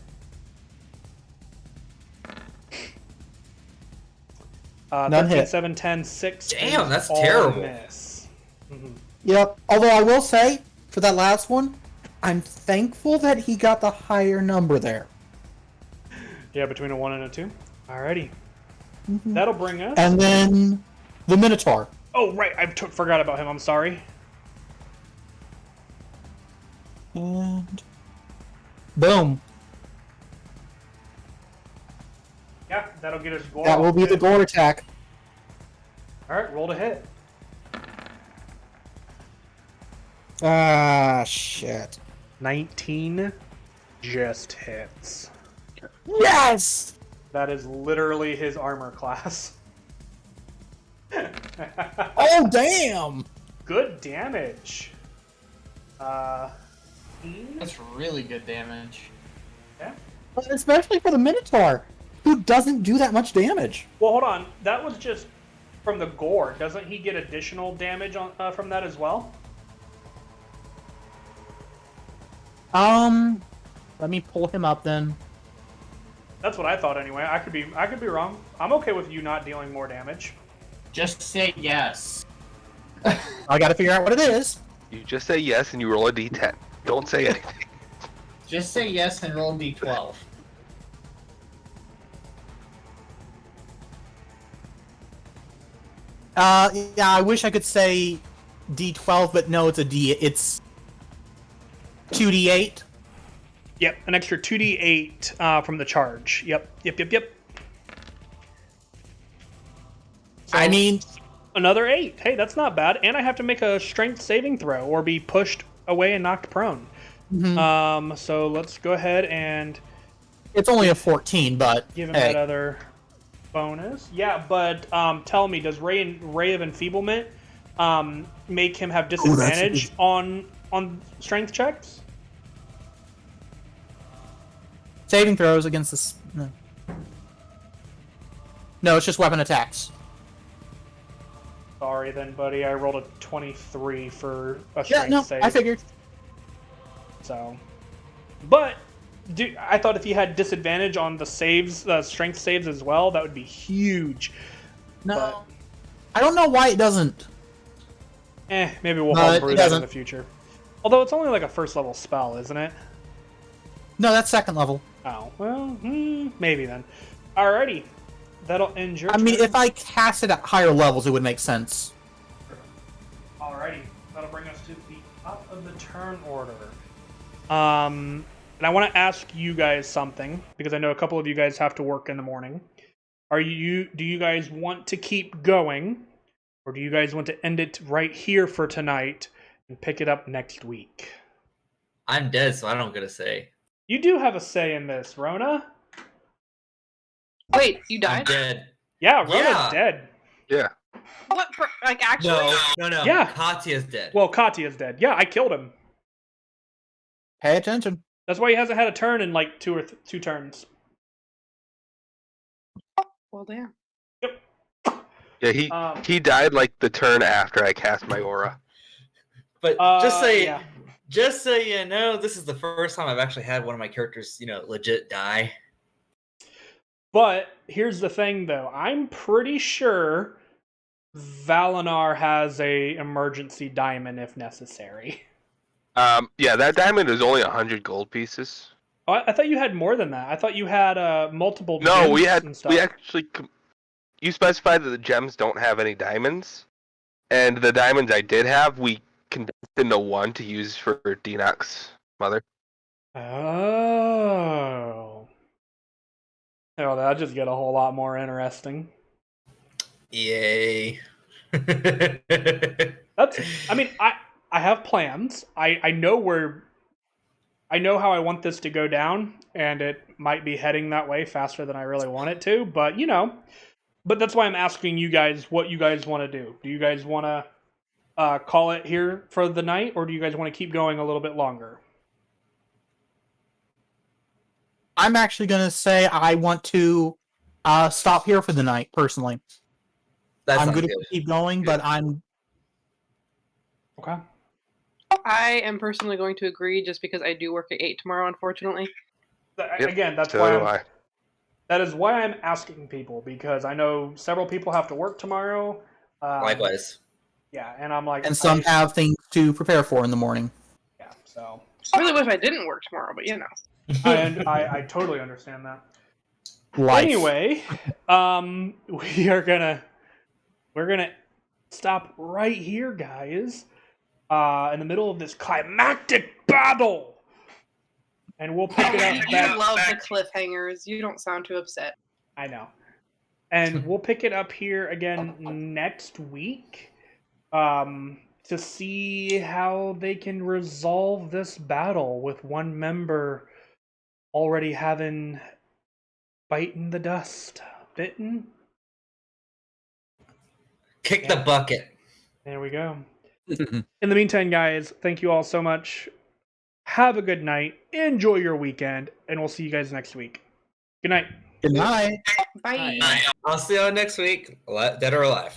None 13, hit. 7, 10, 6. Damn, that's all terrible. Miss. Mhm. Yep. Although I will say, for that last one, I'm thankful that he got the higher number there. Yeah, between a 1 and a 2. Alrighty. Mhm. That'll bring us... And then the Minotaur. Oh, right. I forgot about him. I'm sorry. And boom. Yeah, that'll get us gore. That will be the gore attack. Alright, roll to hit. Ah, shit. 19 just hits. Yes! That is literally his armor class. Oh, damn! Good damage. That's really good damage. Yeah. Especially for the Minotaur, who doesn't do that much damage. Well, hold on. That was just from the gore. Doesn't he get additional damage on from that as well? Let me pull him up then. That's what I thought anyway. I could be wrong. I'm okay with you not dealing more damage. Just say yes. I gotta figure out what it is. You just say yes and you roll a d10. Don't say anything. Just say yes and roll d12. Yeah, I wish I could say D12, but no, it's it's 2D8. Yep, an extra 2d8 from the charge. Yep. I mean, Another 8. Hey, that's not bad. And I have to make a strength saving throw or be pushed away and knocked prone. So let's go ahead and it's only a 14, but give him hey. that other bonus. Yeah, but tell me, does Ray of Enfeeblement make him have disadvantage on strength checks? Saving throws against this. No, it's just weapon attacks. Sorry then, buddy. I rolled a 23 for a strength Yeah, no, save. I figured. So, but I thought if he had disadvantage on the saves, strength saves as well, that would be huge. No, But, I don't know why it doesn't. maybe we'll No, homebrew it that in doesn't. the future. Although it's only like a first level spell, isn't it? No, that's second level. Oh, well, maybe then. Alrighty. That'll end your I mean, turn. if I cast it at higher levels, it would make sense. Alrighty. That'll bring us to the top of the turn order. And I want to ask you guys something, because I know a couple of you guys have to work in the morning. Do you guys want to keep going, Or do you guys want to end it right here for tonight and pick it up next week? I'm dead, so I don't get a say. You do have a say in this, Rona. Wait, you I'm died? dead. Yeah, Rona's Yeah. dead. Yeah. What? Like actually? No. Yeah. Katya's dead. Well, Katya's dead. Yeah, I killed him. Pay attention. That's why he hasn't had a turn in like two turns. Well, damn. Yeah, he died like the turn after I cast my aura. But yeah. just so you know, this is the first time I've actually had one of my characters, legit die. But here's the thing, though. I'm pretty sure Valinar has a emergency diamond if necessary. Yeah, that diamond is only 100 gold pieces. Oh, I thought you had more than that. I thought you had multiple. No, gems and stuff. we actually. You specified that the gems don't have any diamonds, and the diamonds I did have, we condensed into one to use for Denox's mother. Oh. Oh, that'll just get a whole lot more interesting. Yay. That's. I mean, I have plans. I know I know how I want this to go down, and it might be heading that way faster than I really want it to. But but that's why I'm asking you guys what you guys want to do. Do you guys want to call it here for the night, or do you guys want to keep going a little bit longer? I'm actually going to say I want to stop here for the night, personally. I'm going to keep going, but I'm... Okay. I am personally going to agree just because I do work at 8 tomorrow, unfortunately. Again, that's So why do I. that is why I'm asking people, because I know several people have to work tomorrow. Likewise. Yeah, and I'm like... And some have things to prepare for in the morning. Yeah, so... I really wish I didn't work tomorrow, but I totally understand that. Life. Anyway, we're gonna stop right here, guys, in the middle of this climactic battle, and we'll pick it up. You love the cliffhangers. You don't sound too upset. I know, and we'll pick it up here again next week, to see how they can resolve this battle with one member already having bitten the dust. Bitten? Kick the bucket. There we go. In the meantime, guys, thank you all so much. Have a good night. Enjoy your weekend, and we'll see you guys next week. Good night. Good night. Bye. I'll see you next week, dead or alive.